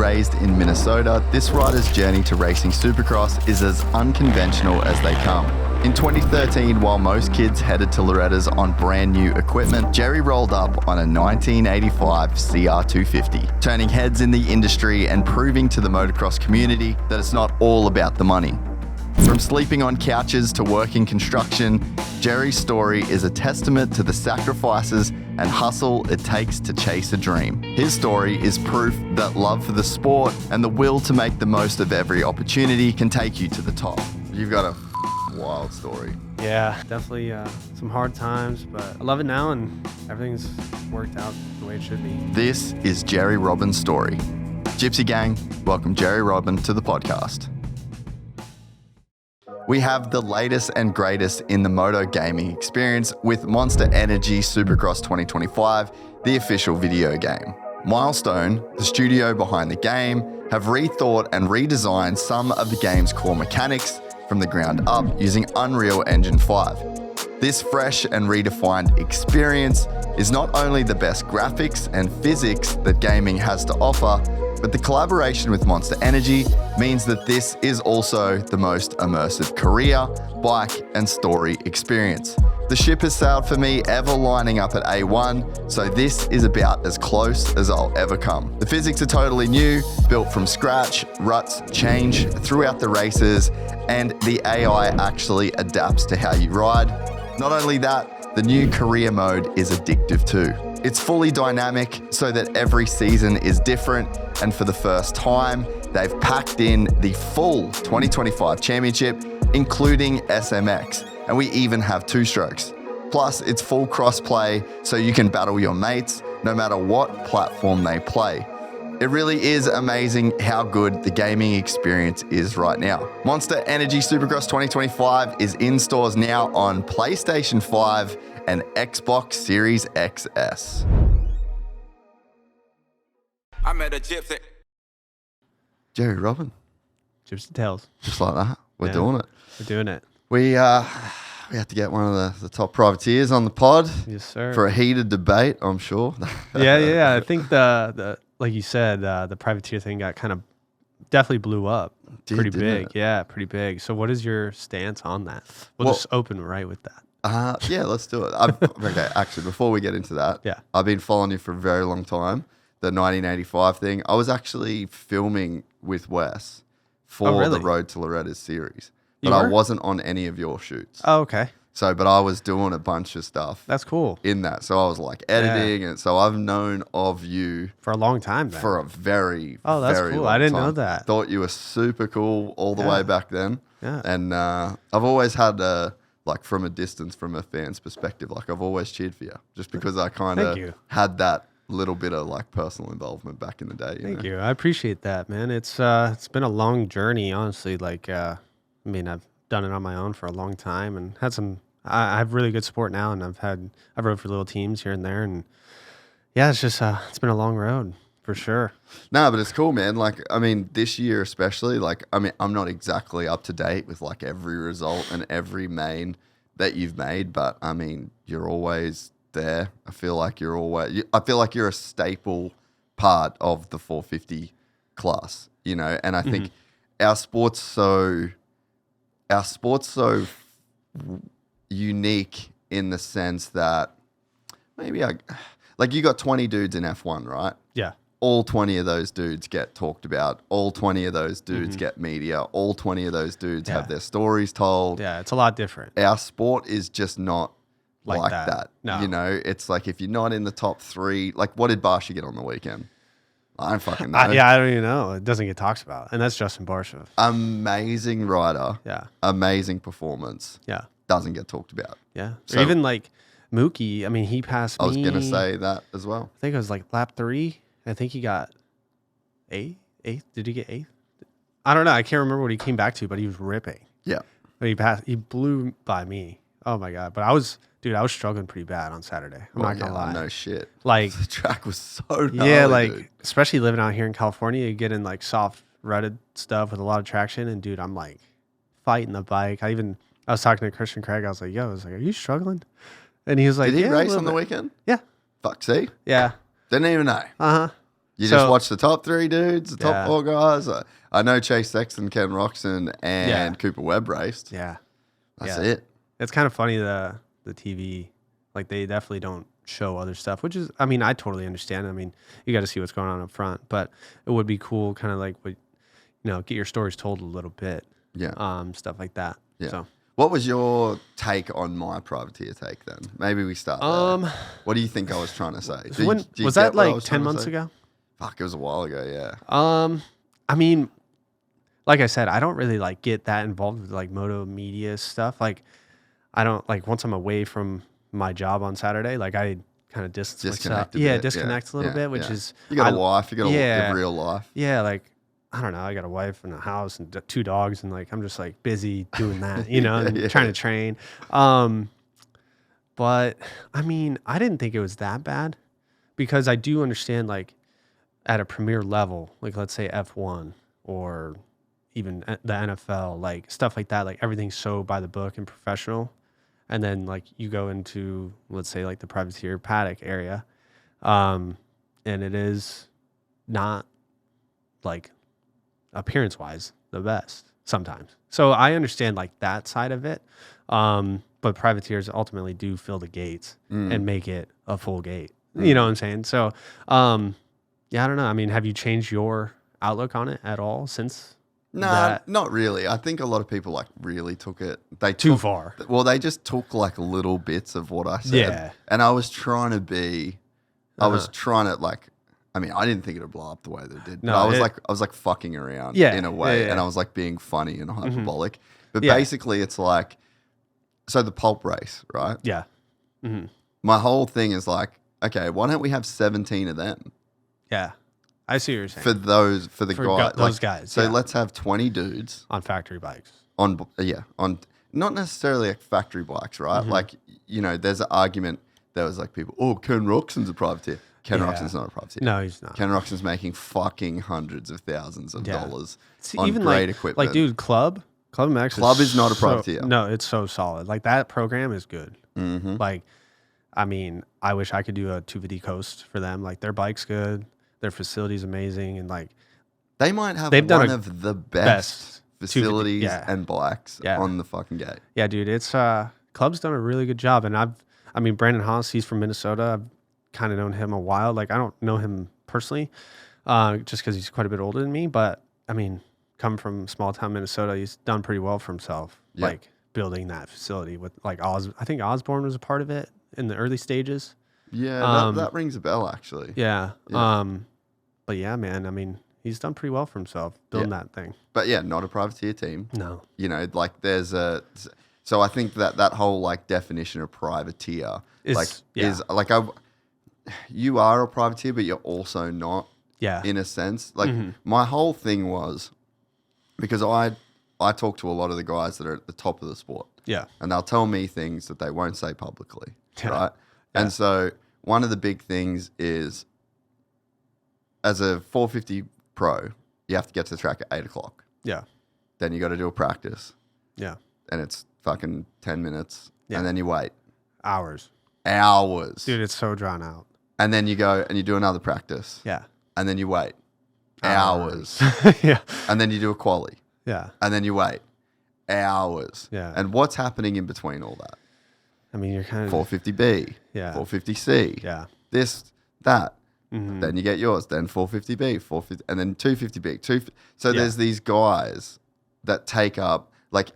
raised in Minnesota, this rider's journey to racing Supercross is as unconventional as they come. In 2013, while most kids headed to Lorettas on brand new equipment, Jerry rolled up on a 1985 CR250, turning heads in the industry and proving to the motocross community that it's not all about the money. From sleeping on couches to working construction, Jerry's story is a testament to the sacrifices and hustle it takes to chase a dream. His story is proof that love for the sport and the will to make the most of every opportunity can take you to the top. You've got a wild story. Yeah, definitely some hard times, but I love it now and everything's worked out the way it should be. This is Jerry Robin's story. Gypsy gang, welcome Jerry Robin to the podcast. We have the latest and greatest in the moto gaming experience with Monster Energy Supercross 2025, the official video game. Milestone, the studio behind the game, have rethought and redesigned some of the game's core mechanics from the ground up using Unreal Engine 5. This fresh and redefined experience is not only the best graphics and physics that gaming has to offer, but the collaboration with Monster Energy means that this is also the most immersive career, bike, and story experience. The ship has sailed for me, ever lining up at A1, so this is about as close as I'll ever come. The physics are totally new, built from scratch, ruts change throughout the races, and the AI actually adapts to how you ride. Not only that, the new career mode is addictive too. It's fully dynamic so that every season is different, and for the first time, they've packed in the full 2025 championship, including SMX, and we even have two strokes. Plus, it's full cross-play, so you can battle your mates no matter what platform they play. It really is amazing how good the gaming experience is right now. Monster Energy Supercross 2025 is in stores now on PlayStation 5 and Xbox Series XS. I met a gypsy. Jerry Robin. Gypsy Tales. Just like that. We're doing it. We're doing it. We have to get one of the top privateers on the pod. Yes, sir. For a heated debate, I'm sure. Yeah. I think the like you said, the privateer thing got kind of definitely blew up. Pretty big. Yeah, pretty big. So what is your stance on that? We'll just open right with that. Yeah, let's do it. Okay, actually, before we get into that, yeah, I've been following you for a very long time. The 1985 thing. I was actually filming with Wes for the Road to Loretta's series, but I wasn't on any of your shoots. Oh, okay. So, but I was doing a bunch of stuff. That's cool. In that, so I was like editing, and so I've known of you for a long time. Then. For a very that's very cool. long I didn't time. know that. Thought you were super cool all the way back then. Yeah. And I've always had from a distance, from a fan's perspective, like I've always cheered for you, just because I kind of had that little bit of like personal involvement back in the day. Thank you. I appreciate that, man. It's been a long journey, honestly. Like, I mean, I've done it on my own for a long time and had some. I have really good support now, and I've rode for little teams here and there, and yeah, it's just it's been a long road for sure. No, but it's cool, man. Like, I mean, this year especially, like, I mean, I'm not exactly up to date with like every result and every main that you've made, but I mean, you're always there. I feel like you're a staple part of the 450 class, you know. And I think our sport's so unique in the sense that maybe you got 20 dudes in F1, right? Yeah. All 20 of those dudes get talked about. All 20 of those dudes get media. All 20 of those dudes have their stories told. Yeah, it's a lot different. Our sport is just not like that. No. You know, it's like if you're not in the top three, like what did Barsha get on the weekend? I don't fucking know. I don't even know. It doesn't get talked about. And that's Justin Barsha. Amazing rider. Yeah. Amazing performance. Yeah. Doesn't get talked about. Yeah. So, or even like Mookie, I mean, he passed me. I was going to say that as well. I think it was like lap 3. I think he got eighth. Did he get 8th? I don't know. I can't remember what he came back to, but he was ripping. Yeah. But he blew by me. Oh my God. But I was struggling pretty bad on Saturday. I'm not going to lie. No shit. Like the track was so gnarly, yeah, like dude. Especially living out here in California, you get in like soft rutted stuff with a lot of traction. And dude, I'm like fighting the bike. I was talking to Christian Craig. I was like, are you struggling? And he was like, did he race on the weekend? Yeah. Fuck, see? Yeah. Didn't even know. Uh-huh. You just watch the top 3 dudes, the top 4 guys. I know Chase Sexton, Ken Roxon, and Cooper Webb raced. Yeah. That's it. It's kind of funny, the TV, like they definitely don't show other stuff, which is, I mean, I totally understand. I mean, you got to see what's going on up front, but it would be cool, kind of like, get your stories told a little bit. Yeah. Stuff like that. Yeah. So. What was your take on my privateer take then? Maybe we start there. What do you think I was trying to say? Was that like 10 months ago? Fuck, it was a while ago, yeah. I mean, like I said, I don't really like get that involved with like moto media stuff. Like, I don't like once I'm away from my job on Saturday, like I kind of distance myself. Disconnect a little bit, which is you got a wife, you got a real life. Yeah, like I don't know, I got a wife and a house and 2 dogs, and like I'm just like busy doing that, and trying to train. But I mean, I didn't think it was that bad because I do understand like at a premier level, like let's say F1 or even the NFL, like stuff like that, like everything's so by the book and professional. And then like you go into, let's say like the privateer paddock area, and it is not like appearance wise the best sometimes. So I understand like that side of it. But privateers ultimately do fill the gates and make it a full gate. You know what I'm saying? So, I don't know. I mean, have you changed your outlook on it at all since? No, not really. I think a lot of people like really took it. Too far. Well, they just took like little bits of what I said. Yeah. And I was trying to be, I was trying to like, I mean, I didn't think it would blow up the way that it did. No, I was like fucking around in a way. And I was like being funny and hyperbolic. But basically it's like, so the pulp race, right? Yeah. My whole thing is like, okay, why don't we have 17 of them? Yeah. I see what you're saying. For the guys. Those guys. So let's have 20 dudes. On factory bikes. On not necessarily like factory bikes, right? Like, there's an argument. There was like people, Ken Roxon's a privateer. Ken Roxon's not a privateer. No, he's not. Ken Roxon's making fucking hundreds of thousands of dollars on even great equipment. Like, dude, Club Max is not a privateer. No, it's so solid. Like, that program is good. Like, I mean, I wish I could do a 250 coast for them. Like, their bike's good. Their facility's amazing. And, like, they might have one of the best facilities and bikes on the fucking gate. Yeah, dude. It's Club's done a really good job. And Brandon Haas, he's from Minnesota. I've kind of known him a while. Like, I don't know him personally, just because he's quite a bit older than me. But, I mean, coming from small town Minnesota, he's done pretty well for himself. Yep. Like, building that facility with, like, I think Osborne was a part of it in the early stages. Yeah, that rings a bell, actually. Yeah. But, yeah, man, I mean, he's done pretty well for himself building that thing. But, yeah, not a privateer team. No. Like, there's a... So I think that whole, like, definition of privateer is like, you are a privateer, but you're also not. Yeah. In a sense, like my whole thing was because I talk to a lot of the guys that are at the top of the sport. Yeah. And they'll tell me things that they won't say publicly. Yeah. Right. Yeah. And so one of the big things is as a 450 pro, you have to get to the track at 8:00. Yeah. Then you got to do a practice. Yeah. And it's fucking 10 minutes. Yeah. And then you wait. Hours. Dude, it's so drawn out. And then you go and you do another practice. Yeah. And then you wait. Hours. Yeah. And then you do a quali. Yeah. And then you wait. Hours. Yeah. And what's happening in between all that? I mean, you're kind of 450B. Yeah. 450C. Yeah. This, that. Then you get yours. Then 450B, 450, and then 250B. So there's these guys that take up like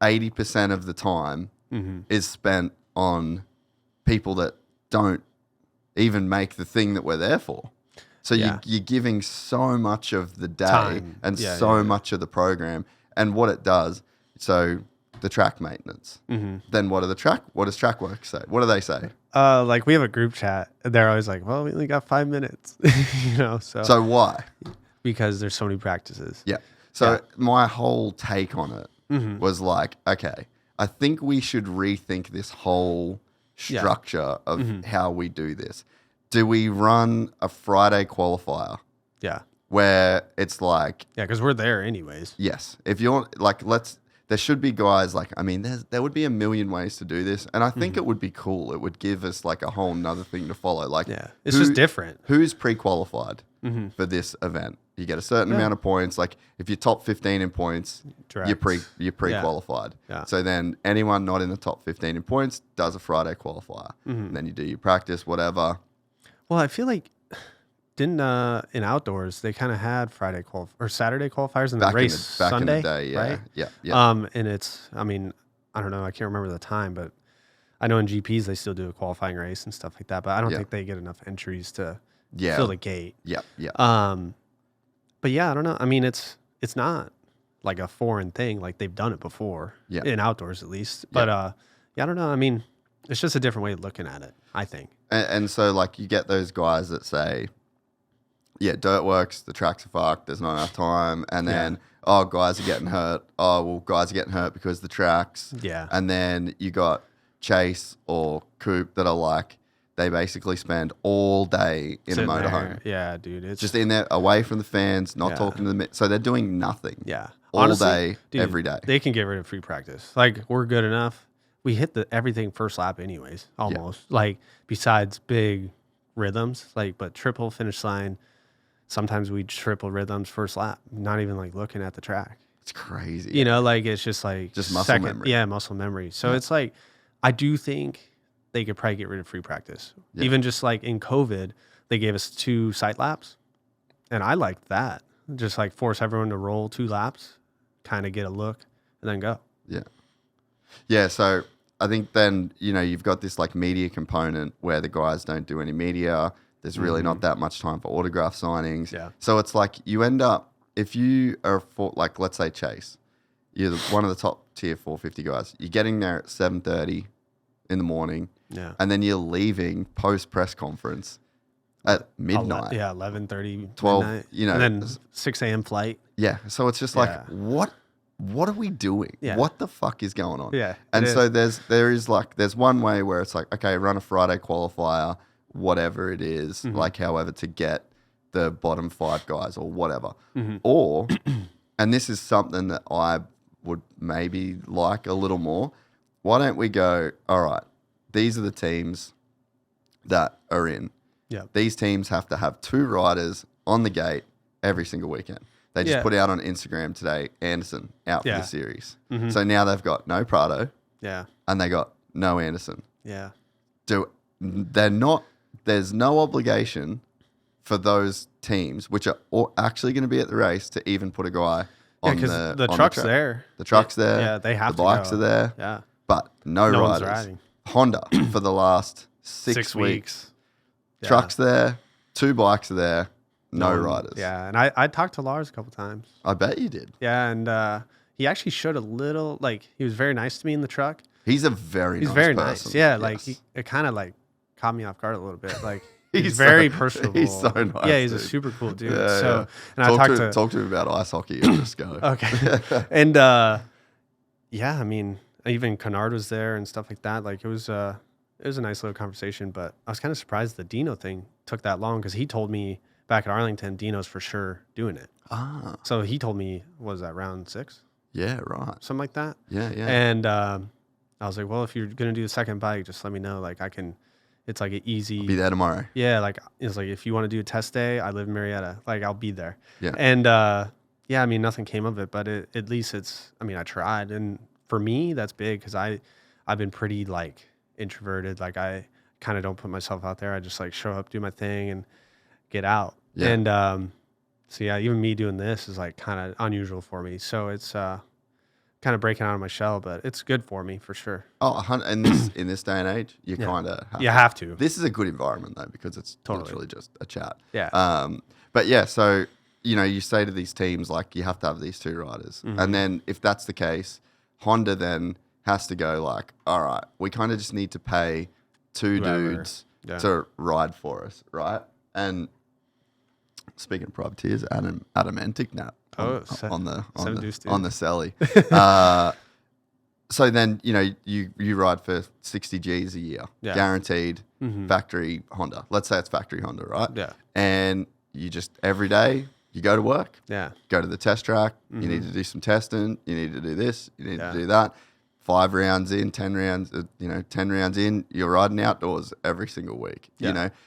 80% of the time is spent on people that don't even make the thing that we're there for. So you're giving so much of the day time. And so much of the program and what it does. So the track maintenance. Then what does track work say? What do they say? Like we have a group chat. They're always like, well, we only got 5 minutes, So why? Because there's so many practices. Yeah. So my whole take on it was like, okay, I think we should rethink this whole structure of how we do this. Do we run a Friday qualifier? Yeah. Where it's like... Yeah, because we're there anyways. Yes. If you're like, there should be guys like, I mean, there would be a million ways to do this. And I think it would be cool. It would give us like a whole nother thing to follow. Like, it's just different. Who's pre-qualified? for this event. You get a certain amount of points. Like if you're top 15 in points, you're pre-qualified. Yeah. So then anyone not in the top 15 in points does a Friday qualifier. And then you do your practice, whatever. Well, I feel like in outdoors they kind of had Saturday qualifiers and then race back Sunday, in the day, right? Yeah. And it's, I mean, I don't know, I can't remember the time, but I know in GPs they still do a qualifying race and stuff like that, but I don't think they get enough entries to fill the gate. Yeah. But yeah, I don't know. I mean, it's not like a foreign thing. Like they've done it before in outdoors at least. But I don't know. I mean, it's just a different way of looking at it, I think. And so like you get those guys that say, dirt works, the tracks are fucked, there's not enough time. And then, guys are getting hurt. Oh, well, guys are getting hurt because the tracks. Yeah. And then you got Chase or Coop that are like, they basically spend all day in a motorhome. Yeah, dude. It's just in there, away from the fans, not talking to them. So they're doing nothing. Yeah. All Honestly, day, dude, every day. They can get rid of free practice. Like, we're good enough. We hit everything first lap anyways, almost. Yeah. Like, besides big rhythms, like, but triple finish line, sometimes we triple rhythms first lap, not even, like, looking at the track. It's crazy. You know, like, it's just, like... Just muscle memory. Yeah, muscle memory. So it's, like, I do think... they could probably get rid of free practice. Yeah. Even just like in COVID, they gave us 2 sight laps. And I liked that. Just like force everyone to roll 2 laps, kind of get a look, and then go. Yeah. Yeah, so I think then, you've got this like media component where the guys don't do any media. There's really not that much time for autograph signings. Yeah. So it's like you end up, if you are, like let's say Chase, you're one of the top tier 450 guys. You're getting there at 7:30 in the morning. Yeah. And then you're leaving post press conference at midnight. 11:30, 12, midnight. And then 6 a.m. flight. Yeah. So it's just like, what are we doing? Yeah. What the fuck is going on? Yeah. And so there's one way where it's like, okay, run a Friday qualifier, whatever it is, like however to get the bottom 5 guys or whatever. Or, and this is something that I would maybe like a little more, why don't we go, all right, these are the teams that are in. Yeah. These teams have to have 2 riders on the gate every single weekend. They just put out on Instagram today, Anderson out for the series. So now they've got no Prado. Yeah. And they got no Anderson. Yeah. There's no obligation for those teams, which are actually going to be at the race, to even put a guy on the truck's there. The truck's there. Yeah, they have the bikes are there. Yeah. But no one's riders. riding. Honda for the last 6 weeks. Yeah. Trucks there, 2 bikes are there, no riders. Yeah, and I talked to Lars a couple times. I bet you did. Yeah, and he actually showed a little, like, he was very nice to me in the truck. He's a very nice very person. nice. Yeah, yes. like, it kind of, like, caught me off guard a little bit. Like, he's very personable. He's so nice. Yeah, he's dude. a super cool dude. Yeah. And talk to him about ice hockey and just go. Okay. And, yeah, I mean, even Kennard was there and stuff like that. Like, it was a nice little conversation, but I was kind of surprised the Dino thing took that long, because he told me back at Arlington, Dino's for sure doing it. Ah. So he told me, what was that, round 6? Yeah, right. Something like that. Yeah. And I was like, well, if you're going to do the second bike, just let me know. Like, it's like an easy. I'll be there tomorrow. Yeah, like, it's like, if you want to do a test day, I live in Marietta. Like, I'll be there. Yeah. And yeah, I mean, nothing came of it, but at least I tried. And for me, that's big, because I've been pretty, like, introverted. Like, I kind of don't put myself out there. I just, like, show up, do my thing, and get out. Yeah. And so yeah, even me doing this is like kind of unusual for me. So it's kind of breaking out of my shell, but it's good for me for sure. Oh, in this day and age, you kind of have to. This is a good environment though, because it's literally just a chat. Yeah. But yeah, so you say to these teams, like, you have to have these 2 riders, and then if that's the case, Honda then has to go like, all right, we kind of just need to pay 2 dudes to ride for us, right? And speaking of privateers, Adam Antic now on the celly. So then you ride for 60 G's a year, guaranteed, factory Honda. Let's say it's factory Honda, right? Yeah. And you just every day you go to work. Yeah. Go to the test track. You need to do some testing. You need to do this. You need to do that. 5 rounds in, 10 rounds, 10 rounds in, you're riding outdoors every single week,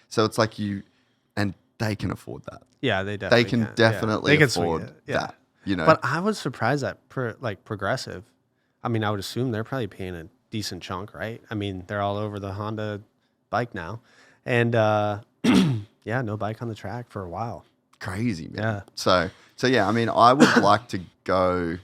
So it's like and they can afford that. Yeah, they definitely They can can. definitely They can swing afford it. Yeah. that. You know, But I was surprised that Progressive, I mean, I would assume they're probably paying a decent chunk, right? I mean, they're all over the Honda bike now. And yeah, no bike on the track for a while. crazy, man. Yeah. So yeah, I mean, I would like to go.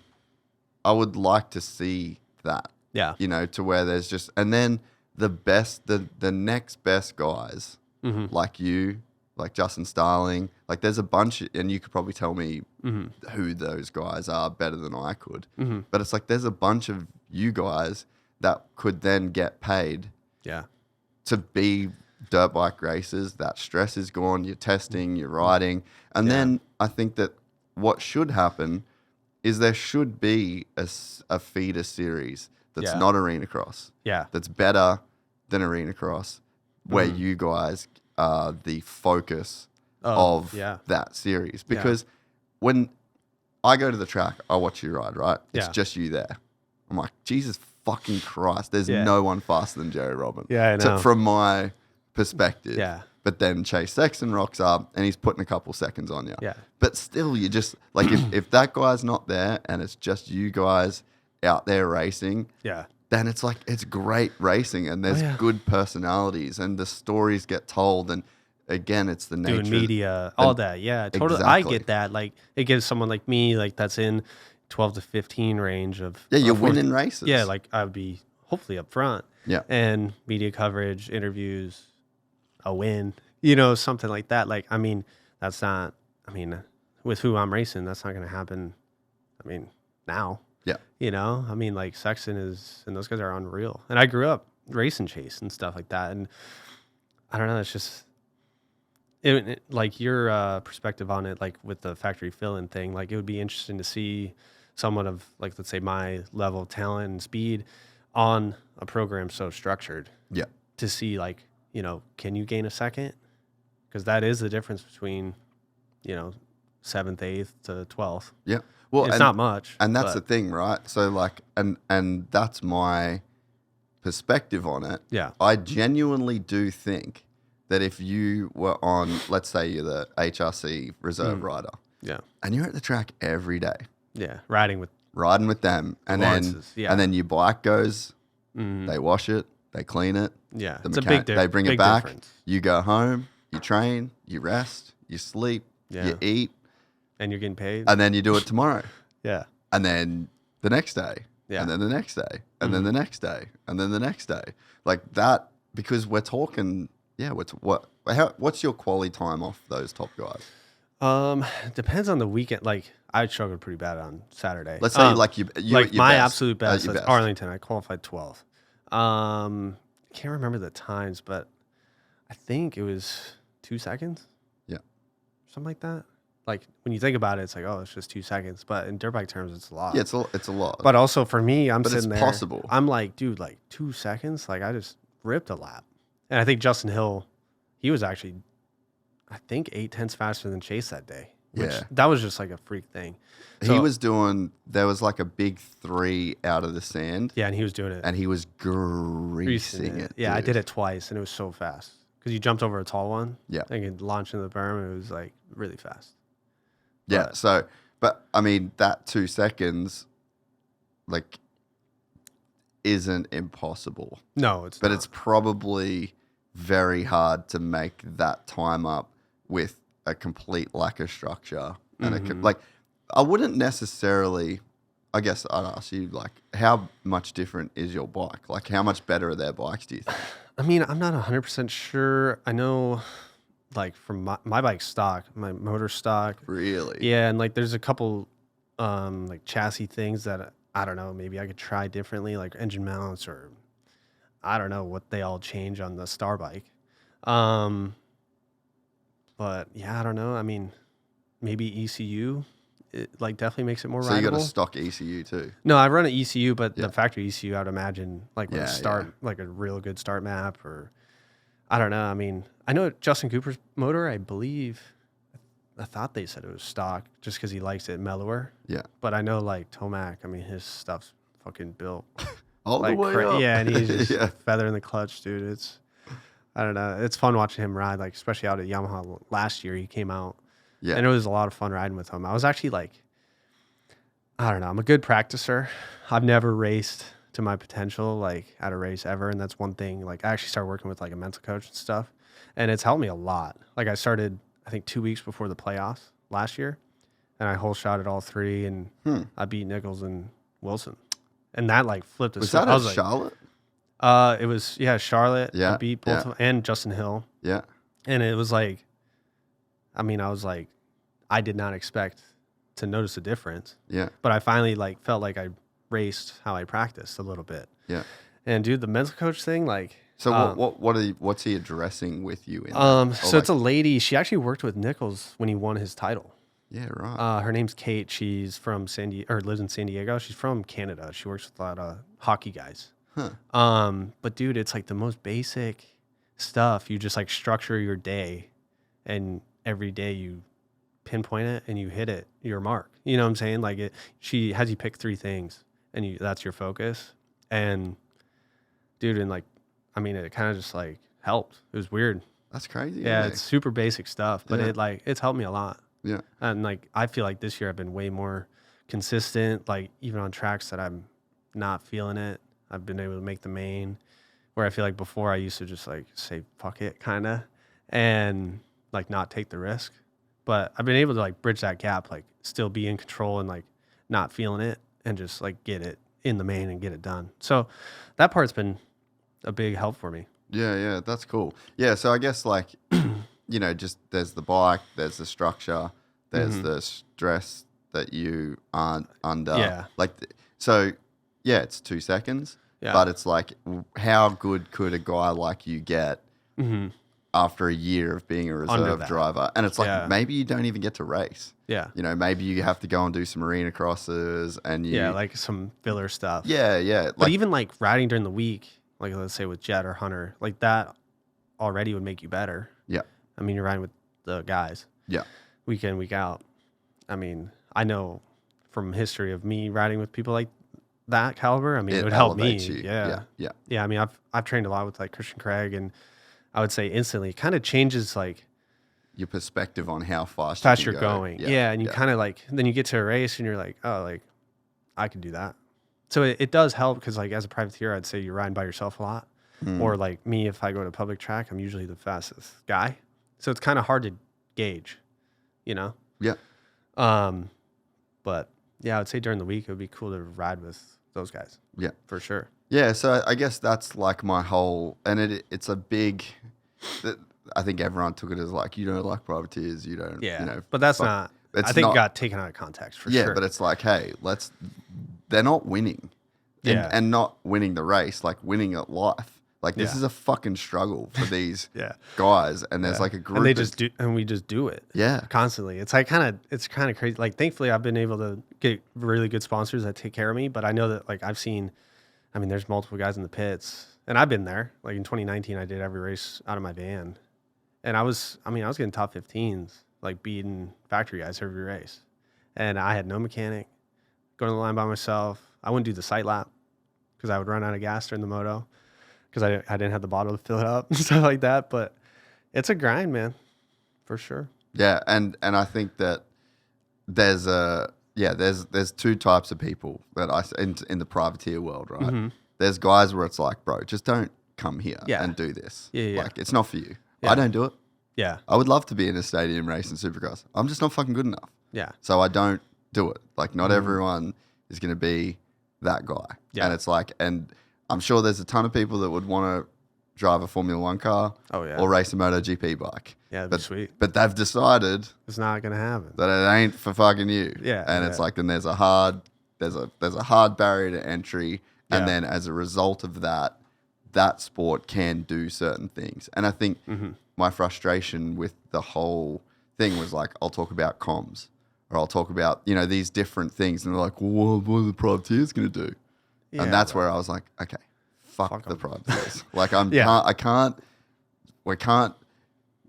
I would like to see that. Yeah. You know, to where there's just, and then the next best guys like you, like Justin Starling, like there's a bunch, and you could probably tell me who those guys are better than I could. But it's like there's a bunch of you guys that could then get paid Yeah. to be dirt bike racers. That stress is gone. You're testing, you're riding. And then I think that what should happen is there should be a feeder series that's not arena cross. Yeah. That's better than arena cross, where you guys are the focus of that series. Because when I go to the track, I watch you ride, right? It's just you there. I'm like, Jesus fucking Christ, there's no one faster than Jerry Robin. Yeah, I know. From my perspective. Yeah. But then Chase Sexton rocks up and he's putting a couple seconds on you. Yeah. But still, you just, like, if that guy's not there and it's just you guys out there racing, then it's like, it's great racing and there's good personalities and the stories get told. And again, it's the nature. Doing media, all that. Yeah, totally. Exactly. I get that. Like, it gives someone like me, like, that's in 12 to 15 range of. Yeah, you're of winning races. Yeah, like, I would be hopefully up front. Yeah. And media coverage, interviews, a win, you know, something like that. Like, I mean, that's not, I mean, with who I'm racing, that's not going to happen. I mean, now. Yeah. You know, I mean, like Sexton is, and those guys are unreal. And I grew up racing Chase and stuff like that. And I don't know, it's just, like your perspective on it, like with the factory fill-in thing, like it would be interesting to see someone of, like, let's say my level of talent and speed on a program so structured. Yeah. To see, like, you know, can you gain a second? Because that is the difference between, you know, 7th, 8th to 12th. Yeah. Well, it's not much. And that's the thing, right? So like, and that's my perspective on it. Yeah. I genuinely do think that if you were on, let's say you're the HRC reserve rider. Yeah. And you're at the track every day. Yeah. Riding with them. And Lawrence's, then your bike goes, they wash it, they clean it. Yeah. The It's a big difference. They bring it back. You go home, you train, you rest, you sleep, you eat. And you're getting paid. And then you do it tomorrow. Yeah. And then the next day. Yeah. And then the next day. And then the next day. And then the next day. Like that, because we're talking, what's your quality time off those top guys? Depends on the weekend. Like, I struggled pretty bad on Saturday. Let's say like you like my best, absolute best your was Arlington. I qualified 12th. Can't remember the times, but I think it was 2 seconds. Yeah. Something like that. Like, when you think about it, it's like, oh, it's just 2 seconds. But in dirt bike terms, it's a lot. Yeah, it's a lot. But also for me, I'm sitting there. But it's possible. I'm like, dude, like 2 seconds? Like, I just ripped a lap. And I think Justin Hill, he was actually, I think, 8/10 faster than Chase that day. Which, that was just like a freak thing. So, he was doing, there was like a big 3 out of the sand. Yeah, and he was doing it. And he was greasing it. Yeah, dude. I did it twice, and it was so fast. Because you jumped over a tall one. Yeah. And you launched into the berm, and it was like really fast. Yeah, so, but I mean, that 2 seconds, like, isn't impossible. No, it's but not. It's probably very hard to make that time up with a complete lack of structure. And like, I wouldn't necessarily, I guess I'd ask you, like, how much different is your bike? Like, how much better are their bikes, do you think? I mean, I'm not 100% sure. I know, like, from my bike stock, my motor stock. Really? Yeah, and, like, there's a couple, like, chassis things that, I don't know, maybe I could try differently, like engine mounts or I don't know what they all change on the Star bike. But, yeah, I don't know. I mean, maybe ECU, it, like, definitely makes it more rideable. So you got a stock ECU too? No, I run an ECU, but the factory ECU, I'd imagine, like, with Yeah. like a real good start map or, I don't know. I mean, I know Justin Cooper's motor, I believe, I thought they said it was stock just because he likes it mellower. Yeah. But I know, like, Tomac, I mean, his stuff's fucking built. All Like, the way up. yeah, and he's just feathering the clutch, dude. It's, I don't know. It's fun watching him ride, like especially out at Yamaha last year. He came out, Yeah. and it was a lot of fun riding with him. I was actually like, I don't know. I'm a good practicer. I've never raced to my potential like at a race ever, and that's one thing. Like I actually started working with like a mental coach and stuff, and it's helped me a lot. Like I started, I think 2 weeks before the playoffs last year, and I whole shot at all three, and I beat Nichols and Wilson, and that like flipped. Was that at Charlotte? It was Charlotte. Yeah, I beat both of them, and Justin Hill. Yeah. And it was like, I mean, I was like, I did not expect to notice a difference. Yeah. But I finally like felt like I raced how I practiced a little bit. Yeah. And dude, the mental coach thing, like. So what's he addressing with you in? So it's a lady. She actually worked with Nichols when he won his title. Yeah, right. Her name's Kate. She's from lives in San Diego. She's from Canada. She works with a lot of hockey guys. Huh. But dude, it's like the most basic stuff. You just like structure your day, and every day you pinpoint it and you hit it, your mark. You know what I'm saying? Like she has you pick 3 things, and that's your focus. And dude, and like, I mean, it kind of just like helped. It was weird. That's crazy. Yeah, it's super basic stuff, but Yeah. it's helped me a lot. Yeah. And like, I feel like this year I've been way more consistent. Like even on tracks that I'm not feeling it, I've been able to make the main. Where I feel like before I used to just like say fuck it, kind of, and like not take the risk. But I've been able to like bridge that gap, like still be in control and like not feeling it, and just like get it in the main and get it done. So that part's been a big help for me. Yeah, that's cool. Yeah, so I guess like, just there's the bike, there's the structure, there's the stress that you aren't under. Yeah. It's 2 seconds, Yeah. but it's like, how good could a guy like you get after a year of being a reserve that. driver? And it's like, maybe you don't even get to race. Yeah. Maybe you have to go and do some arena crosses and like some filler stuff. Yeah. But even like riding during the week, like let's say with Jet or Hunter, like that already would make you better. Yeah. I mean, you're riding with the guys. Yeah. Week in, week out. I mean, I know from history of me riding with people like that caliber, I mean, it would help me. You. Yeah. Yeah. I mean, I've trained a lot with like Christian Craig, and I would say instantly it kind of changes like your perspective on how fast you're going. Yeah. And you kind of like, then you get to a race and you're like, oh, like I could do that. So it does help because like as a privateer, I'd say you're riding by yourself a lot. Or like me, if I go to public track, I'm usually the fastest guy. So it's kind of hard to gauge, Yeah. But yeah, I would say during the week, it would be cool to ride with those guys. Yeah. For sure. Yeah, so I guess that's like my whole, and it's a big, I think everyone took it as like, you don't like privateers, you don't, but that's not, I think it got taken out of context for sure. Yeah, but it's like, hey, they're not winning. And not winning the race, like winning at life. Like this is a fucking struggle for these guys, and there's like a group, and we just do it, constantly. It's like it's kind of crazy. Like thankfully, I've been able to get really good sponsors that take care of me. But I know that like there's multiple guys in the pits, and I've been there. Like in 2019, I did every race out of my van, and I was getting top 15s, like beating factory guys every race, and I had no mechanic, going to the line by myself. I wouldn't do the sight lap because I would run out of gas during the moto. Because I didn't have the bottle to fill it up and stuff like that. But it's a grind, man, for sure. Yeah, and I think that there's 2 types of people that in the privateer world, right? Mm-hmm. There's guys where it's like, bro, just don't come here and do this. Yeah. Like it's not for you. Yeah. I don't do it. Yeah. I would love to be in a stadium racing Supercross. I'm just not fucking good enough. Yeah. So I don't do it. Like not everyone is going to be that guy. Yeah. And it's like, and I'm sure there's a ton of people that would want to drive a Formula One car or race a MotoGP bike. Yeah, that'd be sweet. But they've decided it's not going to happen. That it ain't for fucking you. Yeah. And it's like, then there's a hard barrier to entry. And then as a result of that sport can do certain things. And I think my frustration with the whole thing was like, I'll talk about comms or I'll talk about, these different things. And they're like, well, what are the privateers going to do? Yeah, and that's where I was like, okay, fuck the privateers. Like we can't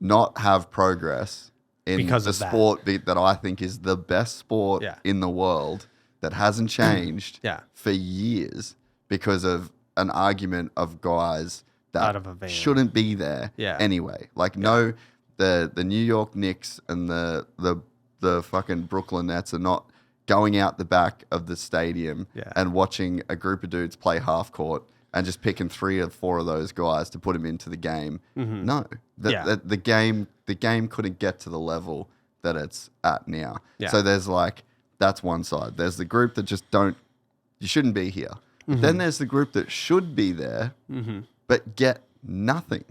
not have progress in the sport that I think is the best sport in the world that hasn't changed for years because of an argument of guys out of a van. shouldn't be there anyway. Like no, the New York Knicks and the fucking Brooklyn Nets are not going out the back of the stadium and watching a group of dudes play half court and just picking 3 or 4 of those guys to put them into the game. Mm-hmm. No, the game couldn't get to the level that it's at now. Yeah. So there's like, that's one side. There's the group that just you shouldn't be here. Mm-hmm. Then there's the group that should be there, but get nothing,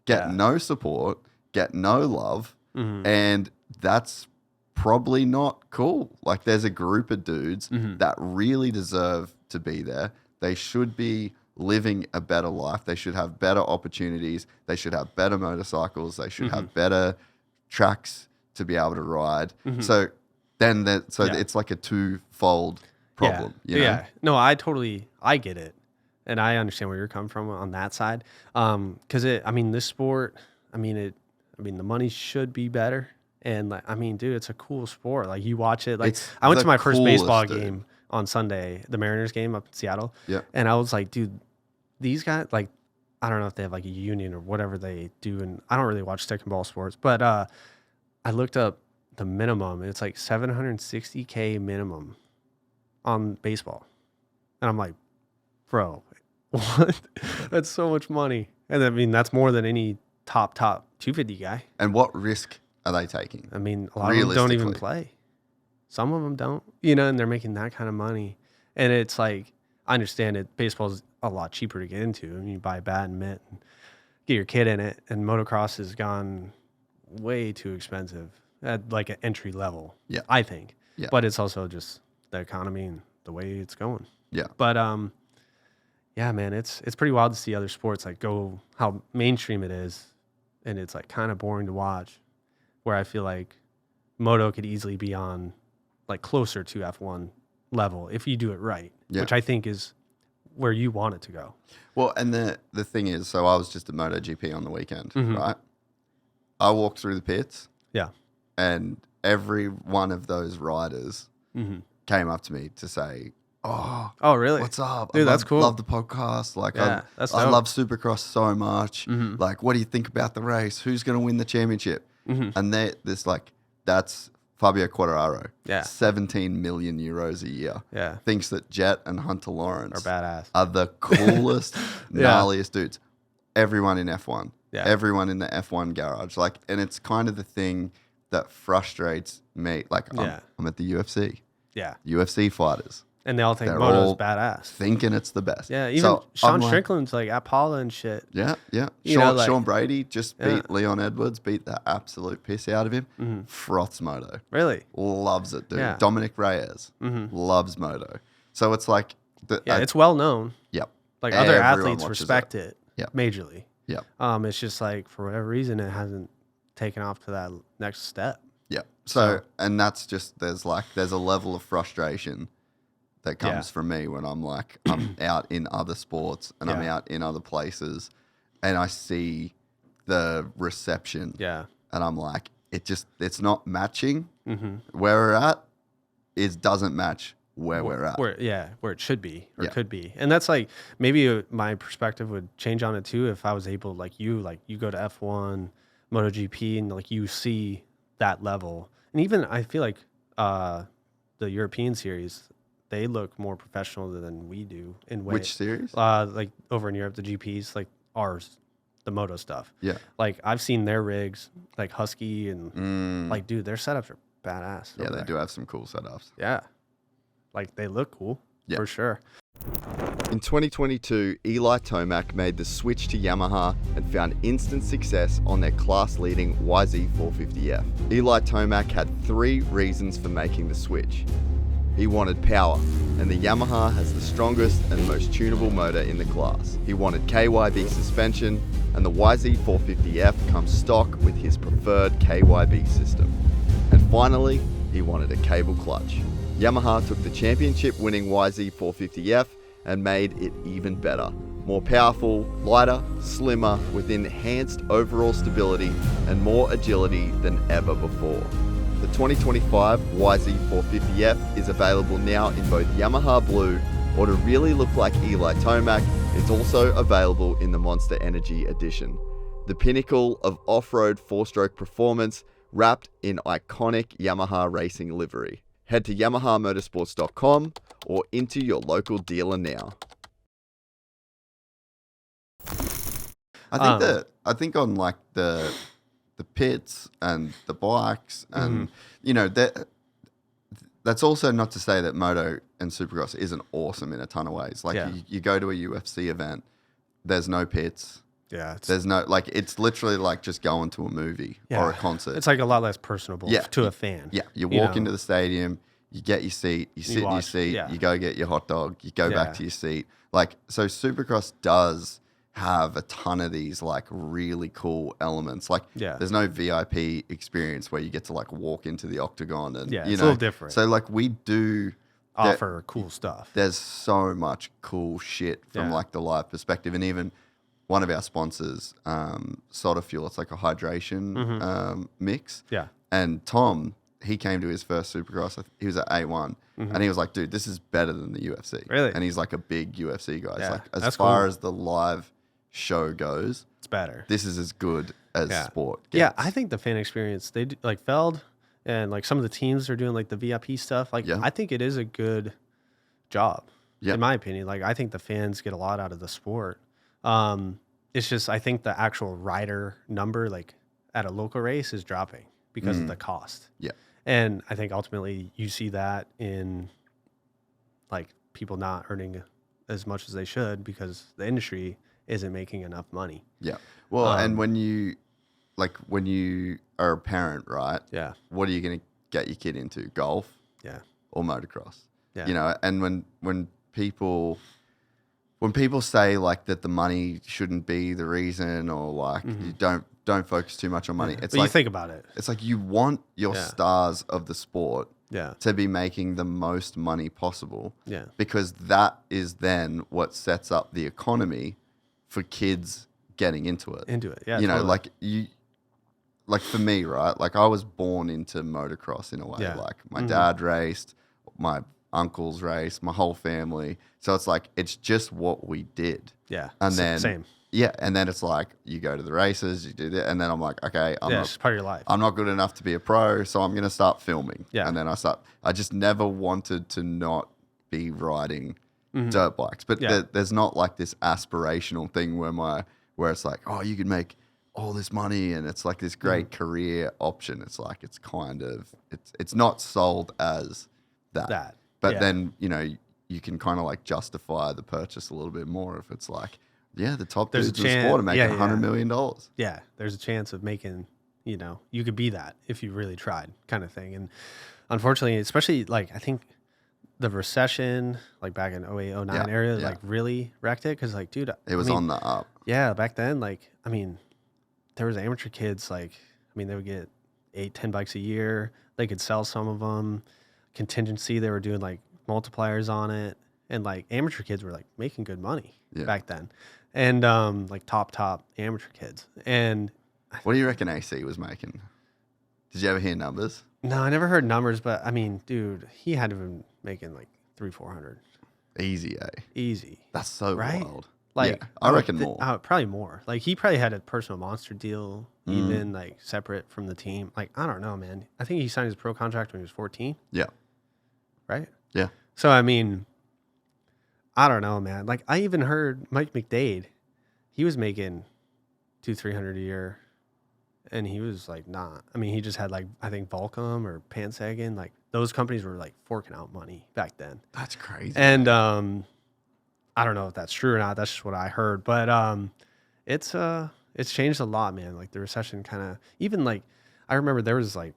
get no support, get no love. Mm-hmm. And that's probably not cool. Like there's a group of dudes that really deserve to be there. They should be living a better life. They should have better opportunities. They should have better motorcycles. They should have better tracks to be able to ride. Mm-hmm. So then it's like a twofold problem. You know? Yeah. No, I get it. And I understand where you're coming from on that side. Cause this sport, the money should be better. And like, dude, it's a cool sport. Like you watch it. Like I went to my first baseball game on Sunday, the Mariners game up in Seattle. Yeah. And I was like, dude, these guys, like, I don't know if they have like a union or whatever they do. And I don't really watch stick and ball sports, but I looked up the minimum and it's like $760K minimum on baseball. And I'm like, bro, what? That's so much money. And that's more than any top 250 guy. And what risk are they taking? A lot of them don't even play. Some of them don't, and they're making that kind of money. And it's like, I understand it. Baseball's a lot cheaper to get into. You buy a bat and mitt and get your kid in it. And motocross has gone way too expensive at like an entry level, I think. Yeah. But it's also just the economy and the way it's going. Yeah. But, man, it's pretty wild to see other sports like go how mainstream it is. And it's like kind of boring to watch, where I feel like Moto could easily be on like closer to F1 level if you do it right, which I think is where you want it to go. Well, and the thing is, so I was just at MotoGP on the weekend, right? I walked through the pits. Yeah. And every one of those riders came up to me to say, oh, really? What's up? Dude, that's cool. Love the podcast. Like, I love Supercross so much. Mm-hmm. Like, what do you think about the race? Who's going to win the championship? Mm-hmm. And that's Fabio Quartararo. Yeah. 17 million euros a year. Yeah. Thinks that Jet and Hunter Lawrence are the coolest, gnarliest dudes. Everyone in F1. Yeah. Everyone in the F1 garage. Like, and it's kind of the thing that frustrates me. Like, I'm at the UFC. Yeah. UFC fighters. And they all think Moto's badass. Thinking it's the best. Yeah, even Sean Strickland's like at Paula and shit. Yeah, yeah. Sean Brady just beat Leon Edwards, beat the absolute piss out of him. Mm-hmm. Froths Moto. Really? Loves it, dude. Yeah. Dominic Reyes loves Moto. So it's like... it's well known. Yep. Like other athletes respect it majorly. Yep. It's just like, for whatever reason, it hasn't taken off to that next step. Yeah. So, and that's just, there's a level of frustration that comes from me when I'm like, I'm out in other sports and I'm out in other places and I see the reception. Yeah. And I'm like, it's not matching where we're at. It doesn't match where we're at. Where it should be or could be. And that's like, maybe my perspective would change on it too if I was able, like you go to F1, MotoGP, and like you see that level. And even I feel like the European series, they look more professional than we do in ways. Which series? Like over in Europe, the GPs, like ours, the Moto stuff. Yeah. Like I've seen their rigs, like Husky and like, dude, their setups are badass. Yeah, they do have some cool setups. Yeah. Like they look cool for sure. In 2022, Eli Tomac made the switch to Yamaha and found instant success on their class-leading YZ450F. Eli Tomac had 3 reasons for making the switch. He wanted power, and the Yamaha has the strongest and most tunable motor in the class. He wanted KYB suspension, and the YZ450F comes stock with his preferred KYB system. And finally, he wanted a cable clutch. Yamaha took the championship-winning YZ450F and made it even better. More powerful, lighter, slimmer, with enhanced overall stability and more agility than ever before. The 2025 YZ450F is available now in both Yamaha Blue or to really look like Eli Tomac, it's also available in the Monster Energy Edition. The pinnacle of off-road four-stroke performance wrapped in iconic Yamaha racing livery. Head to YamahaMotorsports.com or into your local dealer now. I think on like the pits and the bikes and that's also not to say that moto and supercross isn't awesome in a ton of ways. Like you go to a UFC event, there's no pits. Yeah. There's no, like, it's literally like just going to a movie or a concert. It's like a lot less personable to a fan. Yeah. You walk into the stadium, you get your seat, you sit in your seat, you go get your hot dog, you go back to your seat. Like, so Supercross does have a ton of these like really cool elements. Like there's no VIP experience where you get to like walk into the octagon and it's a little different. So like we do offer cool stuff. There's so much cool shit from like the live perspective. And even one of our sponsors, SOTA Fuel, it's like a hydration mix. Yeah. And Tom, he came to his first Supercross. He was at A1, and he was like, "Dude, this is better than the UFC." Really? And he's like a big UFC guy. Yeah, It's like as far as the live show goes, it's better. This is as good as sport gets. Yeah, I think the fan experience, they do, like Feld and like some of the teams are doing like the VIP stuff. Like I think it is a good job, in my opinion. Like I think the fans get a lot out of the sport. It's just I think the actual rider number like at a local race is dropping because of the cost. Yeah. And I think ultimately you see that in like people not earning as much as they should because the industry isn't making enough money. Yeah. Well, and when you are a parent, right? Yeah. What are you going to get your kid into? Golf? Yeah. Or motocross? Yeah. You know, and when people say like that the money shouldn't be the reason or like you don't focus too much on money. It's but like you think about it. It's like you want your stars of the sport to be making the most money possible. Yeah. Because that is then what sets up the economy for kids getting into it. Yeah. You know, like for me, right? Like I was born into motocross in a way. Yeah. Like my dad raced, my uncles raced, my whole family. So it's like it's just what we did. Yeah. And then same. Yeah, and then it's like you go to the races, you do that, and then I'm like, okay, it's part of your life. I'm not good enough to be a pro, so I'm gonna start filming. Yeah. And then I just never wanted to not be riding dirt bikes. But there's not like this aspirational thing where it's like, oh, you could make all this money and it's like this great career option. It's like it's not sold as that. But then, you know, you can kind of like justify the purchase a little bit more if it's like, yeah, the top dudes in the sport are making $100 million. Yeah, there's a chance of making, you know, you could be that if you really tried kind of thing. And unfortunately, especially like I think the recession, like back in 08, 09 area, like really wrecked it because like, dude. It was on the up. Yeah, back then, like, I mean, there was amateur kids, like, I mean, they would get 8-10 bikes a year. They could sell some of them. Contingency, they were doing like multipliers on it. And like amateur kids were like making good money back then. And like top amateur kids. And what do you reckon AC was making? Did you ever hear numbers? No, I never heard numbers, but I mean, dude, he had to have been making like 300-400. Easy, eh? Easy. That's so wild. Like I reckon more. Probably more. Like he probably had a personal monster deal, even like separate from the team. Like I don't know, man. I think he signed his pro contract when he was 14. Yeah. Right. Yeah. So I mean, I don't know, man. Like I even heard Mike McDade, he was making $200-300 a year, and he was like, nah. I mean, he just had like I think Volcom or Pansagan. Like those companies were like forking out money back then. That's crazy. And I don't know if that's true or not. That's just what I heard. But it's changed a lot, man. Like the recession kind of even like I remember there was like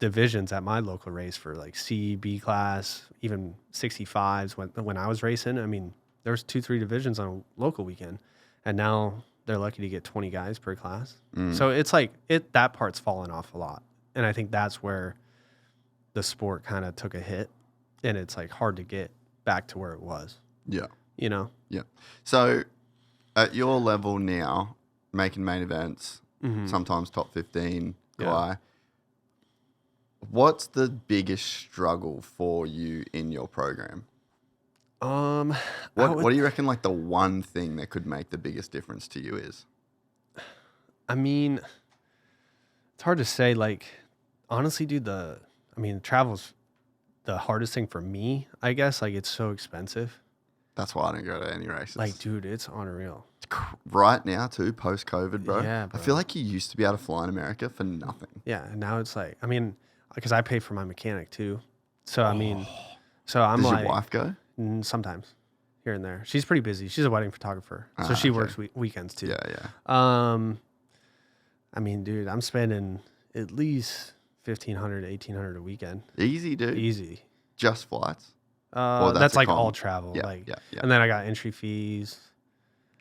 divisions at my local race for like C, B class, even 65s when I was racing. I mean, there was 2-3 divisions on a local weekend, and now they're lucky to get 20 guys per class. So it's like that part's fallen off a lot, and I think that's where the sport kind of took a hit, and it's like hard to get back to where it was. Yeah. You know? Yeah. So at your level now, making main events, sometimes top 15 guy, what's the biggest struggle for you in your program? Um, What do you reckon like the one thing that could make the biggest difference to you is? I mean, it's hard to say. Like, honestly, dude, travel's the hardest thing for me, I guess. Like, it's so expensive. That's why I don't go to any races. Like, dude, it's unreal. Right now, too, post-COVID, bro. Yeah, bro. I feel like you used to be able to fly in America for nothing. Yeah, and now it's like, I mean, because I pay for my mechanic too. So, I mean, so I'm Does like. your wife go? Sometimes, here and there. She's pretty busy. She's a wedding photographer. So she works weekends too. Yeah. I mean, dude, I'm spending at least $1,500, $1,800 a weekend. Easy, dude. Easy. Just flights? That's like all travel. Yeah, like, yeah. And then I got entry fees.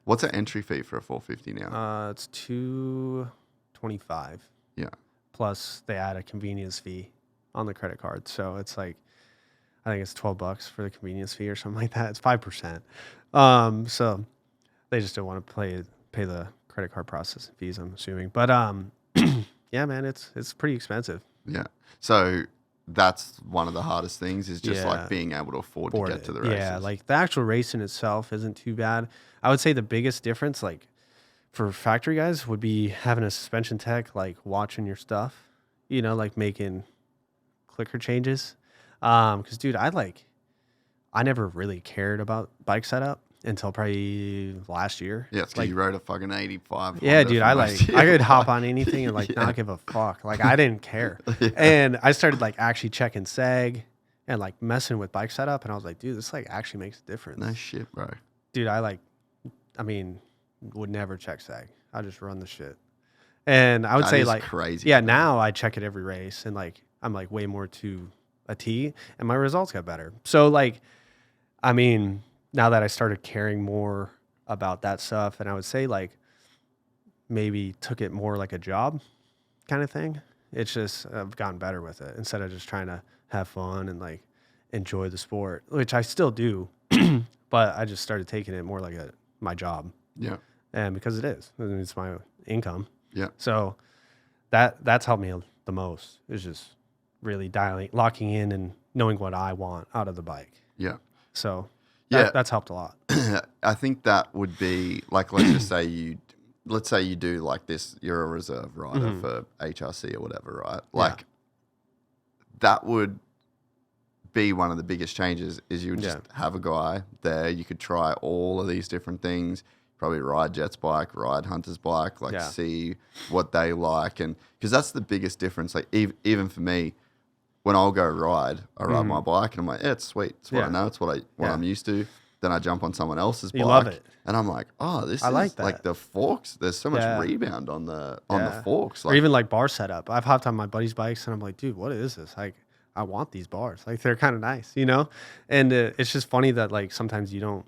What's an entry fee for a 450 now? It's $225. Yeah. Plus they add a convenience fee on the credit card. So it's like, I think it's $12 for the convenience fee or something like that. It's 5%. So they just don't want to pay the credit card processing fees, I'm assuming. But yeah, man, it's pretty expensive. Yeah. So that's one of the hardest things is just like being able to afford to get to the races. Yeah, like the actual race in itself isn't too bad. I would say the biggest difference, like for factory guys, would be having a suspension tech, like watching your stuff, like making clicker changes. Because dude, I never really cared about bike setup until probably last year. Yeah, it's because you rode a fucking 85. Yeah, Honda dude, I could hop on anything and not give a fuck. Like I didn't care. And I started like actually checking sag and like messing with bike setup, and I was like, dude, this like actually makes a difference. No shit, bro. Dude, would never check sag. I just run the shit. And I would say like crazy. Yeah, now I check it every race, and like I'm like way more to a T, and my results got better. So like, I mean, now that I started caring more about that stuff, and I would say like maybe took it more like a job kind of thing. It's just I've gotten better with it instead of just trying to have fun and like enjoy the sport, which I still do, but I just started taking it more like my job. Yeah. And because it is, I mean, it's my income. Yeah. So that's helped me the most, is just really locking in and knowing what I want out of the bike. Yeah. So that's helped a lot. I think that would be like, let's say you do like this, you're a reserve rider for HRC or whatever, right? Like that would be one of the biggest changes is you would just have a guy there. You could try all of these different things, probably ride Jet's bike, ride Hunter's bike, see what they like. And because that's the biggest difference. Like even for me, when I'll go ride, I ride my bike and I'm like, yeah, it's sweet. It's what I know. It's what I'm used to. Then I jump on someone else's bike. You love it. And I'm like, oh, this is like the forks. There's so much rebound on the forks. Or even like bar setup. I've hopped on my buddy's bikes and I'm like, dude, what is this? Like, I want these bars. Like, they're kind of nice, And it's just funny that like sometimes you don't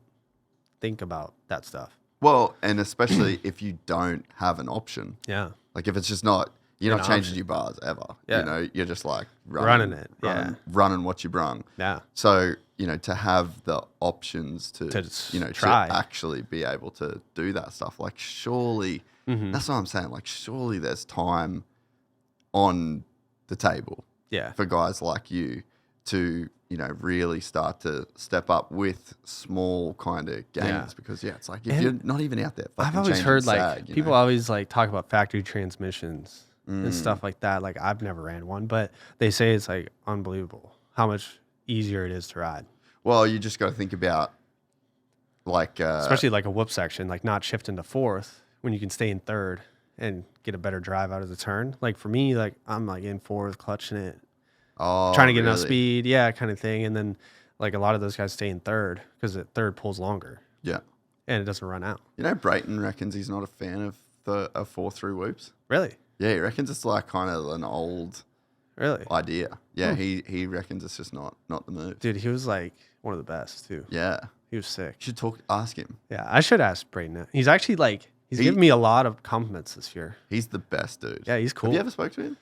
think about that stuff. Well, and especially if you don't have an option. Yeah. Like if it's just not, you're not changing your bars ever. Yeah. You're just like running it. Running what you brung. Yeah. So, to have the options to try. to actually be able to do that stuff, like surely, that's what I'm saying. Like surely there's time on the table for guys like you to, really start to step up with small kind of gains because it's like if you're not even out there, I've always heard like people always like talk about factory transmissions and stuff like that. Like I've never ran one, but they say it's like unbelievable how much easier it is to ride. Well, you just got to think about like especially like a whoop section, like not shifting to fourth when you can stay in third and get a better drive out of the turn. Like for me, like I'm like in fourth, clutching it, trying to get enough speed, kind of thing. And then like a lot of those guys stay in third because the third pulls longer. Yeah, and it doesn't run out. Brayton reckons he's not a fan of the 4-through whoops. Really? Yeah, he reckons it's like kind of an old idea. Yeah, he reckons it's just not the move. Dude, he was like one of the best too. Yeah. He was sick. You should ask him. Yeah, I should ask Brayden. He's actually like, he's given me a lot of compliments this year. He's the best dude. Yeah, he's cool. Have you ever spoke to him?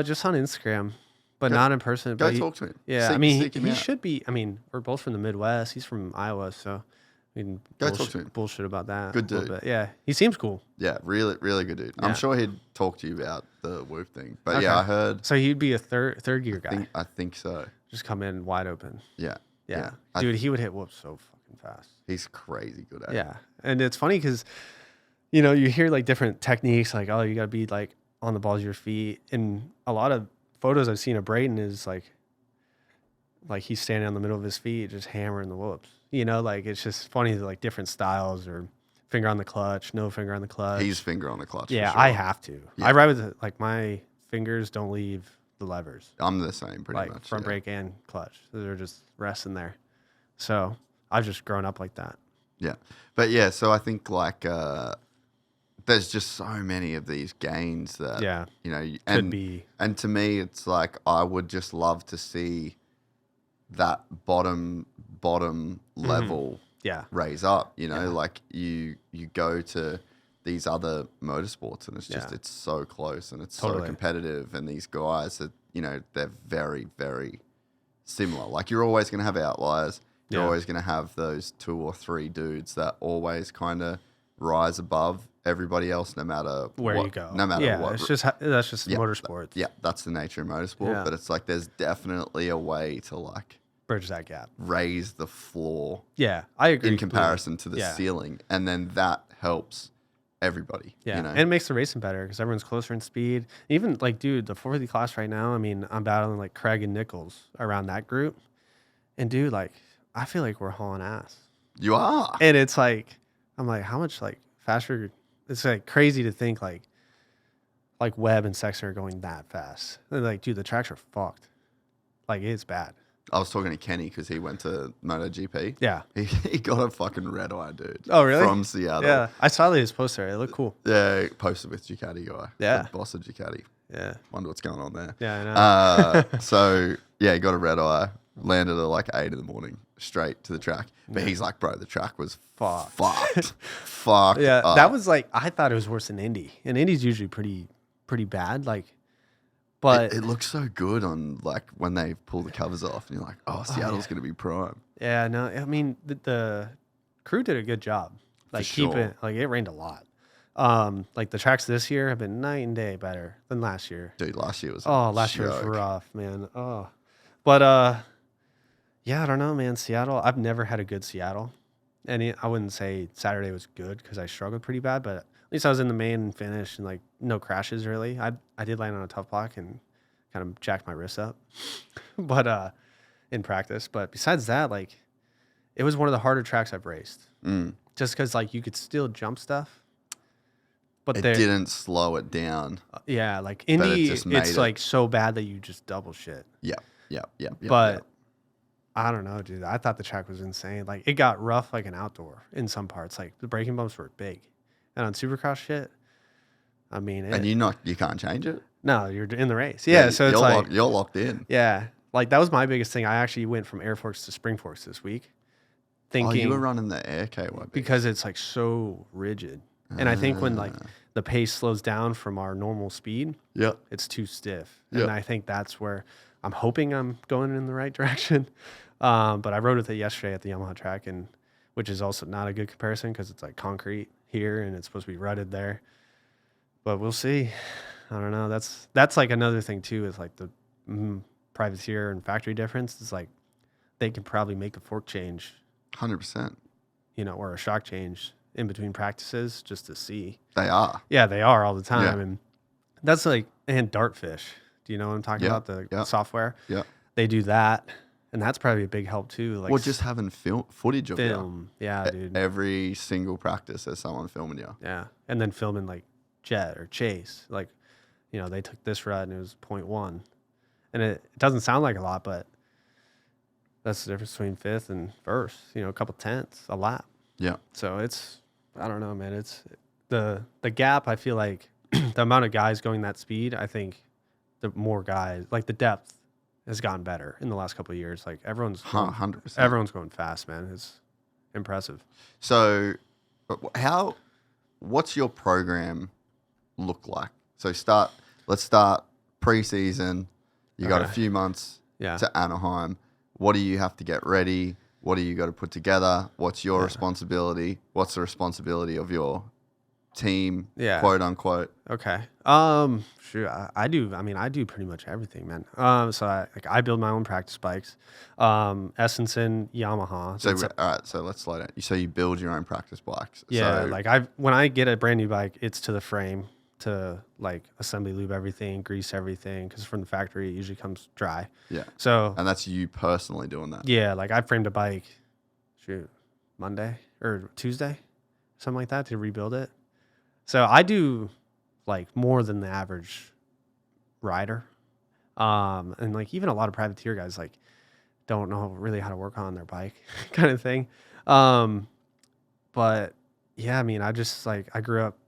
Just on Instagram, but not in person. Go talk to him. Yeah, he should be. I mean, we're both from the Midwest. He's from Iowa, so we can talk to him. Bullshit about that. Good dude. Yeah, he seems cool. Yeah, really, really good dude. Yeah. I'm sure he'd talk to you about the whoop thing. But okay. I heard. So he'd be a third gear guy. I think so. Just come in wide open. Yeah. Yeah. Dude, he would hit whoops so fucking fast. He's crazy good at it. Yeah. And it's funny because, you know, you hear like different techniques, like, oh, you got to be like on the balls of your feet. And a lot of photos I've seen of Braden is like he's standing on the middle of his feet, just hammering the whoops. You know, like it's just funny, like different styles or finger on the clutch, no finger on the clutch. He's finger on the clutch. Yeah, for sure. I have to. Yeah. I ride with like my fingers don't leave the levers. I'm the same pretty like much. front brake and clutch. They're just resting there. So I've just grown up like that. Yeah. But yeah, so I think like there's just so many of these gains that, you know, and to me, it's like I would just love to see that bottom level raise up, you know, like you go to these other motorsports and it's just, it's so close and it's so competitive. And these guys that, you know, they're very, very similar. Like you're always going to have outliers. You're always going to have those 2 or 3 dudes that always kind of rise above everybody else, no matter where what, you go. No matter what. It's just that's just motorsports. That's the nature of motorsport. Yeah. But it's like there's definitely a way to like bridge that gap, raise the floor. Yeah, I agree. In comparison to the ceiling, and then that helps everybody. Yeah, you know? and it makes the racing better because everyone's closer in speed. Even like, dude, the 450 class right now. I mean, I'm battling like Craig and Nichols around that group, and dude, like, I feel like we're hauling ass. You are, and it's like, I'm like, how much like faster? It's like crazy to think like Webb and Sexton are going that fast. And like, dude, the tracks are fucked. Like, it's bad. I was talking to Kenny because he went to MotoGP. Yeah. He got a fucking red eye, dude. Oh, really? From Seattle. Yeah. I saw his post there. It looked cool. Yeah, posted with Ducati guy. Yeah. The boss of Ducati. Yeah. Wonder what's going on there. Yeah, I know. So, yeah, he got a red eye. Landed at like 8 in the morning, straight to the track. But he's like, bro, the track was fucked. Fucked. Yeah, up. that was like, I thought it was worse than Indy. And Indy's usually pretty bad. Like, but it looks so good on like when they pull the covers off and you're like, oh, Seattle's going to be prime. Yeah, no, I mean, the crew did a good job. Like, like, it rained a lot. Like, the tracks this year have been night and day better than last year. Dude, last year was last year was rough, man. But, yeah, I don't know, man. Seattle, I've never had a good Seattle. And I wouldn't say Saturday was good because I struggled pretty bad, but at least I was in the main finish and, like, no crashes, really. I did land on a tough block and kind of jacked my wrist up. But, in practice. But besides that, like, it was one of the harder tracks I've raced. Just because, like, you could still jump stuff. But it didn't slow it down. Yeah, like, Indy, it's like, so bad that you just double shit. Yeah. But I don't know, dude. I thought the track was insane. Like, it got rough like an outdoor in some parts. Like, the braking bumps were big. And on Supercross shit, I mean... And you can't change it? No, you're in the race. Yeah, so it's like... You're locked in. Yeah. Like, that was my biggest thing. I actually went from air forks to spring forks this week. Thinking... Oh, you were running the air KYB. Because it's, like, so rigid. And I think when, like, the pace slows down from our normal speed, it's too stiff. And I think that's where... I'm hoping I'm going in the right direction. But I rode with it yesterday at the Yamaha track, and which is also not a good comparison because it's like concrete here and it's supposed to be rutted there. But we'll see. I don't know. That's like another thing too, is like the privateer and factory difference. It's like they can probably make a fork change 100%. You know, or a shock change in between practices just to see. They are. Yeah, they are all the time. Yeah. And that's like, and Dartfish. Do you know what I'm talking about? The software? Yeah. They do that. And that's probably a big help too. Like, well, just having footage of film. Yeah, dude. Every single practice there's someone filming you. Yeah. And then filming like Jet or Chase. Like, you know, they took this rut and it was 0.1. And it doesn't sound like a lot, but that's the difference between fifth and first. You know, a couple tenths, a lap. Yeah. So it's, I don't know, man. It's the gap. I feel like the amount of guys going that speed, I think the more guys, like the depth has gotten better in the last couple of years. Like everyone's 100%. Everyone's going fast, man. It's impressive. So what's your program look like? So let's start preseason. You got a few months to Anaheim. What do you have to get ready? What do you got to put together? What's your responsibility? What's the responsibility of your team, Yeah. quote unquote? Okay. Sure. I do. I mean, I do pretty much everything, man. So I build my own practice bikes. Essenson, Yamaha. So all right. So let's slow down. So you build your own practice bikes. Yeah. So, when I get a brand new bike, it's to the frame to like assembly lube everything, grease everything. Cause from the factory, it usually comes dry. yeah. So And that's you personally doing that. yeah, like I framed a bike, Monday or Tuesday, something like that to rebuild it. So I do like more than the average rider. And like even a lot of privateer guys like don't know really how to work on their bike kind of thing. But yeah, I mean, I just like, I grew up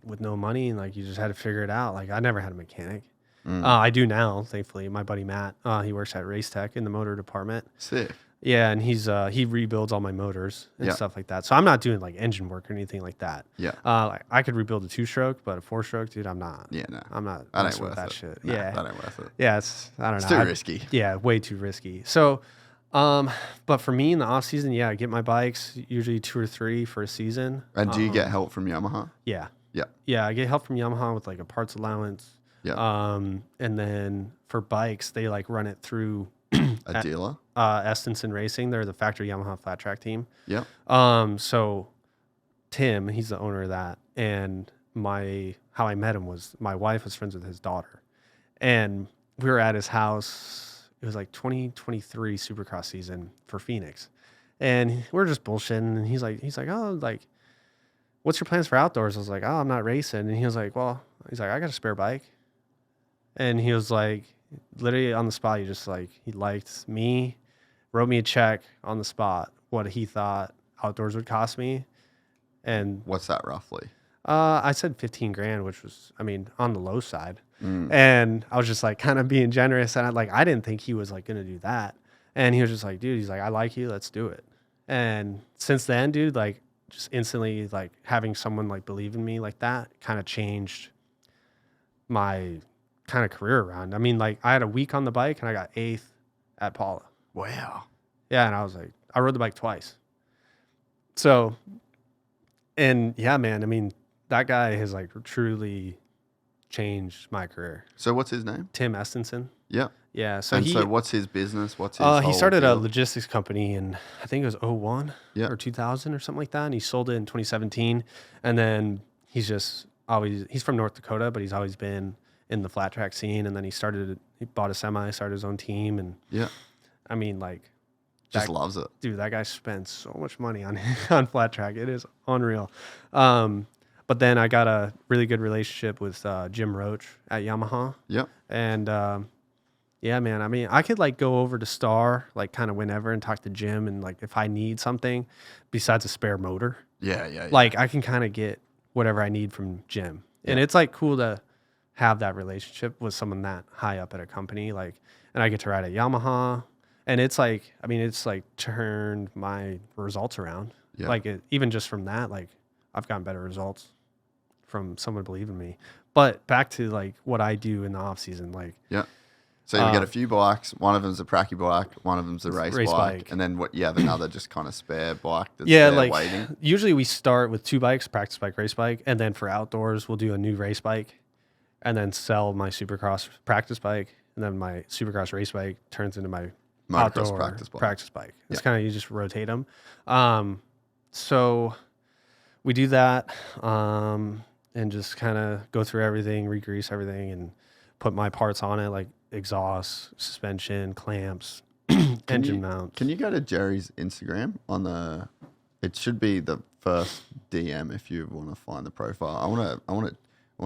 with no money and like, you just had to figure it out. Like I never had a mechanic. I do now, thankfully. My buddy Matt, he works at Race Tech in the motor department. Sick. Yeah, and he rebuilds all my motors and stuff like that. So I'm not doing like engine work or anything like that. Yeah. Like I could rebuild a 2-stroke, but a 4-stroke, dude, I'm not. Yeah, no. I'm not That ain't messing with worth that it. shit. No, Yeah. that ain't worth it. Yeah, I don't know. It's too risky. Yeah, way too risky. So, but for me in the off season, yeah, I get my bikes usually 2 or 3 for a season. And do you get help from Yamaha? Yeah. Yeah. Yeah, I get help from Yamaha with like a parts allowance. Yeah. And then for bikes, they like run it through A dealer? Essenson Racing. They're the factory Yamaha flat track team. Yeah. So Tim, he's the owner of that. And how I met him was my wife was friends with his daughter. And we were at his house. It was like 2023 Supercross season for Phoenix. And we're just bullshitting. And he's like, oh, like, what's your plans for outdoors? I was like, oh, I'm not racing. And he was like, I got a spare bike. And he was like, literally on the spot, he liked me, wrote me a check on the spot, what he thought outdoors would cost me. And what's that roughly? I said 15 grand, which was, I mean, on the low side. And I was just like kind of being generous. And I didn't think he was like going to do that. And he was just like, dude, he's like, I like you. Let's do it. And since then, dude, like just instantly like having someone like believe in me like that kind of changed my kind of career around. I mean, like I had a week on the bike and I got 8th at Paula. Wow. Yeah. And I was like, I rode the bike twice. So, and yeah, man, I mean, that guy has like truly changed my career. So what's his name? Tim Estenson. Yeah. Yeah. So so what's his business? What's his he whole started deal? a logistics company in, I think it was 01 or 2000 or something like that. And he sold it in 2017. And then he's from North Dakota, but he's always been in the flat track scene. And then he bought a semi, started his own team. And yeah, I mean, like, just loves it. Dude, that guy spends so much money on flat track. It is unreal. But then I got a really good relationship with Jim Roach at Yamaha. Yep. And yeah, man, I mean, I could like go over to Star like kind of whenever and talk to Jim, and like if I need something besides a spare motor. Yeah. Like I can kind of get whatever I need from Jim. And it's like cool to have that relationship with someone that high up at a company. Like, and I get to ride at Yamaha. And it's like, I mean, it's like turned my results around. Yeah. Like even just from that, like I've gotten better results from someone believing in me. But back to like what I do in the off season, like so you get a few bikes. One of them's a pracky bike. One of them's a race bike. And then you have another just kind of spare bike that's there like waiting. Usually we start with 2 bikes, practice bike, race bike, and then for outdoors we'll do a new race bike, and then sell my Supercross practice bike, and then my Supercross race bike turns into my Motocross outdoor practice bike. It's kind of, you just rotate them. So we do that and just kind of go through everything, re-grease everything, and put my parts on it, like exhaust, suspension, clamps, engine mount. Can you go to Jerry's Instagram it should be the first DM if you want to find the profile. I want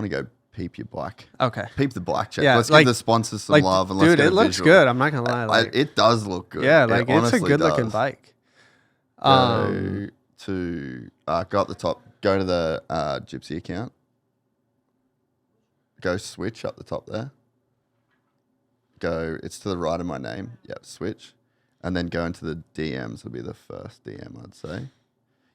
to go peep your bike. Okay. Peep the bike check. Yeah, let's like, give the sponsors some love. And let's dude, get it looks visual. good. I'm not going to lie. Like, it does look good. Yeah, like it's a good looking does. bike. Go to, go up the top, go to the Gypsy account. Go switch up the top there. It's to the right of my name. Yep, switch. And then go into the DMs. It'll be the first DM, I'd say.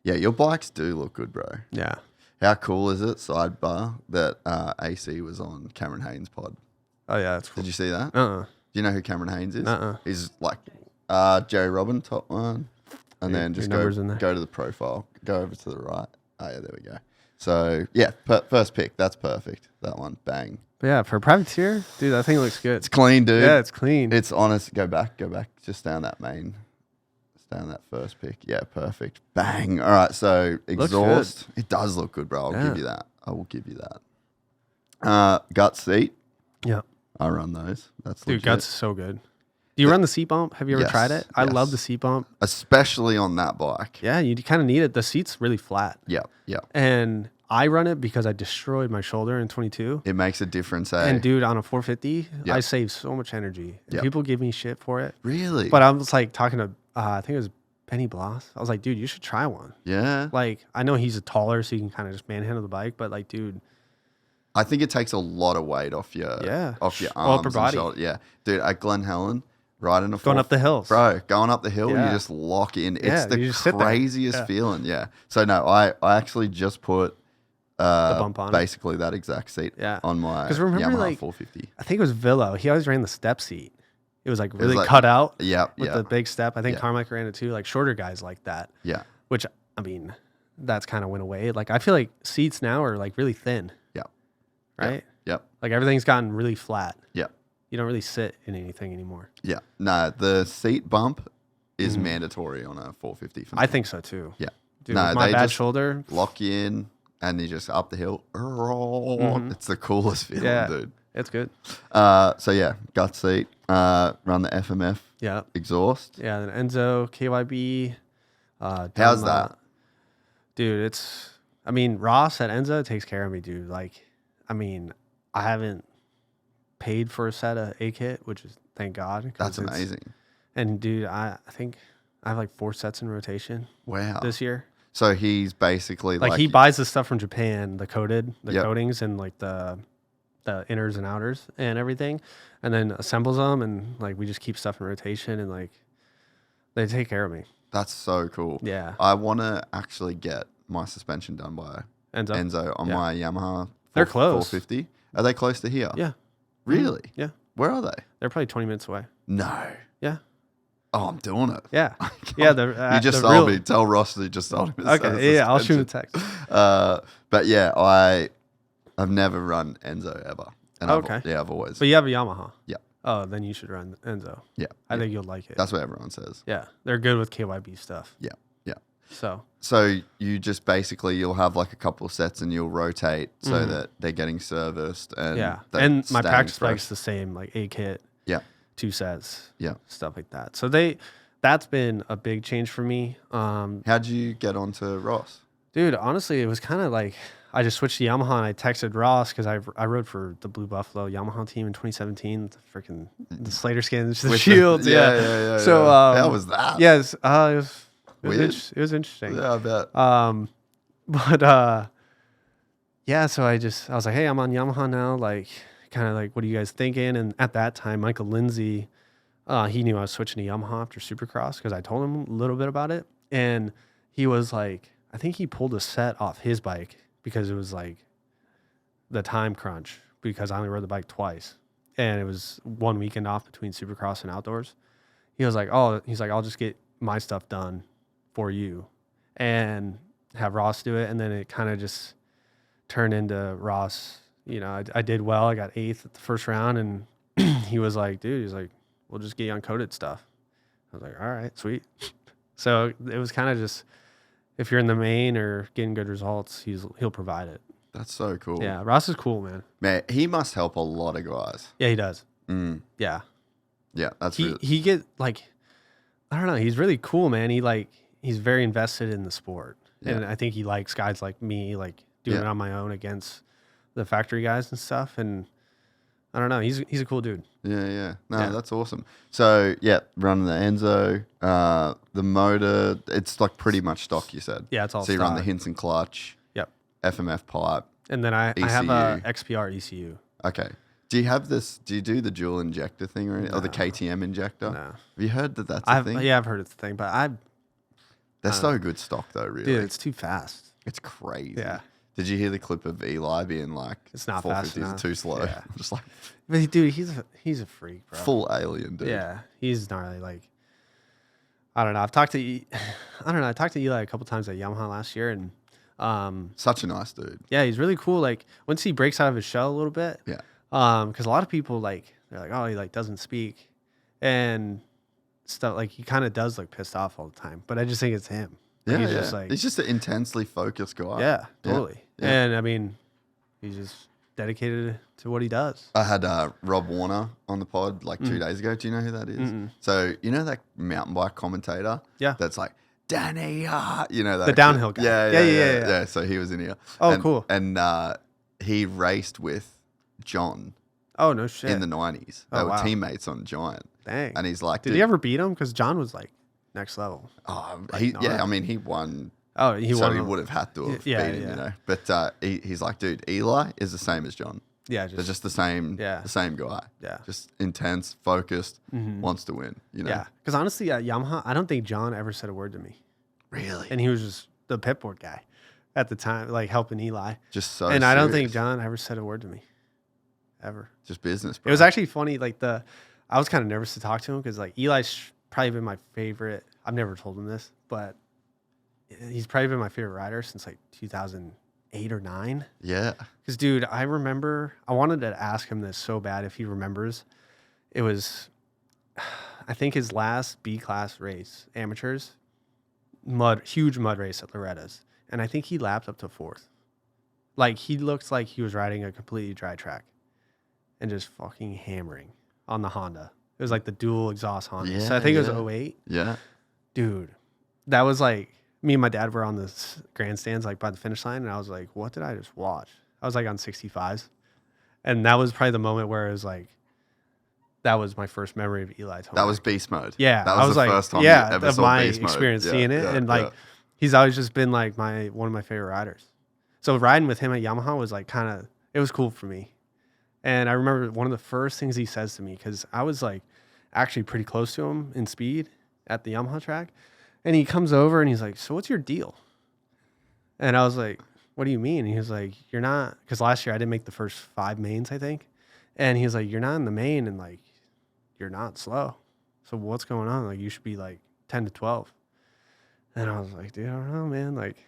Yeah, your bikes do look good, bro. Yeah. How cool is it, sidebar, that AC was on Cameron Haynes' pod? Oh, yeah, that's cool. Did you see that? Uh-uh. Do you know who Cameron Haynes is? Uh-uh. He's like Jerry Robin, top one. And then just go to the profile. Go over to the right. Oh, yeah, there we go. So yeah, first pick. That's perfect. That one, bang. But yeah, for a privateer, dude, that thing looks good. It's clean, dude. Yeah, it's clean. It's honest. Go back. Just down that main. Just down that first pick. Yeah, perfect. Bang. All right. So exhaust. It does look good, bro. I'll give you that. I will give you that. Gut seat. Yeah. I run those. That's dude. Legit. Guts is so good. Do you run the seat bump? Have you ever tried it? I love the seat bump, especially on that bike. Yeah, you kind of need it. The seat's really flat. Yeah. And I run it because I destroyed my shoulder in 22. It makes a difference, eh? And dude, on a 450, I save so much energy. And people give me shit for it. Really? But I was like talking to, I think it was Benny Bloss. I was like, dude, you should try one. Yeah. Like, I know he's a taller, so you can kind of just manhandle the bike. But like, dude, I think it takes a lot of weight off your arms upper body. and shoulder. Yeah, dude, at Glen Helen, riding going up the hills, bro. Going up the hill, you just lock in. It's the craziest feeling. Yeah. So no, I actually just put the bump on basically that exact seat on my Yamaha like, 450. I think it was Villo. He always ran the step seat. It was like really cut out. With the big step. I think Carmack ran it too. Like shorter guys like that. Yeah. Which I mean, that's kind of went away. Like I feel like seats now are like really thin. Yeah. Right. Yep. Like everything's gotten really flat. Yeah. You don't really sit in anything anymore. Yeah. No, the seat bump is mandatory on a 450. I think so too. Yeah. Dude, no, my bad shoulder. Lock you in and you just up the hill. It's the coolest feeling, dude. It's good. So yeah, gut seat. Run the FMF. Yeah. Exhaust. Yeah. Then Enzo, KYB. How's that? Dude, it's, I mean, Ross at Enzo takes care of me, dude. Like, I mean, I haven't paid for a set of A kit, which is thank God. That's amazing. And dude, I think I have like 4 sets in rotation. Wow. This year. So he's basically like he buys the stuff from Japan, the coatings and like the inners and outers and everything, and then assembles them, and like we just keep stuff in rotation, and like they take care of me. That's so cool. Yeah. I want to actually get my suspension done by Enzo on my Yamaha. They're close. 450. Are they close to here? Yeah. Really? Yeah. Where are they? They're probably 20 minutes away. No. Yeah. Oh, I'm doing it. Yeah. Yeah. You just told me. Tell Ross that you just told him. Okay. Yeah. I'll shoot him a text. But yeah, I've never run Enzo ever. And I've always. But you have a Yamaha. Yeah. Oh, then you should run Enzo. Yeah. I think you'll like it. That's what everyone says. Yeah. They're good with KYB stuff. Yeah. Yeah. So you just basically, you'll have like a couple of sets and you'll rotate so that they're getting serviced. And my practice bike's the same, like A kit. Yeah. 2 sets. Yeah. Stuff like that. So that's been a big change for me. How'd you get onto Ross? Dude, honestly, it was kind of like I just switched to Yamaha and I texted Ross because I rode for the Blue Buffalo Yamaha team in 2017. The Slater skins, the shields. Yeah. So how was that? Yes, it was interesting. Yeah, I bet. But so I was like, hey, I'm on Yamaha now. Like, kind of like, what are you guys thinking? And at that time, Michael Lindsay, he knew I was switching to Yamaha after Supercross because I told him a little bit about it. And he was like, I think he pulled a set off his bike because it was like the time crunch because I only rode the bike twice. And it was 1 weekend off between Supercross and outdoors. He was like, I'll just get my stuff done for you and have Ross do it. And then it kind of just turned into Ross. You know, I did well. I got 8th at the first round. And he was like, dude, he's like, we'll just get you uncoated stuff. I was like, all right, sweet. So it was kind of just, if you're in the main or getting good results, he'll provide it. That's so cool. Yeah, Ross is cool, man. Man, he must help a lot of guys. Yeah, he does. Yeah. Yeah, that's he get like, I don't know, he's really cool, man. He's very invested in the sport. Yeah. And I think he likes guys like me, like doing it on my own against the factory guys and stuff. And I don't know, he's a cool dude. Yeah. No, that's awesome. So running the Enzo, the motor, it's like pretty much stock, you said. Yeah, it's all So you stock. run the Hinson clutch. Yep. FMF pipe. And then I have a XPR ECU. Okay. Do you do the dual injector thing or the KTM injector? No. Have you heard that that's a thing? Yeah, I've heard it's a thing, but they're so good stock though, really. Dude, it's too fast. It's crazy. Yeah. Did you hear the clip of Eli being like, it's not fast enough. It's too slow. Yeah. Just like, but dude, he's a freak, bro. Full alien, dude. Yeah, he's gnarly. Like, I don't know. I talked to Eli a couple times at Yamaha last year, and Such a nice dude. Yeah, he's really cool. Like once he breaks out of his shell a little bit. Yeah. Because a lot of people they're like, oh, he like doesn't speak and stuff. Like he kind of does look pissed off all the time. But I just think it's him. Like, He's just an intensely focused guy. Yeah, totally. Yeah. And I mean, he's just dedicated to what he does. I had Rob Warner on the pod like 2 days ago. Do you know who that is? So you know that mountain bike commentator? Yeah. That's like, Danny, you know that. The downhill guy. Yeah. So he was in here. Oh, cool. And he raced with John. Oh, no shit. In the 90s. They were teammates on Giant. Dang. And he's like, did he ever beat him? Because John was like next level. Oh, I mean, he won. Oh, he won. So he would have had to have beat him, you know. But he's like, dude, Eli is the same as John. Yeah, they're just the same guy. Yeah. Just intense, focused, wants to win, you know. Yeah. Because honestly, at Yamaha, I don't think John ever said a word to me. Really? And he was just the pitboard guy at the time, like helping Eli. Just so And I don't think John ever said a word to me. Ever. Just business, bro. It was actually funny. Like I was kind of nervous to talk to him because like Eli's probably been my favorite. I've never told him this, but he's probably been my favorite rider since like 2008 or 9. Yeah. Because dude, I remember I wanted to ask him this so bad if he remembers. It was, I think his last B class race, amateurs, huge mud race at Loretta's, and I think he lapped up to 4th. Like he looked like he was riding a completely dry track. And just fucking hammering on the Honda. It was like the dual exhaust Honda. Yeah, so I think it was 08. Yeah. Dude, that was like, me and my dad were on the grandstands like by the finish line. And I was like, what did I just watch? I was like on 65s. And that was probably the moment where it was like, that was my first memory of Eli Tomac. That was beast mode. Yeah. That was the like, first time you ever of saw my beast mode. experience seeing it. Yeah, and like, he's always just been like one of my favorite riders. So riding with him at Yamaha was like it was cool for me. And I remember one of the first things he says to me, because I was like actually pretty close to him in speed at the Yamaha track. And he comes over and he's like, so what's your deal? And I was like, what do you mean? And he was like, you're not, because last year I didn't make the first 5 mains, I think. And he was like, you're not in the main and like, you're not slow. So what's going on? Like, you should be like 10 to 12. And I was like, dude, I don't know, man. Like,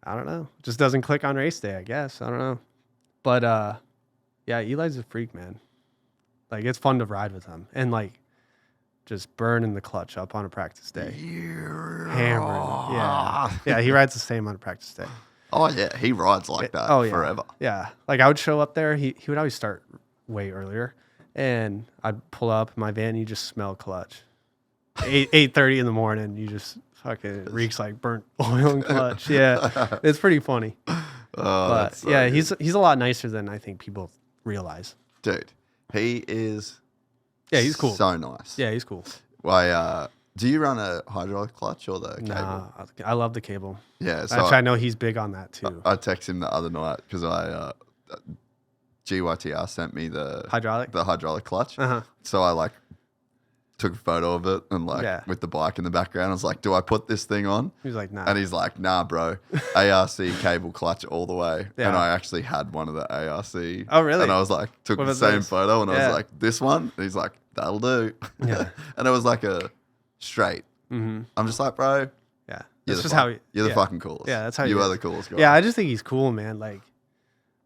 I don't know. Just doesn't click on race day, I guess. I don't know. But, yeah, Eli's a freak, man. Like, it's fun to ride with him. And, like, just burning the clutch up on a practice day. Hammering. Yeah. Yeah, he rides the same on a practice day. Oh, yeah. He rides like that forever. Yeah. Like, I would show up there. He would always start way earlier. And I'd pull up in my van. You just smell clutch. 8:30 in the morning. You just fucking reeks like burnt oil and clutch. Yeah. It's pretty funny. But, so yeah, good. He's a lot nicer than I think people realize. Dude, he is he's cool. So nice. Yeah, he's cool. Why, do you run a hydraulic clutch or the cable? Nah, I love the cable. Yeah. So actually, I know he's big on that too. I texted him the other night because GYTR sent me the hydraulic clutch. Uh-huh. So I took a photo of it and with the bike in the background. I was like, do I put this thing on? He was like, nah. And he's like, nah, bro. ARC cable clutch all the way. Yeah. And I actually had one of the ARC. Oh, really? And I was like, took the same photo and I was like, this one? And he's like, that'll do. Yeah. And it was like a straight. Mm-hmm. I'm just like, bro. Yeah. You're the fucking coolest. Yeah, that's how you are the coolest guy. Yeah, I just think he's cool, man. Like,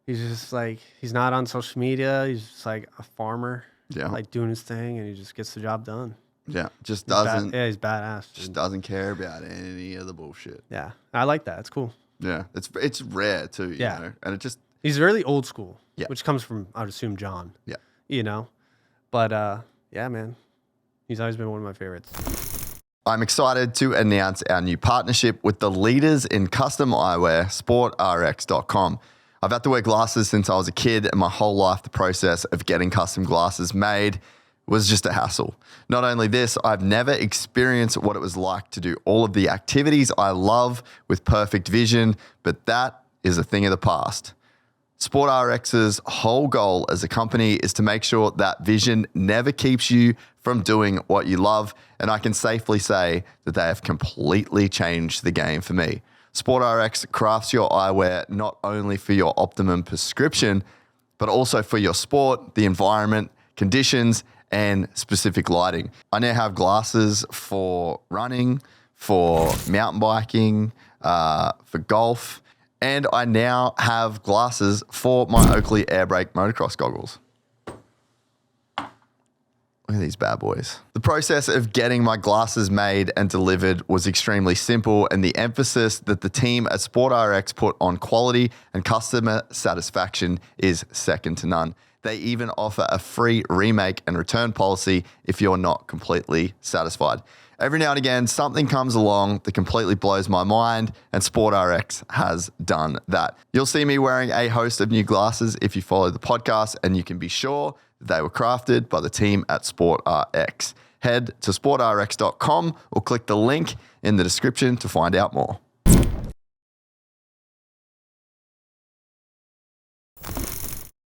he's just like, he's not on social media. He's just like a farmer. Yeah. Like doing his thing and he just gets the job done. Yeah. Just doesn't. He's badass. Just doesn't care about any of the bullshit. Yeah. I like that. It's cool. Yeah. It's rare too, you know? And it just. He's really old school. Yeah. Which comes from, I would assume, John. Yeah. You know? But, yeah, man. He's always been one of my favorites. I'm excited to announce our new partnership with the leaders in custom eyewear, SportRx.com. I've had to wear glasses since I was a kid, and my whole life the process of getting custom glasses made was just a hassle. Not only this, I've never experienced what it was like to do all of the activities I love with perfect vision, but that is a thing of the past. SportRx's whole goal as a company is to make sure that vision never keeps you from doing what you love, and I can safely say that they have completely changed the game for me. SportRx crafts your eyewear not only for your optimum prescription, but also for your sport, the environment, conditions, and specific lighting. I now have glasses for running, for mountain biking, for golf. And I now have glasses for my Oakley Airbrake motocross goggles. Look at these bad boys. The process of getting my glasses made and delivered was extremely simple, and the emphasis that the team at SportRx put on quality and customer satisfaction is second to none. They even offer a free remake and return policy if you're not completely satisfied. Every now and again, something comes along that completely blows my mind, and SportRx has done that. You'll see me wearing a host of new glasses if you follow the podcast, and you can be sure that they were crafted by the team at SportRx. Head to sportrx.com or click the link in the description to find out more.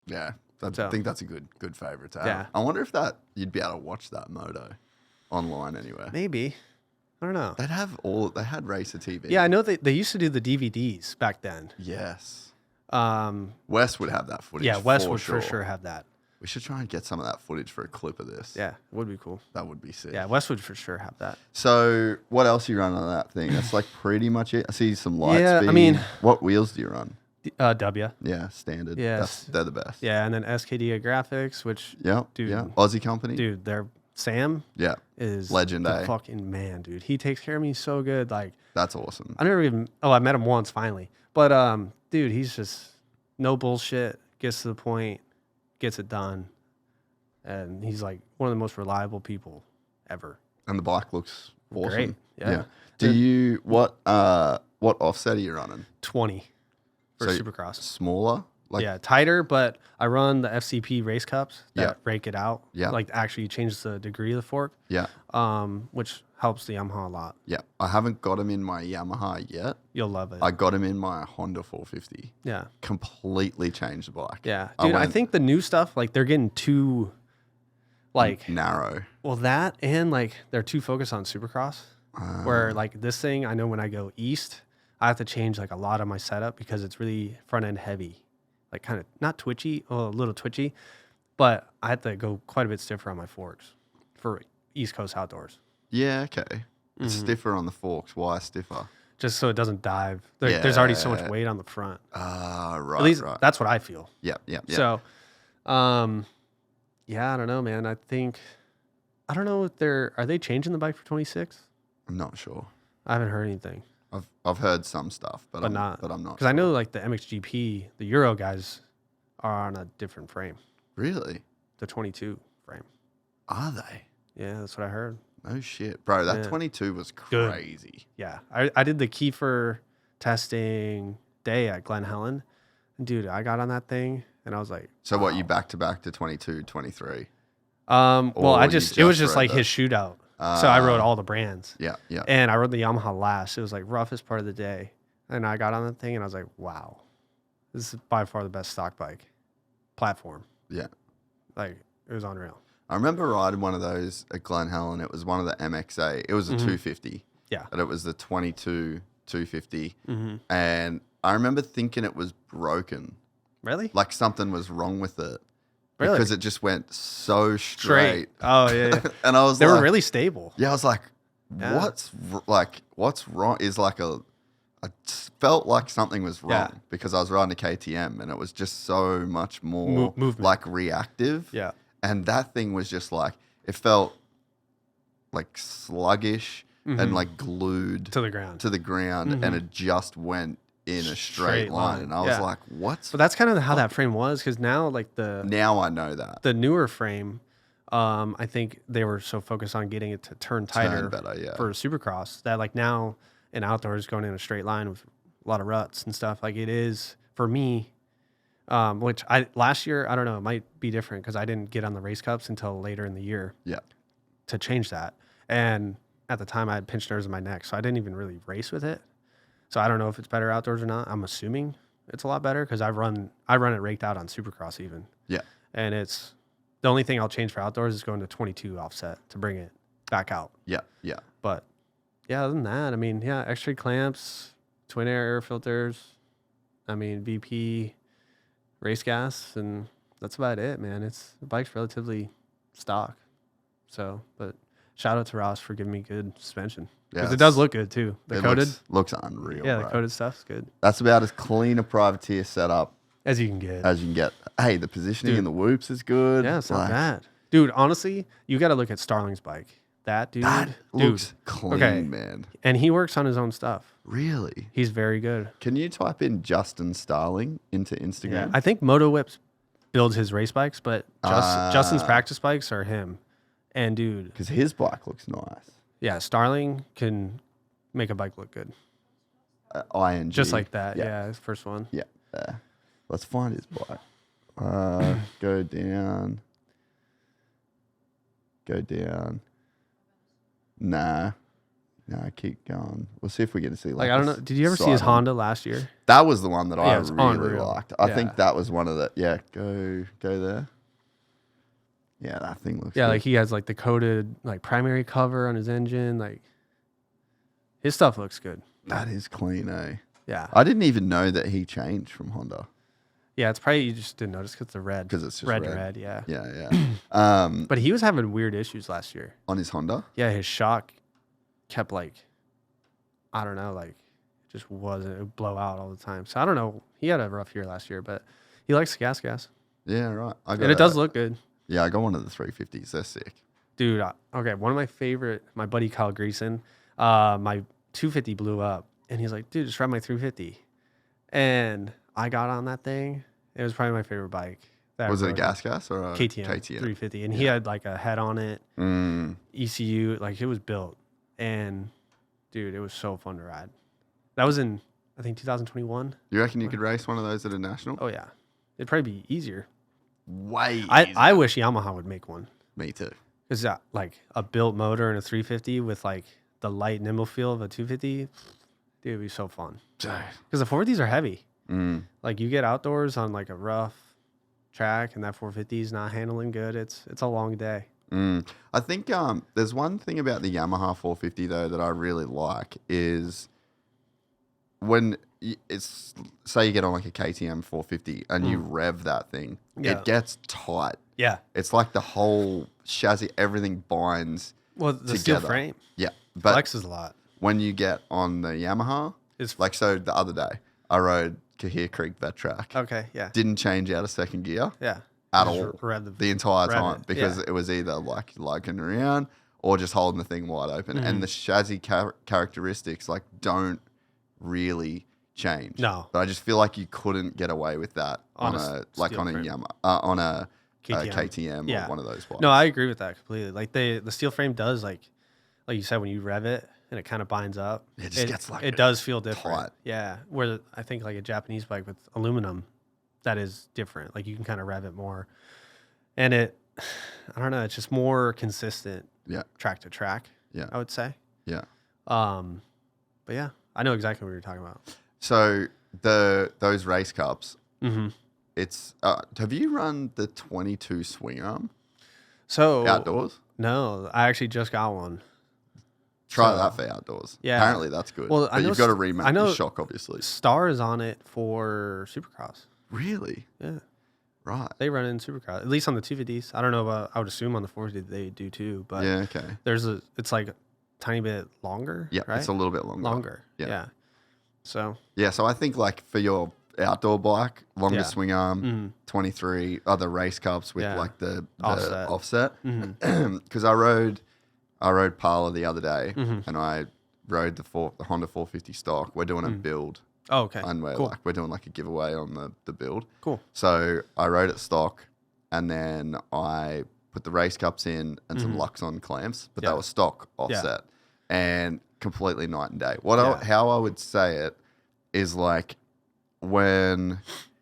Yeah, I think that's a good favorite to have. Yeah. I wonder if you'd be able to watch that moto online anywhere. Maybe. I don't know. They had Racer TV. Yeah, I know they used to do the DVDs back then. Yes. Wes would have that footage. Yeah, Wes would for sure have that. We should try and get some of that footage for a clip of this. Yeah, it would be cool. That would be sick. Yeah, Wes would for sure have that. So what else you run on that thing? That's like pretty much it. I see some light Yeah, speed. I mean, what wheels do you run? W. Yeah, standard. Yes. They're the best. Yeah, and then SKD Graphics, which Dude, Aussie company. Dude, they're Sam. Yeah. Is legend. Fucking man, dude. He takes care of me so good. Like, that's awesome. I met him once finally. But dude, he's just no bullshit, gets to the point, gets it done. And he's like one of the most reliable people ever. And the bike looks awesome. Great. Yeah. Do you what offset are you running? 20 for So Supercross. Smaller? Yeah, tighter, but I run the FCP race cups that rake it out. Yeah. Like actually change the degree of the fork. Yeah. Which helps the Yamaha a lot. Yeah. I haven't got them in my Yamaha yet. You'll love it. I got them in my Honda 450. Yeah. Completely changed the bike. Yeah. Dude, I think the new stuff, like they're getting too like narrow. Well, that and like they're too focused on Supercross. Where like this thing, I know when I go east, I have to change like a lot of my setup because it's really front end heavy. Like kind of not twitchy, a little twitchy, but I had to go quite a bit stiffer on my forks for East Coast outdoors. Yeah, okay. It's stiffer on the forks. Why stiffer? Just so it doesn't dive. There's already so much weight on the front. Right. At least that's what I feel. Yeah. So, yeah, I don't know, man. I don't know if are they changing the bike for 26? I'm not sure. I haven't heard anything. I've heard some stuff, but I'm not. Because I know like the MXGP, the Euro guys are on a different frame. Really? The 22 frame. Are they? Yeah, that's what I heard. No shit, bro. That 22 was crazy. Good. Yeah, I did the Kiefer testing day at Glen Helen, and dude, I got on that thing and I was like, so what? You back to 22, 23? Well, it was just like rode his shootout. So I rode all the brands. Yeah. And I rode the Yamaha last. It was like roughest part of the day. And I got on that thing and I was like, wow, this is by far the best stock bike platform. Yeah. Like it was unreal. I remember riding one of those at Glen Helen. It was one of the MXA. It was a 250. Yeah. And it was the 22 250. And I remember thinking it was broken. Really? Like something was wrong with it. Really? Because it just went so straight. Oh, yeah. And I was they were really stable. Yeah, I was like, what's wrong? Is like I felt like something was wrong because I was riding a KTM and it was just so much more movement, like reactive. Yeah. And that thing was just like, it felt like sluggish and like glued to the ground. And it just went in a straight line. And I was like, what's... But that's kind of how that frame was, because now like Now I know that. The newer frame, I think they were so focused on getting it to turn tighter for Supercross that like now in outdoors going in a straight line with a lot of ruts and stuff, like it is for me, which last year, I don't know, it might be different because I didn't get on the race cups until later in the year to change that. And at the time I had pinched nerves in my neck, so I didn't even really race with it. So I don't know if it's better outdoors or not. I'm assuming it's a lot better because I run it raked out on Supercross even. Yeah. And it's the only thing I'll change for outdoors is going to 22 offset to bring it back out. Yeah. Yeah. But yeah, other than that, I mean, yeah, extra clamps, twin air filters, I mean, VP, race gas, and that's about it, man. The bike's relatively stock. So, but shout out to Ross for giving me good suspension. Yeah, Because it does look good too. The it coated. looks unreal. Yeah, bro. the coated stuff's good. That's about as clean a privateer setup As you can get. as you can get. Hey, the positioning in the whoops is good. Yeah, it's not bad. Dude, honestly, you got to look at Starling's bike. That dude. That looks clean, man. And he works on his own stuff. Really? He's very good. Can you type in Justin Starling into Instagram? Yeah. I think Moto Whips builds his race bikes, but Justin's practice bikes are him. And dude. Because his bike looks nice. Yeah, Starling can make a bike look good. ING. Just like that. Yeah, his first one. Yeah. Let's find his bike. Go down. Go down. Nah, keep going. We'll see if we get to see like I don't know. Did you ever see his Honda last year? That was the one that I it's really unreal. liked. I think that was one of the go there. Yeah, that thing looks good. Like he has like the coated like primary cover on his engine. Like his stuff looks good. That is clean, eh? Yeah. I didn't even know that he changed from Honda. Yeah, it's probably you just didn't notice because the red. Because it's just red. Yeah. Yeah. But he was having weird issues last year. On his Honda? Yeah, his shock kept like, I don't know, like it just wasn't, it would blow out all the time. So I don't know. He had a rough year last year, but he likes gas. Yeah, right. And it does look good. Yeah, I got one of the 350s. They're sick. Dude, okay, one of my favorite, my buddy Kyle Greason, my 250 blew up. And he's like, dude, just ride my 350. And I got on that thing. It was probably my favorite bike. Was it a gas or a KTM 350? And he had like a head on it, ECU, like it was built. And dude, it was so fun to ride. That was in, I think, 2021. You reckon you could race one of those at a national? Oh, yeah. It'd probably be easier. Way easier. I wish Yamaha would make one. Me too. Because like a built motor and a 350 with like the light nimble feel of a 250, dude, it'd be so fun. Because the 450s are heavy. Like you get outdoors on like a rough track and that 450 is not handling good. It's a long day. I think there's one thing about the Yamaha 450 though that I really like is when it's say you get on like a KTM 450 and you rev that thing, it gets tight. Yeah, it's like the whole chassis, everything binds. Well, the steel frame, but flexes a lot. When you get on the Yamaha, it's like so. The other day, I rode Kahir Creek vet track. Okay, yeah, didn't change out of second gear. Yeah. At all the entire time because it was either like lugging around or just holding the thing wide open. And the chassis characteristics like don't really change. No, but I just feel like you couldn't get away with that on a Yamaha on a KTM or one of those bikes. No, I agree with that completely. Like the steel frame does like you said when you rev it and it kind of binds up. It just gets like it does feel different. Tight. Yeah, where I think like a Japanese bike with aluminum. That is different. Like you can kind of rev it more. And I don't know, it's just more consistent track to track, I would say. Yeah. But yeah, I know exactly what you're talking about. So those race cups, it's have you run the 22 swing arm? So outdoors? No, I actually just got one. Try that for outdoors. Yeah. Apparently that's good. Well, but you've got to remap the shock, obviously. Star is on it for Supercross. Really? Yeah. Right. They run in Supercross, at least on the 250s. I don't know about, I would assume on the 450 they do too, but yeah, okay. It's like a tiny bit longer, yeah, right? It's a little bit longer. Yeah. So I think like for your outdoor bike, longer swing arm, 23 other race cups with like the offset. Because I rode Parla the other day and I rode the Honda 450 stock. We're doing a build. Oh, okay. And we're doing like a giveaway on the build. Cool. So I rode it stock and then I put the race cups in and some Luxon clamps, but that was stock offset and completely night and day. How I would say it is like when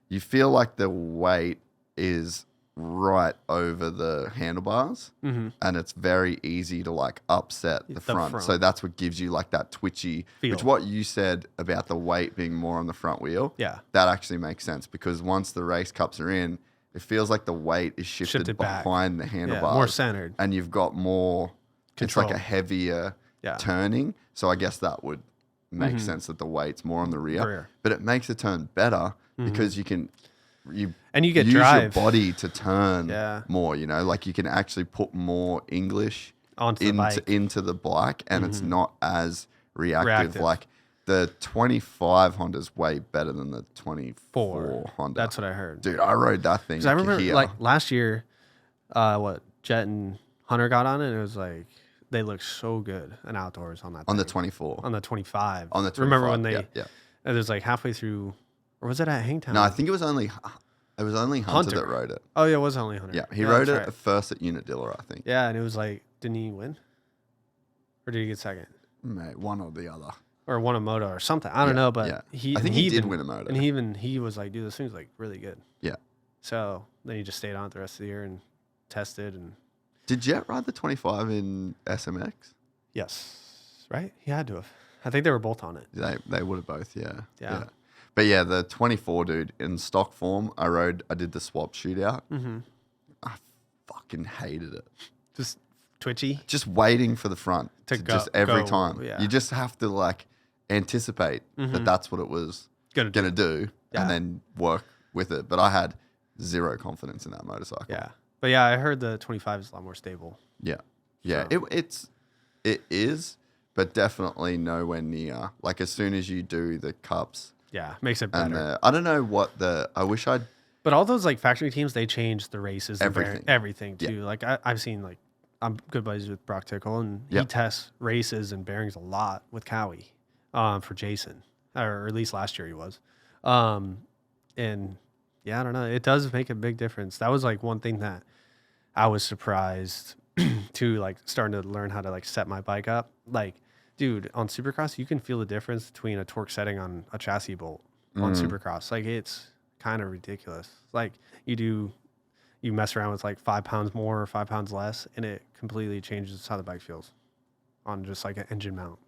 you feel like the weight is right over the handlebars and it's very easy to like upset the front. So that's what gives you like that twitchy feel. Which what you said about the weight being more on the front wheel, that actually makes sense because once the race cups are in, it feels like the weight is shifted behind the handlebars, more centered, and you've got more control. It's like a heavier turning. So I guess that would make sense that the weight's more on the rear. But it makes the turn better because you can and you get use drive. your body to turn more, you know, like you can actually put more English onto the bike. into the bike, and it's not as reactive. Reactive. Like the 25 Honda's way better than the 24 Honda. That's what I heard. Dude, I rode that thing. Because I remember here. like last year, Jet and Hunter got on it, and it was like they looked so good in outdoors on that. On the thing. 24. On the 25. On the 25. Remember when they? Yeah. It was like halfway through, or was it at Hangtown? No, I think it was only Hunter that rode it. Oh yeah, it was only Hunter. Yeah, he rode it right. first at Unadilla, I think. Yeah, and it was like, didn't he win? Or did he get second? Mate, one or the other. Or won a moto or something. I don't know, but I think he did win a moto. And he was like, dude, this thing's like really good. Yeah. So then he just stayed on it the rest of the year and tested. And Did Jet ride the 25 in SMX? yes, right? He had to have. I think they were both on it. They would have both, yeah. Yeah. But yeah, the 24, dude, in stock form, I did the swap shootout. Mm-hmm. I fucking hated it. Just twitchy. Just waiting for the front To to go- just every go, time. yeah. You just have to like anticipate that that's what it was Gonna going to do Yeah. and then work with it. But I had zero confidence in that motorcycle. Yeah. But yeah, I heard the 25 is a lot more stable. Yeah. Yeah. So- It is, but definitely nowhere near. Like as soon as you do the cups Yeah. Makes it and better. I don't know what I wish I'd. But all those like factory teams, they change the races. And Everything. everything Yeah. too. Like I've seen like, I'm good buddies with Brock Tickle, and he Yep. tests races and bearings a lot with Cowie for Jason, or at least last year he was. And yeah, I don't know. It does make a big difference. That was like one thing that I was surprised to like starting to learn how to like set my bike up. Like, dude, on Supercross, you can feel the difference between a torque setting on a chassis bolt on Supercross. Like it's kind of ridiculous. Like you mess around with like 5 pounds more or 5 pounds less, and it completely changes how the bike feels on just like an engine mount.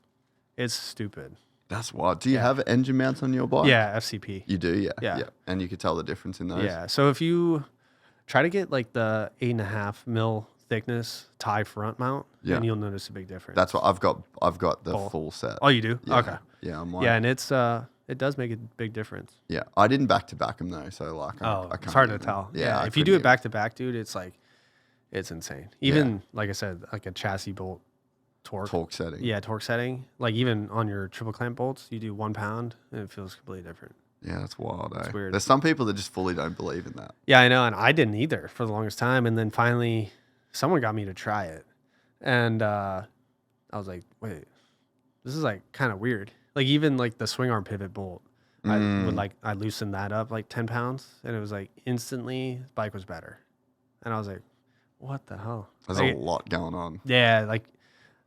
It's stupid. That's wild. Do you have engine mounts on your bike? Yeah, FCP. You do, yeah. Yeah. And you could tell the difference in those. Yeah. So if you try to get like the 8.5 mil thickness tie front mount, then you'll notice a big difference. That's what I've got the full set. Oh, you do? Yeah. Okay. Yeah, I'm like, Yeah, and it does make a big difference. yeah. I didn't back to back them though, so like I It's can't hard to even- tell. Yeah. I if you do couldn't it back to back, dude, it's like it's insane. Even like I said, like a chassis bolt torque. torque setting. Yeah, torque setting. Like even on your triple clamp bolts, you do 1 pound and it feels completely different. Yeah, that's wild. It's weird. There's some people that just fully don't believe in that. Yeah, I know, and I didn't either for the longest time. And then finally, someone got me to try it, and I was like, "Wait, this is like kind of weird." Like even like the swing arm pivot bolt, I loosened that up like 10 pounds, and it was like instantly the bike was better, and I was like, "What the hell?" There's Like, a lot going on. yeah, like,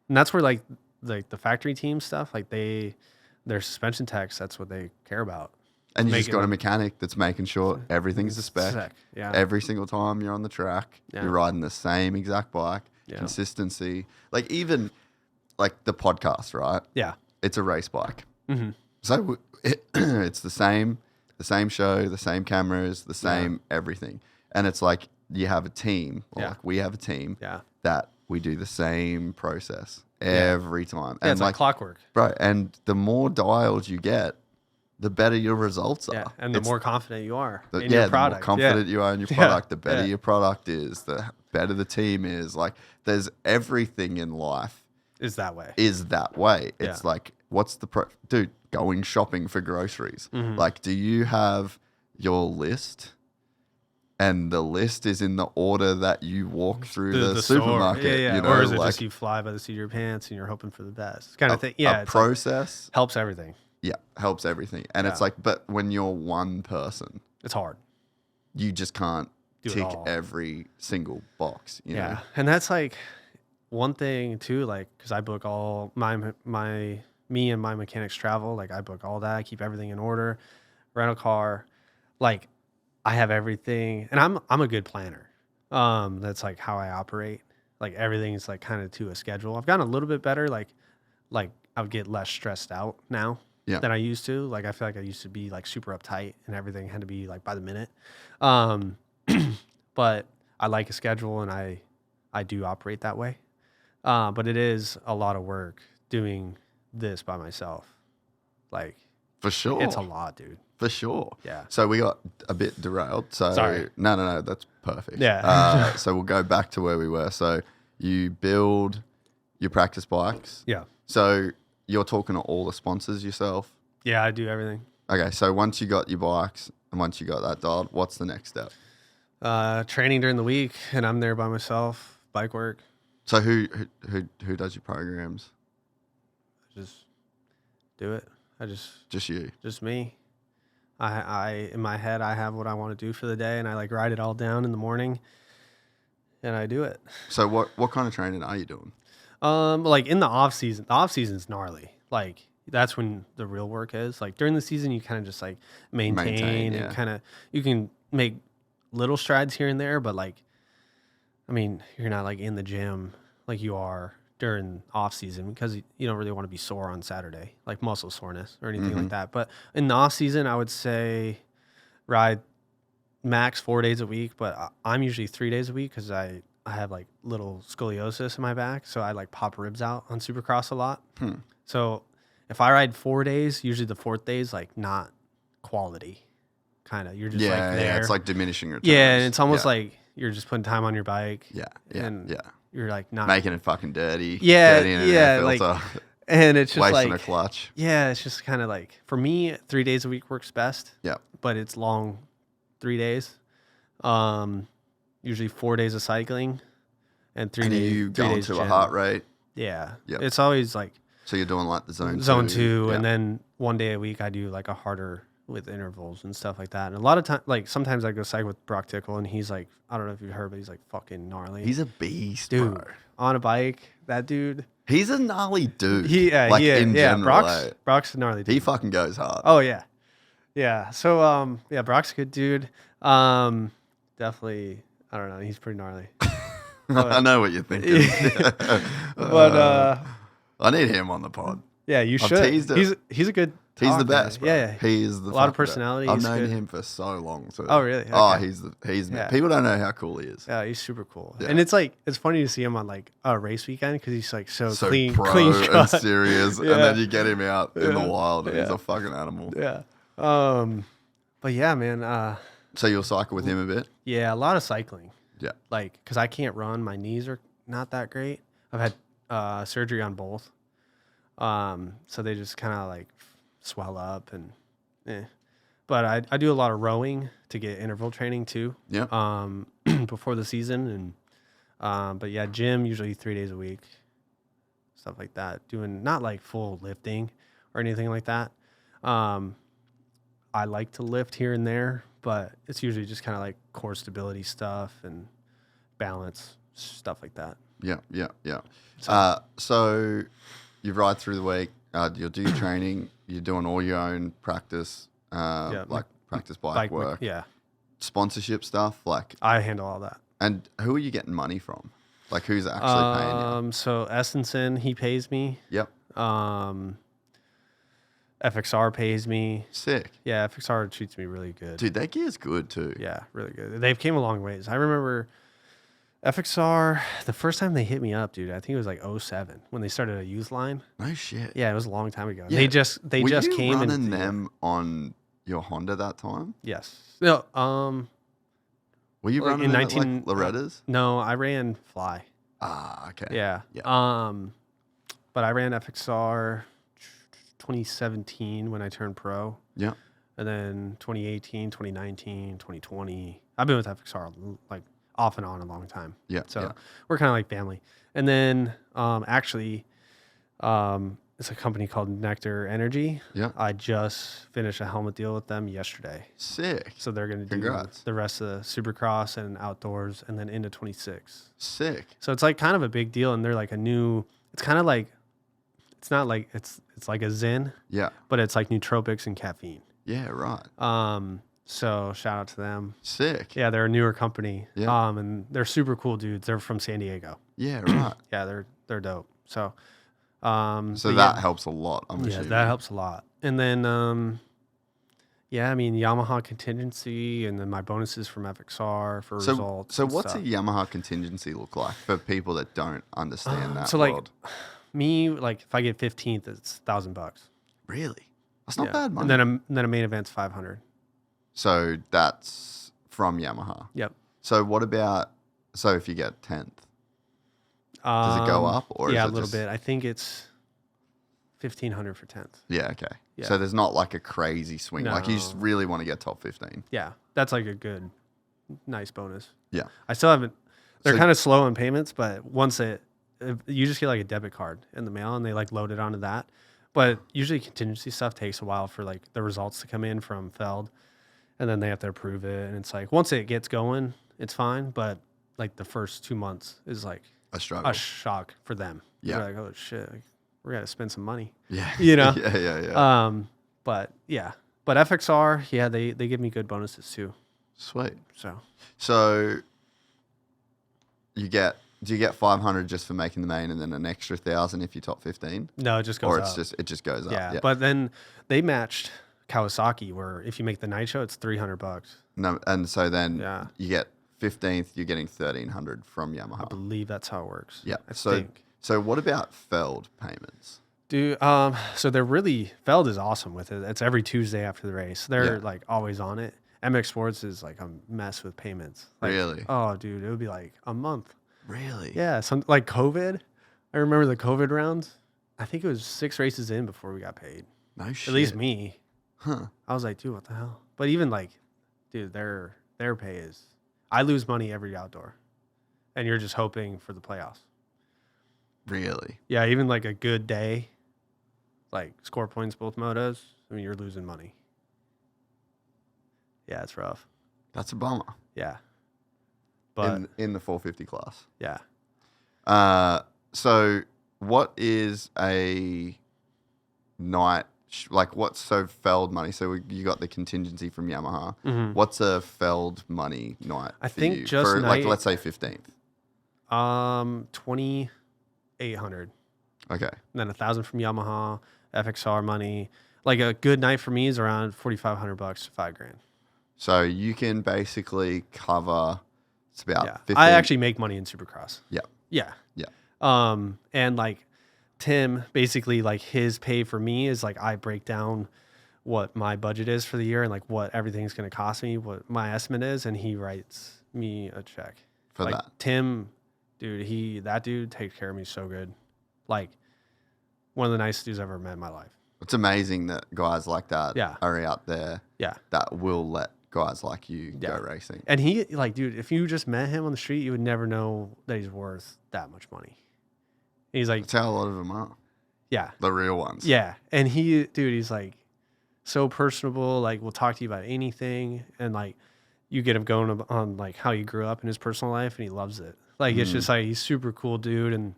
and that's where like the factory team stuff, like their suspension techs, that's what they care about. And you Make just it got a look- mechanic that's making sure everything's a spec. Sick, yeah. Every single time you're on the track, Yeah. you're riding the same exact bike. Yeah. Consistency. Like even like the podcast, right? Yeah. It's a race bike. Mm-hmm. So it's the same show, the same cameras, the same everything. And it's like you have a team, or Yeah. like we have a team Yeah. that we do the same process every time. Yeah, it's like clockwork. Bro, and the more dials you get, the better your results are. Yeah, and the It's more confident you are in the your more product. confident you are in your product, the better Yeah. your product is, the better the team is. Like there's everything in life is that way. is that way. It's Yeah. like, what's the dude, going shopping for groceries. Mm-hmm. Like, do you have your list and the list is in the order that you walk through the store. supermarket? Yeah, yeah. You know, or is it like just you fly by the seat of your pants and you're hoping for the best kind of thing? Yeah, a it's like, process. helps everything. Yeah, helps everything. And it's Yeah. like, but when you're one person, It's hard. you just can't Do it tick all. every single box. You Yeah, know? and that's like one thing too. Like, because I book all me and my mechanics travel. Like, I book all that. I keep everything in order. Rental car, like, I have everything, and I'm a good planner. That's like how I operate. Like everything's like kind of to a schedule. I've gotten a little bit better. Like I would get less stressed out now than I used to. Like I feel like I used to be like super uptight and everything had to be like by the minute. But I like a schedule and I do operate that way. But it is a lot of work doing this by myself. Like For sure. it's a lot, dude. For sure. Yeah. So we got a bit derailed. So Sorry. No, that's perfect. Yeah. So we'll go back to where we were. So you build You practice bikes? Yeah. So you're talking to all the sponsors yourself? Yeah, I do everything. Okay, so once you got your bikes and once you got that dialed, what's the next step? Training during the week, and I'm there by myself. Bike work. So who does your programs? I just do it. Just you. Just me. I in my head I have what I want to do for the day, and I like write it all down in the morning, and I do it. So what kind of training are you doing? Like in the off season's gnarly. Like that's when the real work is. Like during the season, you kind of just like maintain and kind of you can make little strides here and there, but like, I mean, you're not like in the gym like you are during off season because you don't really want to be sore on Saturday, like muscle soreness or anything like that. But in the off season, I would say ride max 4 days a week, but I'm usually 3 days a week because I have like little scoliosis in my back. So I like pop ribs out on Supercross a lot. So if I ride 4 days, usually the fourth day is like not quality. Kind of, you're just like there. Yeah, it's like diminishing returns. Yeah, and it's almost like you're just putting time on your bike. Yeah. You're like not making it fucking dirty. Yeah, dirty in an air filter. like, and it's just wasting like a clutch. Yeah, it's just kind of like for me, 3 days a week works best. Yeah, but it's long, 3 days. Usually 4 days of cycling, and 3 days. You going to a heart rate. Yeah, Yep. It's always like so you're doing like the zone two, and then 1 day a week I do like a harder with intervals and stuff like that. And a lot of time, like sometimes I go cycle with Brock Tickle, and he's like, I don't know if you've heard, but he's like fucking gnarly. He's a beast, dude. bro. On a bike, that dude. He's a gnarly dude. In general, Brock's a gnarly dude. He fucking goes hard. Oh yeah. So Brock's a good dude. Definitely, I don't know. He's pretty gnarly. But, I know what you're thinking. But I need him on the pod. Yeah, you should. He's a good. He's the best, bro. Yeah. He's the a lot of personality. I've known him for so long. So. Oh, really? Okay. Oh, he's yeah. People don't know how cool he is. Yeah, he's super cool. Yeah. And it's funny to see him on like a race weekend because he's like so clean, pro clean and cut. serious, Yeah. and then you get him out in the wild, and he's Yeah. a fucking animal. Yeah. But yeah, man. So you'll cycle with him a bit? Yeah, a lot of cycling. Yeah. Like, because I can't run. My knees are not that great. I've had surgery on both. So they just kind of like swell up and But I do a lot of rowing to get interval training too. Yeah. Before the season. And but yeah, gym usually 3 days a week. Stuff like that. Doing not like full lifting or anything like that. I like to lift here and there, but it's usually just kind of like core stability stuff and balance, stuff like that. Yeah. So you ride through the week, you'll do your training, you're doing all your own practice, like practice bike work. Yeah. Sponsorship stuff, like. I handle all that. And who are you getting money from? Like who's actually paying you? So Essenson, he pays me. Yep. FXR pays me. Sick. Yeah, FXR treats me really good. Dude, that gear's good too. Yeah, really good. They've came a long ways. I remember FXR, the first time they hit me up, dude, I think it was like 2007 when they started a youth line. No shit. Yeah, it was a long time ago. Yeah. They just Were came you running and them on your Honda that time? Yes. No, were you like running in them at, like Lorettas? No, I ran Fly. Ah, okay. Yeah. But I ran FXR 2017 when I turned pro. Yeah. And then 2018, 2019, 2020. I've been with FXR like off and on a long time. Yeah. So we're kind of like family. And then actually, it's a company called Nectar Energy. Yeah. I just finished a helmet deal with them yesterday. Sick. So they're going to do the rest of the Supercross and outdoors and then into 26. Sick. So it's like kind of a big deal. And they're like it's kind of like, it's not like, it's like a Zen. Yeah. But it's like nootropics and caffeine. Yeah, right. So shout out to them. Sick. Yeah, they're a newer company. Yeah. And they're super cool dudes. They're from San Diego. Yeah, right. Yeah, they're dope. So that helps a lot. I'm assuming. Yeah, that helps a lot. And then I mean Yamaha contingency and then my bonuses from FXR for results. So what's a Yamaha contingency look like for people that don't understand that world? Like me, like if I get 15th, it's $1,000. Really? That's not bad money. And then a main event's 500. So that's from Yamaha. Yep. So what about if you get 10th? Does it go up? Or yeah, is a it little just... bit. I think it's 1,500 for 10th. Yeah, okay. Yeah. So there's not like a crazy swing. Like you just No. really want to get top 15. Yeah, that's like a good, nice bonus. Yeah. I still haven't. They're So- kind of slow on payments, but once you just get like a debit card in the mail and they like load it onto that. But usually contingency stuff takes a while for like the results to come in from Feld, and then they have to approve it. And it's like once it gets going, it's fine. But like the first 2 months is like A struggle. a shock for them. Yeah. They're like, oh shit, like, we're gonna spend some money. Yeah. You know? yeah. But yeah. But FXR, yeah, they give me good bonuses too. Sweet. So Do you get 500 just for making the main and then an extra 1,000 if you top 15? no, it just goes Or up. it just goes up. Yeah, Yeah. but then they matched Kawasaki, where if you make the night show, it's $300. No, and so then Yeah. you get 15th, you're getting 1,300 from Yamaha. I believe that's how it works. Yeah. I So think. so what about Feld payments? Dude, so they're really Feld is awesome with it. It's every Tuesday after the race. They're Yeah. like always on it. MX Sports is like a mess with payments. Like, Really? Oh, dude, it would be like a month. Really? Yeah, some like COVID. I remember the COVID rounds. I think it was 6 races in before we got paid. No shit. At least me. Huh. I was like, dude, what the hell? But even like, dude, their pay is. I lose money every outdoor, and you're just hoping for the playoffs. Really? Yeah, even like a good day, like score points both motos. I mean, you're losing money. Yeah, it's rough. That's a bummer. Yeah, but In the 450 class. yeah. So what is a night like? What's so Feld money? So you got the contingency from Yamaha. Mhm. What's a Feld money night? I for think you? just for like night- let's say 15th. 2,800. Okay. And then 1,000 from Yamaha, FXR money. Like a good night for me is around $4,500 to $5,000. So you can basically cover. It's about Yeah, 15. I actually make money in Supercross. Yeah. Yeah. Yeah. And like Tim, basically like his pay for me is like I break down what my budget is for the year and like what everything's going to cost me, what my estimate is, and he writes me a check For like, that. Tim, dude, that dude takes care of me so good. Like one of the nicest dudes I've ever met in my life. It's amazing that guys like that Yeah. are out there Yeah. that will let guys like you Yeah. go racing. And he like, dude, if you just met him on the street, you would never know that he's worth that much money. He's like, That's how a lot of them are. yeah. The real ones. Yeah. And he's like so personable, like will talk to you about anything. And like you get him going on like how he grew up in his personal life and he loves it. Like it's just like he's super cool dude. And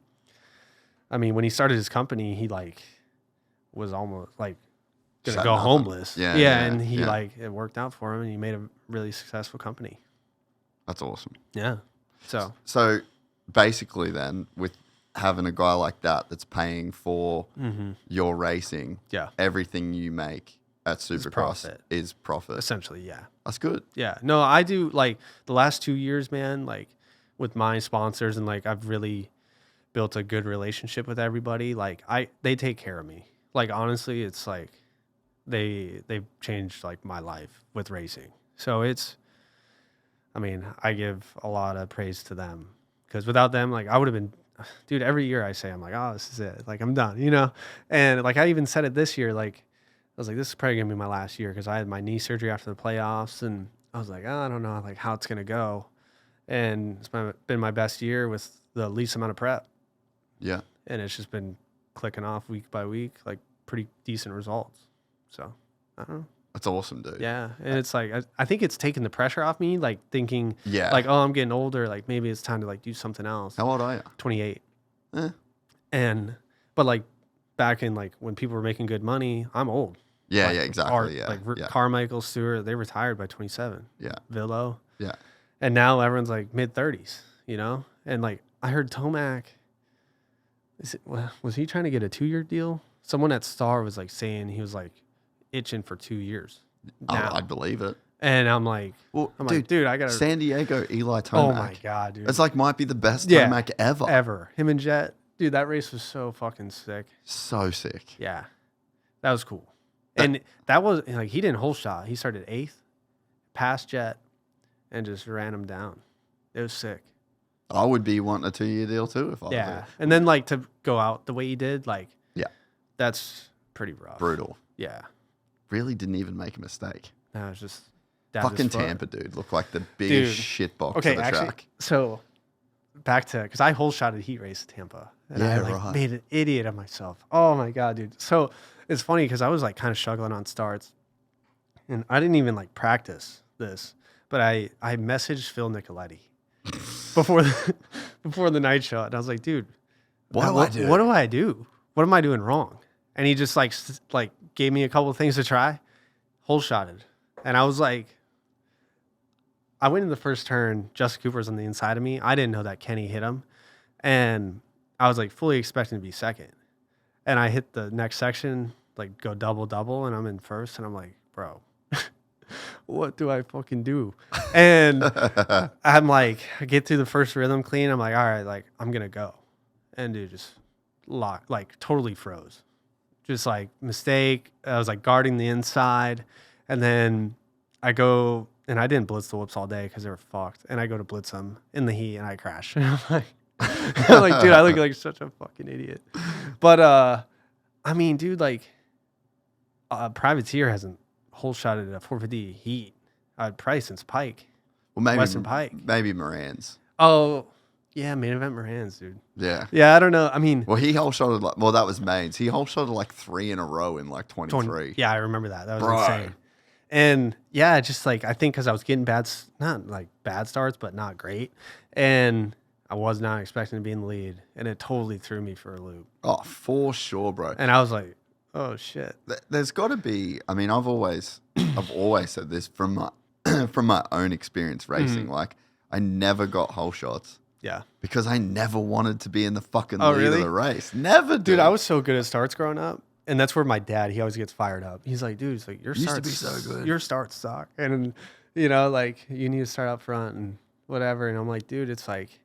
I mean, when he started his company, he like was almost like gonna Said go nothing. homeless. Yeah, And he yeah. like it worked out for him and he made a really successful company. That's awesome. Yeah. So basically then with having a guy like that that's paying for your racing, Yeah. everything you make at Supercross profit. is profit. Essentially, yeah. That's good. Yeah. No, I do like the last 2 years, man, like with my sponsors and like I've really built a good relationship with everybody. Like they take care of me. Like honestly, it's like they've changed like my life with racing. So I mean, I give a lot of praise to them because without them, like I would have been, dude, every year I say, I'm like, oh, this is it. Like I'm done, you know? And like I even said it this year, like I was like, this is probably gonna be my last year because I had my knee surgery after the playoffs and I was like, oh, I don't know like how it's gonna go. And it's been my best year with the least amount of prep. Yeah. And it's just been clicking off week by week, like pretty decent results. So I don't know. That's awesome, dude. Yeah. And it's like, I think it's taken the pressure off me, like thinking Yeah. like, oh, I'm getting older. Like maybe it's time to like do something else. How old are you? 28. Eh. But like back in like when people were making good money, I'm old. Yeah, Like, yeah, exactly. Yeah. yeah. Carmichael, Stewart, they retired by 27. Yeah. Villo. Yeah. And now everyone's like mid 30s, you know? And like I heard Tomac, was he trying to get a 2-year deal? Someone at Star was like saying he was like itching for 2 years. Now. I'd believe it. And I'm like, Well, dude, I gotta. San Diego Eli Tomac. Oh my god, dude! It's like might be the best Yeah. Tomac ever. Ever him and Jet, dude. That race was so fucking sick. So sick. Yeah, that was cool. And that was like he didn't whole shot. He started 8th, passed Jet, and just ran him down. It was sick. I would be wanting a 2-year deal too if I was there. And then like to go out the way he did, like, Yeah. that's pretty rough. Brutal. Yeah. Really didn't even make a mistake. No, it's just Fucking Tampa, dude. Looked like the biggest shitbox of the track. So back to, because I whole shotted heat race at Tampa. And I right. made an idiot of myself. Oh my God, dude. So it's funny because I was like kind of struggling on starts. And I didn't even like practice this, but I messaged Phil Nicoletti before the night show. And I was like, dude, what do I do? What am I doing wrong? And he just like gave me a couple of things to try. Whole shotted. And I was like, I went in the first turn. Justin Cooper's on the inside of me. I didn't know that Kenny hit him. And I was like fully expecting to be second. And I hit the next section, like go double, and I'm in first. And I'm like, bro, what do I fucking do? And I'm like, I get through the first rhythm clean. I'm like, all right, like I'm going to go. And dude, just totally froze. Just like mistake. I was like guarding the inside. And then I go, and I didn't blitz the whoops all day because they were fucked. And I go to blitz them in the heat, and I crash. And I'm like, dude, I look like such a fucking idiot. But I mean, dude, like, Privateer hasn't whole shotted a 450 heat. Probably since Pike. Well, maybe Western Pike. Maybe Moran's. Oh, yeah, main event Moran's, dude. Yeah. Yeah, I don't know. I mean, well, he whole shotted that was Maine's. He whole shotted like 3 in a row in like 23. Yeah, I remember that. That was insane. And yeah, just like, I think because I was getting not like bad starts, but not great. And I was not expecting to be in the lead. And it totally threw me for a loop. Oh, for sure, bro. And I was like, oh shit. There's got to be, I mean, I've always said this from my own experience racing. Mm-hmm. Like, I never got whole shots. Yeah. Because I never wanted to be in the fucking lead of the race. Never, dude. I was so good at starts growing up. And that's where my dad, he always gets fired up. He's like, dude, your starts used to be so good. Your starts suck. And, you know, like, you need to start up front and whatever. And I'm like, dude, it's like,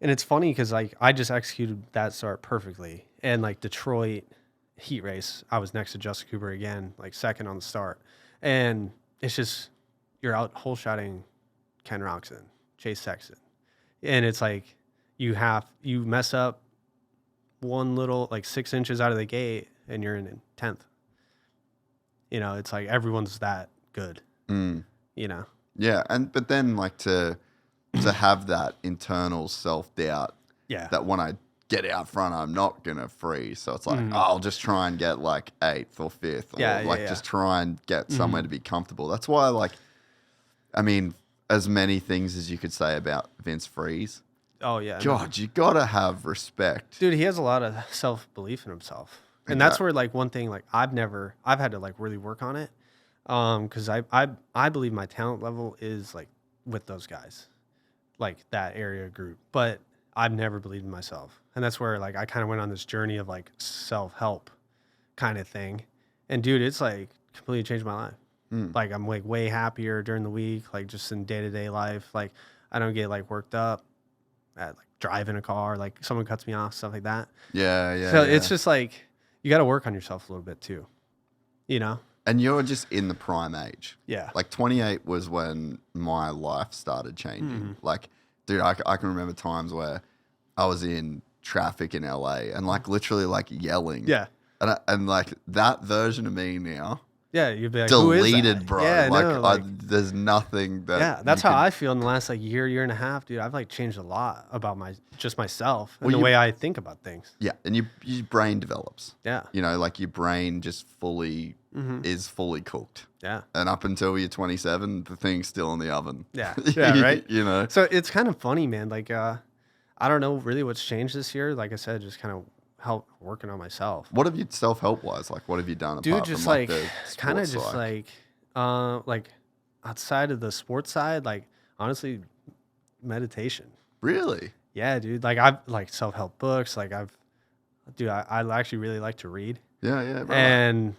and it's funny because, like, I just executed that start perfectly. And, like, Detroit heat race, I was next to Justin Cooper again, like, second on the start. And it's just, you're out whole shotting Ken Roxon, Chase Sexton. And it's like, you mess up one little, like 6 inches out of the gate, and you're in 10th. You know, it's like everyone's that good. You know? Yeah. But then like to have that internal self-doubt that when I get out front, I'm not going to freeze. So it's like, I'll just try and get like 8th or 5th. Or just try and get somewhere to be comfortable. That's why, like, I mean, as many things as you could say about Vince Freeze. Oh, yeah. God, you got to have respect. Dude, he has a lot of self-belief in himself. And that's where, like, one thing, like, I've had to, like, really work on it. Because I believe my talent level is, like, with those guys. Like, that area group. But I've never believed in myself. And that's where, like, I kind of went on this journey of, like, self-help kind of thing. And, dude, it's, like, completely changed my life. Like, I'm, like, way happier during the week, like, just in day-to-day life. Like, I don't get, like, worked up at, like, driving a car. Like, someone cuts me off, stuff like that. Yeah. So it's just, like, you got to work on yourself a little bit, too. You know? And you're just in the prime age. Yeah. Like, 28 was when my life started changing. Like, dude, I can remember times where I was in traffic in LA and, like, literally, like, yelling. Yeah. And like, that version of me now... Yeah, you'd be like, deleted, who is that? bro. Yeah, like, no, like there's nothing that. Yeah, that's how I feel in the last like year and a half, dude. I've like changed a lot about myself and the way I think about things. Yeah, and your brain develops. Yeah, you know, like your brain just fully is fully cooked. Yeah, and up until you're 27, the thing's still in the oven. Yeah, yeah, right. You know, so it's kind of funny, man. Like, I don't know really what's changed this year. Like I said, just kind of help working on myself. What have you self-help wise? Like, what have you done? Dude, apart just from, like the kind of just side? like outside of the sports side, like honestly, meditation. Really? Yeah, dude. Like I've like self-help books. Like I actually really like to read. Yeah, right. And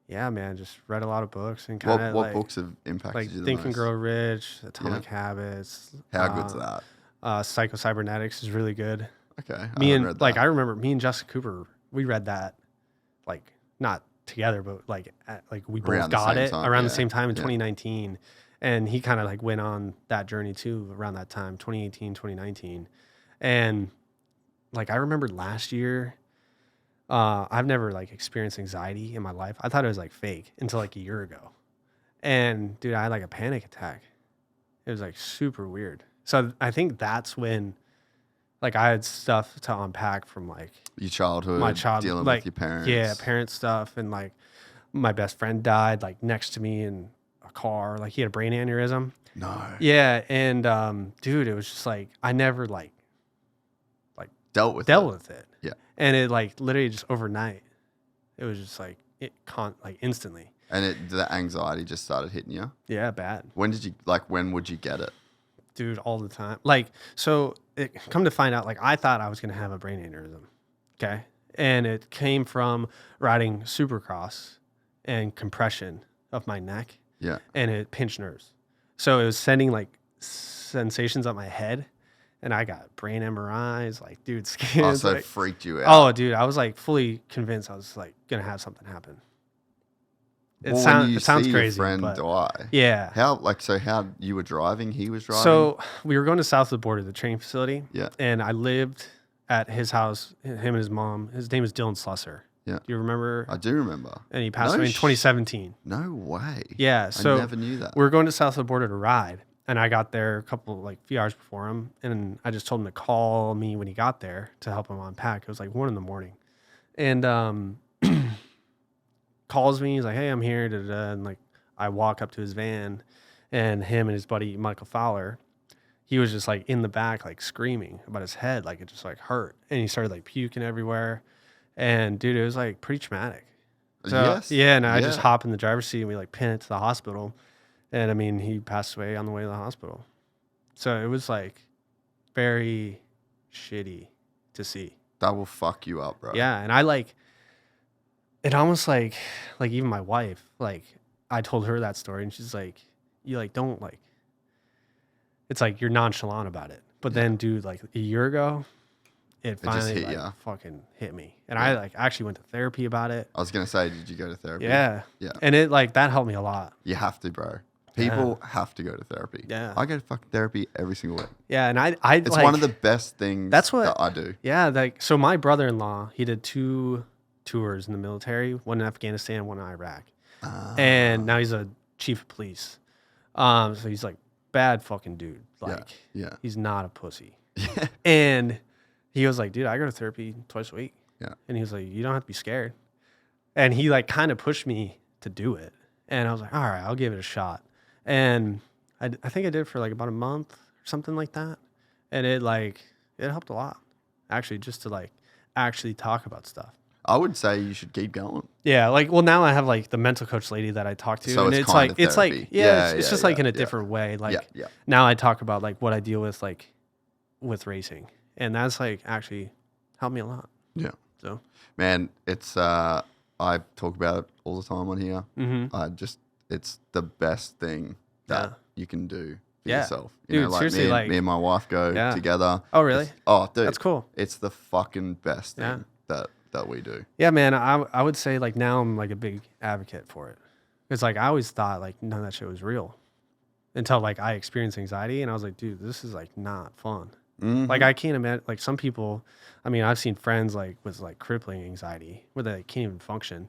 yeah, man, just read a lot of books and kind of what books have impacted like you the Think most? and Grow Rich, Atomic Habits. How good's that? Psycho-Cybernetics is really good. Okay. I remember me and Justin Cooper, we read that like not together, but like we both got it around the same time in 2019. And he kind of like went on that journey too around that time, 2018, 2019. And like, I remember last year, I've never like experienced anxiety in my life. I thought it was like fake until like a year ago. And dude, I had like a panic attack. It was like super weird. So I think that's when like I had stuff to unpack from like Your childhood, dealing like, with your parents. Yeah, parent stuff. And like my best friend died like next to me in a car. Like he had a brain aneurysm. No. Yeah. And dude, it was just like I never like dealt with it. Yeah. And it like literally just overnight, it was just like like instantly. And the anxiety just started hitting you? Yeah, bad. When would you get it? Dude, all the time. Like, so it come to find out, like I thought I was going to have a brain aneurysm. Okay. And it came from riding Supercross and compression of my neck. Yeah. And it pinched nerves. So it was sending like sensations up my head. And I got brain MRIs, like, dude, scans. Oh, so like, it freaked you out. Oh, dude, I was like fully convinced I was like going to have something happen. It sounds crazy. Your friend but die. Yeah. How you were driving? He was driving. So we were going to south of the border, the training facility. Yeah. And I lived at his house. Him and his mom. His name is Dylan Slusser. Yeah. Do you remember? I do remember. And he passed away in 2017. No way. Yeah. So I never knew that. We were going to south of the border to ride, and I got there a few hours before him, and I just told him to call me when he got there to help him unpack. It was like 1 a.m, and calls me. He's like, "Hey, I'm here." And like, I walk up to his van, and him and his buddy Michael Fowler, he was just like in the back, like screaming about his head, like it just like hurt, and he started like puking everywhere. And dude, it was like pretty traumatic. So, yes. Yeah, and I just hop in the driver's seat and we like pin it to the hospital. And I mean, he passed away on the way to the hospital. So it was like very shitty to see. That will fuck you up, bro. Yeah, and I like it almost like even my wife, like I told her that story and she's like, you like don't like, it's like you're nonchalant about it. But then dude, like a year ago, it finally like, fucking hit me. And I like actually went to therapy about it. I was going to say, did you go to therapy? Yeah. Yeah. And it like that helped me a lot. You have to, bro. People have to go to therapy. Yeah. I go to fucking therapy every single week. Yeah, and I it's like, one of the best things that I do. Yeah, like so my brother-in-law, he did 2 tours in the military, one in Afghanistan, one in Iraq. And now he's a chief of police. So he's like bad fucking dude. Like he's not a pussy. Yeah. And he was like, dude, I go to therapy twice a week. Yeah. And he was like, you don't have to be scared. And he like kind of pushed me to do it. And I was like, all right, I'll give it a shot. And I think I did it for like about a month or something like that. And it helped a lot, actually, just to like actually talk about stuff. I would say you should keep going. Yeah, like, well, now I have like the mental coach lady that I talk to. So and it's like it's just like in a different way. Like now I talk about like what I deal with, like with racing. And that's like actually helped me a lot. Yeah. So, man, it's, I talk about it all the time on here. Mm-hmm. It's the best thing that you can do for Yeah. yourself. You Dude, know, like seriously, me and my wife go together. Oh, really? Dude. That's cool. It's the fucking best thing that we do. Yeah, man. I would say like now I'm like a big advocate for it. It's like I always thought like none of that shit was real until like I experienced anxiety and I was like, dude, this is like not fun. Mm-hmm. Like I can't imagine like some people, I mean, I've seen friends like with like crippling anxiety where they like, can't even function.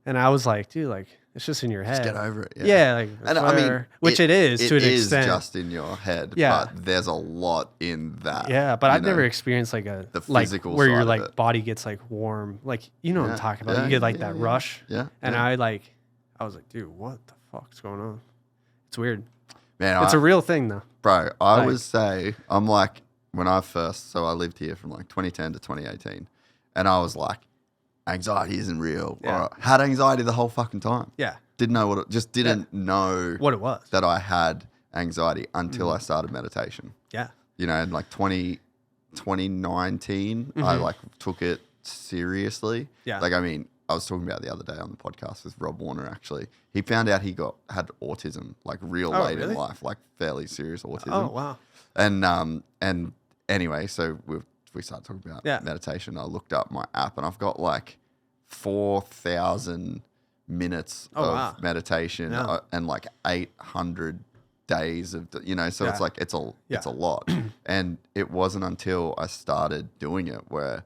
And I was like, dude, like it's just in your head. Just get over it. Yeah, like and I mean, which it is to an extent. It is just in your head. Yeah. But there's a lot in that. Yeah, but I've never experienced like the physical where your like body gets like warm. Like you know what I'm talking about. You get like that rush. Yeah. And I was like, dude, what the fuck's going on? It's weird. Man, it's a real thing though. Bro, I would say I'm like when I lived here from like 2010 to 2018, and I was like, anxiety isn't real. Yeah. Or had anxiety the whole fucking time. Yeah. Didn't know didn't know what it was. That I had anxiety until I started meditation. Yeah. You know, in like 2019, I like took it seriously. Yeah. Like, I mean, I was talking about it the other day on the podcast with Rob Warner, actually. He found out he had autism, like late in life, like fairly serious autism. Oh, wow. And anyway, so we started talking about meditation. I looked up my app and I've got like 4,000 minutes of meditation and like 800 days of, you know, so it's like, it's a lot. And it wasn't until I started doing it where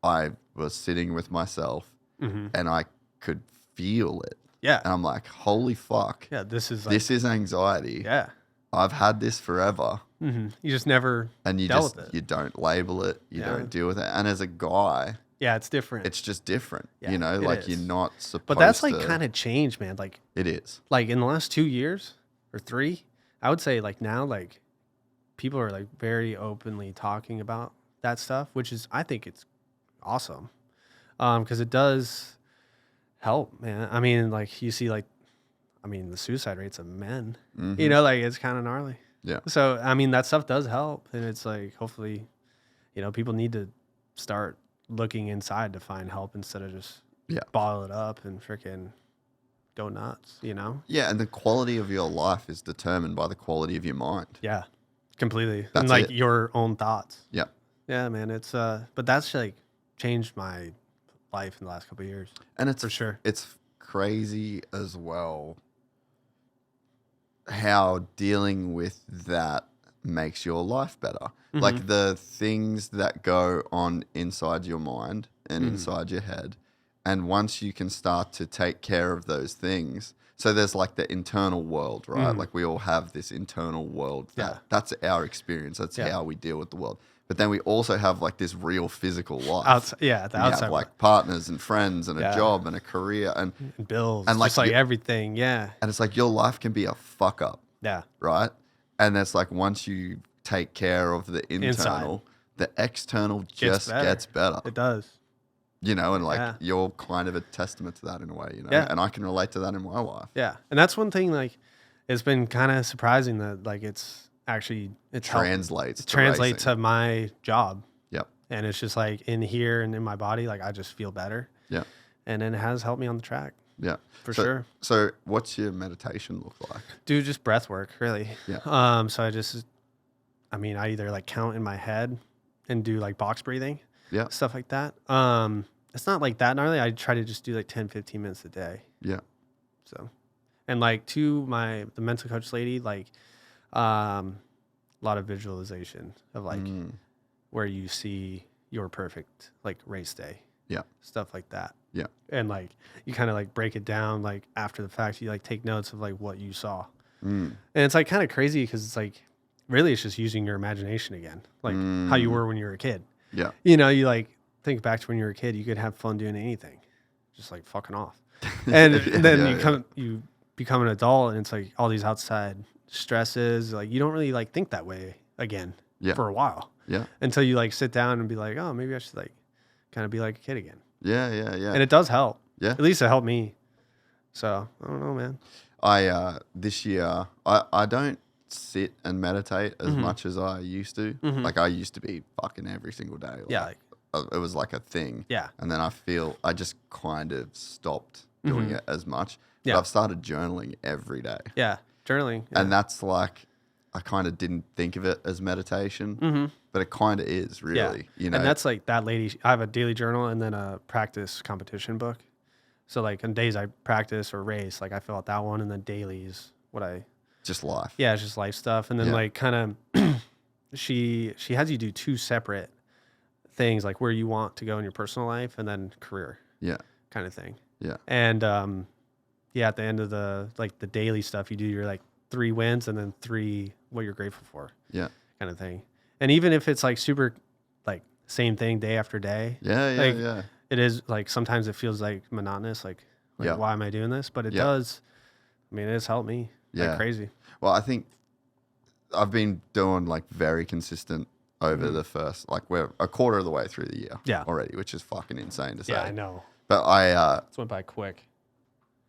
I was sitting with myself and I could feel it. Yeah. And I'm like, holy fuck. Yeah. This is anxiety. Yeah. I've had this forever. You just never and you dealt with it. You don't label it. You don't deal with it. And as a guy, yeah, it's different. It's just different. Yeah, you know, like is. you're not supposed to. But that's like kind of changed, man. Like it is. Like in the last 2 years or 3, I would say like now, like people are like very openly talking about that stuff, which is, I think it's awesome. Because it does help, man. I mean, like you see like, the suicide rates of men, you know, like it's kind of gnarly. Yeah. So, I mean, that stuff does help. And it's like, hopefully, you know, people need to start looking inside to find help instead of just bottle it up and freaking go nuts, you know? Yeah. And the quality of your life is determined by the quality of your mind. Yeah, completely. That's and like it. your own thoughts. Yeah. Yeah, man. It's, but that's like changed my life in the last couple of years. And it's for sure. It's crazy as well how dealing with that makes your life better. Like the things that go on inside your mind and inside your head. And once you can start to take care of those things, so there's like the internal world, right? Like we all have this internal world. That's our experience. That's how we deal with the world. But then we also have like this real physical life. The outside have like partners and friends and a job and a career and bills and like, just like everything. Yeah. And it's like your life can be a fuck up. Yeah. Right. And it's like once you take care of the internal, the external just gets better. It does. You know, and like you're kind of a testament to that in a way, you know, and I can relate to that in my life. Yeah. And that's one thing, like, it's been kind of surprising that like it's translates to my job. Yep. And it's just like in here and in my body, like I just feel better. Yeah. And then it has helped me on the track. Yeah. For sure. So what's your meditation look like? Dude, just breath work, really. Yeah. So I either like count in my head and do like box breathing. Yeah. Stuff like that. It's not like that gnarly. I try to just do like 10, 15 minutes a day. Yeah. So, and like to the mental coach lady, like, a lot of visualization of like where you see your perfect like race day. Yeah. Stuff like that. Yeah. And like you kind of like break it down like after the fact, you like take notes of like what you saw. And it's like kind of crazy because it's like really it's just using your imagination again, like how you were when you were a kid. Yeah. You know, you like think back to when you were a kid, you could have fun doing anything, just like fucking off. And then you become an adult and it's like all these outside stresses, like you don't really like think that way again for a while. Yeah. Until you like sit down and be like, oh, maybe I should like kind of be like a kid again. Yeah. And it does help. Yeah. At least it helped me. So I don't know, man. This year, I don't sit and meditate as much as I used to. Like I used to be fucking every single day. Like, it was like a thing. Yeah. And then I just kind of stopped doing it as much. But Yeah. I've started journaling every day. Yeah. Journaling. Yeah. And that's like, I kind of didn't think of it as meditation, but it kind of is really, you know. And that's like that lady, I have a daily journal and then a practice competition book. So like on days I practice or race, like I fill out that one and then dailies what I just life. Yeah, it's just life stuff. And then like kind of she has you do 2 separate things, like where you want to go in your personal life and then career. Yeah. Kind of thing. Yeah. And at the end of the daily stuff, you do your like 3 wins and then 3 what you're grateful for. Yeah. Kind of thing. And even if it's like super like same thing day after day. Yeah. It is like sometimes it feels like monotonous, like why am I doing this? But it does. I mean, it's helped me like crazy. Well, I think I've been doing like very consistent over the first, like we're a quarter of the way through the year already, which is fucking insane to say. Yeah, I know. But it went by quick.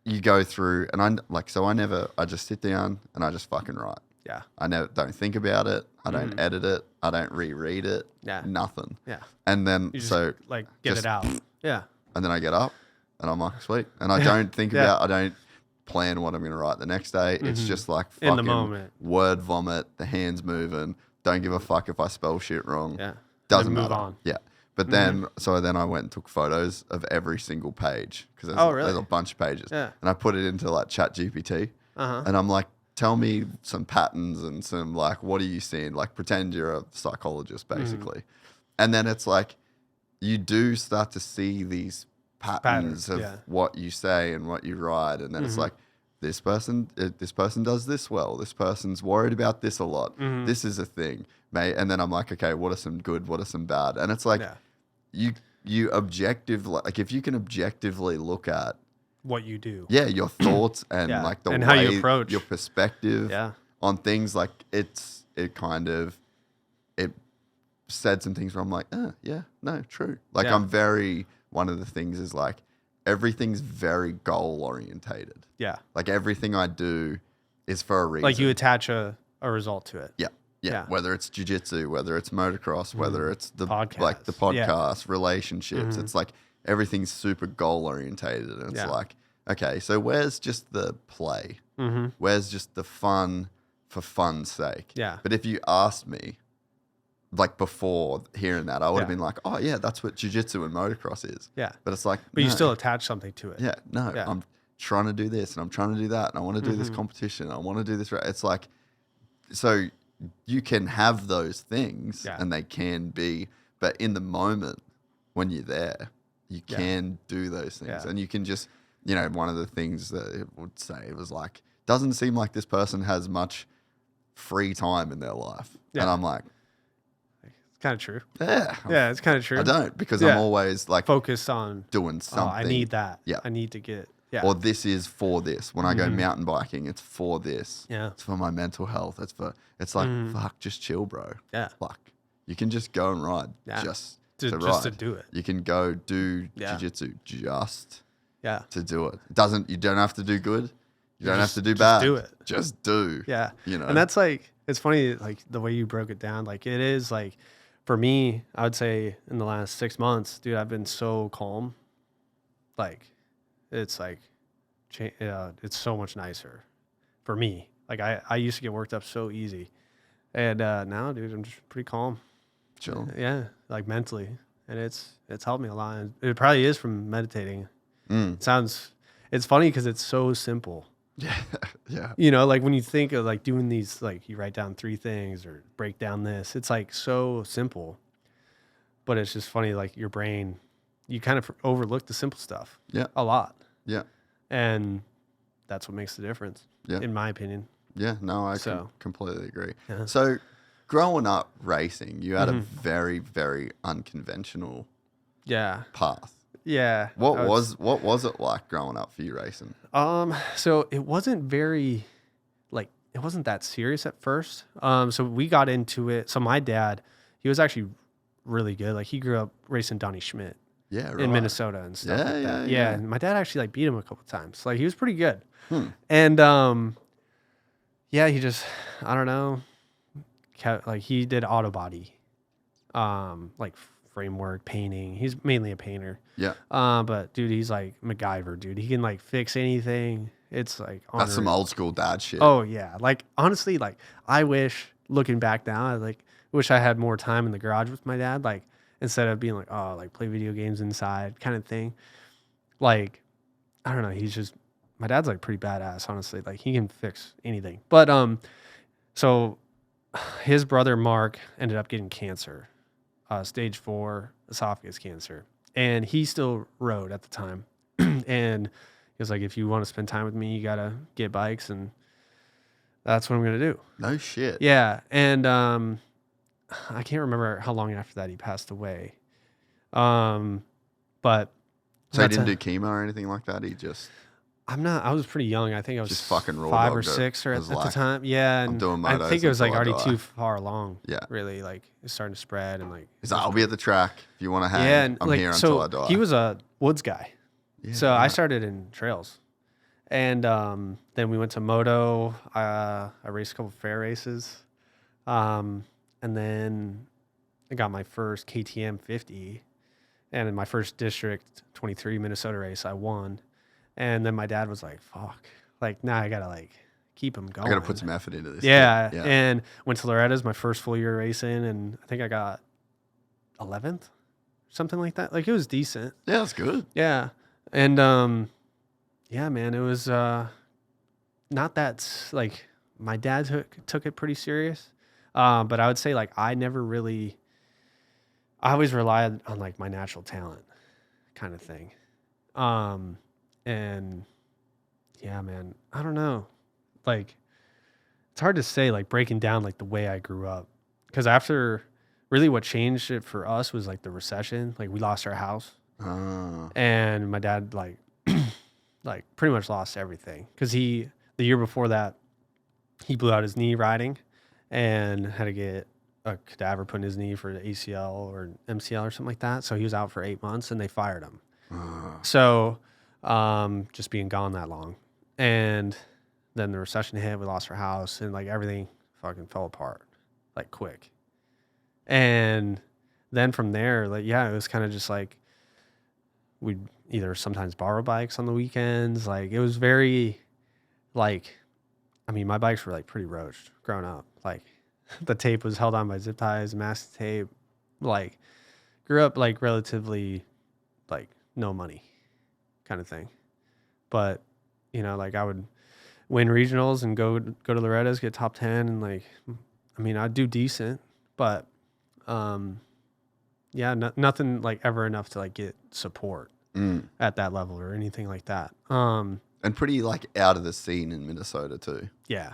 You go through and I just sit down and I just fucking write. Yeah. I don't think about it. I don't edit it. I don't reread it. Yeah. Nothing. Yeah. And then You just, like get it out. Yeah. And then I get up and I'm like, sweet. And I don't think about, I don't plan what I'm going to write the next day. It's just like fucking in the moment. Word vomit, the hands moving. Don't give a fuck if I spell shit wrong. Yeah. Doesn't move matter. on. Yeah. But then I went and took photos of every single page because there's a bunch of pages. Yeah. And I put it into like Chat GPT. And I'm like, tell me some patterns and some like, what are you seeing? Like, pretend you're a psychologist, basically. And then it's like, you do start to see these patterns of what you say and what you write. And then it's like, this person does this well. This person's worried about this a lot. This is a thing, mate. And then I'm like, okay, what are some good? What are some bad? And it's like, you objectively, like if you can objectively look at what you do, your thoughts and like the and way how you approach your perspective on things, like it said some things where I'm like, true. Like I'm one of the things is like, everything's very goal orientated. Yeah. Like everything I do is for a reason. Like you attach a result to it. Yeah. Whether it's jiu-jitsu, whether it's motocross, whether it's the podcast, relationships. It's like everything's super goal orientated. And it's like, okay, so where's just the play? Where's just the fun for fun's sake? Yeah. But if you asked me, like before hearing that, I would have been like, oh yeah, that's what jiu-jitsu and motocross is. Yeah. But it's like, but you still attach something to it. Yeah. No, I'm trying to do this and I'm trying to do that and I want to do this competition. I want to do this. It's like, so you can have those things and they can be, but in the moment when you're there, you can do those things and you can just, one of the things that it would say was like, doesn't seem like this person has much free time in their life. Yeah. And I'm like, kind of true. Yeah, it's kind of true. I don't, because I'm always like focused on doing something. I need that. Yeah, I need to get. Yeah. Or this is for this. When I go mountain biking, it's for this. Yeah. It's for my mental health. It's like fuck, just chill, bro. Yeah. Fuck, you can just go and ride. Yeah. Just to do it. You can go do jiu-jitsu just to do it. You don't have to do good. You don't have to do bad. Just do it. Just do. Yeah. And that's like, it's funny, like the way you broke it down. Like it is like, for me, I would say in the last 6 months, dude, I've been so calm. Like, it's like, it's so much nicer for me. Like, I used to get worked up so easy. And now, dude, I'm just pretty calm. Chill. Yeah, like mentally. And it's helped me a lot. And it probably is from meditating. It's funny because it's so simple. Yeah. Like when you think of like doing these, like you write down 3 things or break down this, it's like so simple, but it's just funny. Like your brain, you kind of overlook the simple stuff a lot. Yeah. And that's what makes the difference in my opinion. Yeah, no, I completely agree. Yeah. So growing up racing, you had a very, very unconventional path. Yeah. What was it like growing up for you racing? So it wasn't very, like, it wasn't that serious at first. So we got into it. So my dad, he was actually really good. Like he grew up racing Donnie Schmidt in Minnesota and stuff like that. Yeah. And my dad actually like beat him a couple times. Like he was pretty good. And, he just, I don't know, like he did auto body, like framework painting. He's mainly a painter. Yeah. But dude, he's like MacGyver, dude. He can like fix anything. It's like that's some old school dad shit. Oh yeah. Like honestly, like I wish looking back now, I like wish I had more time in the garage with my dad. Like instead of being like, oh, like play video games inside kind of thing. Like, I don't know. My dad's like pretty badass, honestly. Like he can fix anything. But so his brother Mark ended up getting cancer. Stage 4 esophagus cancer. And he still rode at the time. And he was like, if you want to spend time with me, you got to get bikes. And that's what I'm going to do. No shit. Yeah. And I can't remember how long after that he passed away. But. So he didn't do chemo or anything like that? He just. I was pretty young. I think I was just fucking 5 or 6 or at the time. Yeah. And I think it was like already too far along. Yeah. Really, like it's starting to spread and like. He's like, I'll be at the track if you want to hang. Yeah, and I'm here until I die. He was a woods guy. Yeah, so I started in trails. And then we went to MOTO. I raced a couple fair races. And then I got my first KTM 50. And in my first District 23 Minnesota race, I won. And then my dad was like, fuck, like now I got to like keep him going. I got to put some effort into this. Yeah. And went to Loretta's my first full year racing. And I think I got 11th, something like that. Like it was decent. Yeah, that's good. Yeah. And yeah, man, it was not that like my dad took it pretty serious. But I would say like I always relied on like my natural talent kind of thing. And yeah, man, I don't know. Like it's hard to say like breaking down like the way I grew up. Cause after really what changed it for us was like the recession. Like we lost our house. And my dad like like pretty much lost everything. Cause the year before that, he blew out his knee riding and had to get a cadaver put in his knee for the ACL or MCL or something like that. So he was out for 8 months and they fired him. So just being gone that long. And then the recession hit, we lost our house and like everything fucking fell apart like quick. And then from there, like, yeah, it was kind of just like we'd either sometimes borrow bikes on the weekends. Like it was very like, I mean, my bikes were like pretty roached growing up. Like the tape was held on by zip ties, mask tape. Like grew up like relatively like no money kind of thing. But, you know, like I would win regionals and go to Lorettas, get top 10 and like, I mean, I'd do decent, but yeah, nothing like ever enough to like get support at that level or anything like that. And pretty like out of the scene in Minnesota too. Yeah.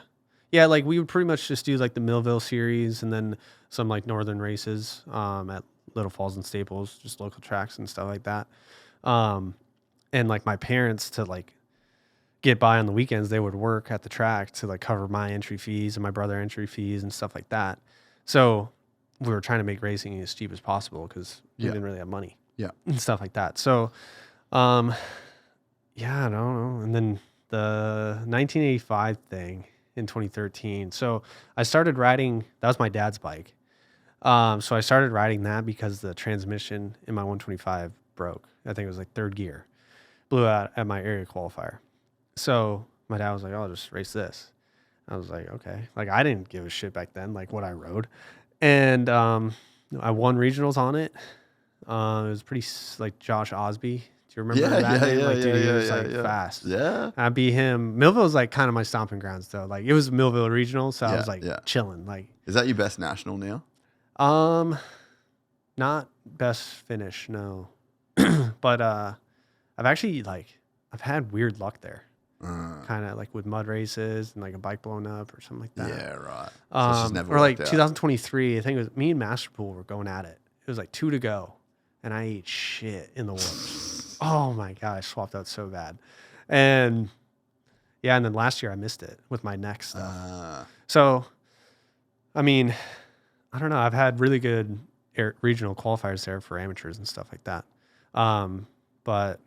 Yeah, like we would pretty much just do like the Millville series and then some like northern races at Little Falls and Staples, just local tracks and stuff like that. And like my parents to like get by on the weekends, they would work at the track to like cover my entry fees and my brother entry fees and stuff like that. So we were trying to make racing as cheap as possible because we didn't really have money. Yeah. And stuff like that. So yeah, I don't know. And then the 1985 thing in 2013. So I started riding, that was my dad's bike. So I started riding that because the transmission in my 125 broke. I think it was like third gear. Blew out at my area qualifier. So my dad was like, oh, I'll just race this. I was like, okay. Like I didn't give a shit back then, like what I rode. And I won regionals on it. It was pretty like Josh Osby. Do you remember that name? Like, dude, he was like fast. Yeah. I beat him. Millville's like kind of my stomping grounds though. Like it was Millville regional, so I was like chilling. Like, is that your best national now? Not best finish, no. But I've actually like I've had weird luck there. Kind of like with mud races and like a bike blown up or something like that. Yeah, right. So it's just never or like worked out. 2023, I think it was me and Masterpool were going at it. It was like 2 to go, and I ate shit in the woods. Oh my god, I swapped out so bad, and yeah, and then last year I missed it with my neck stuff. So, I mean, I don't know. I've had really good regional qualifiers there for amateurs and stuff like that. But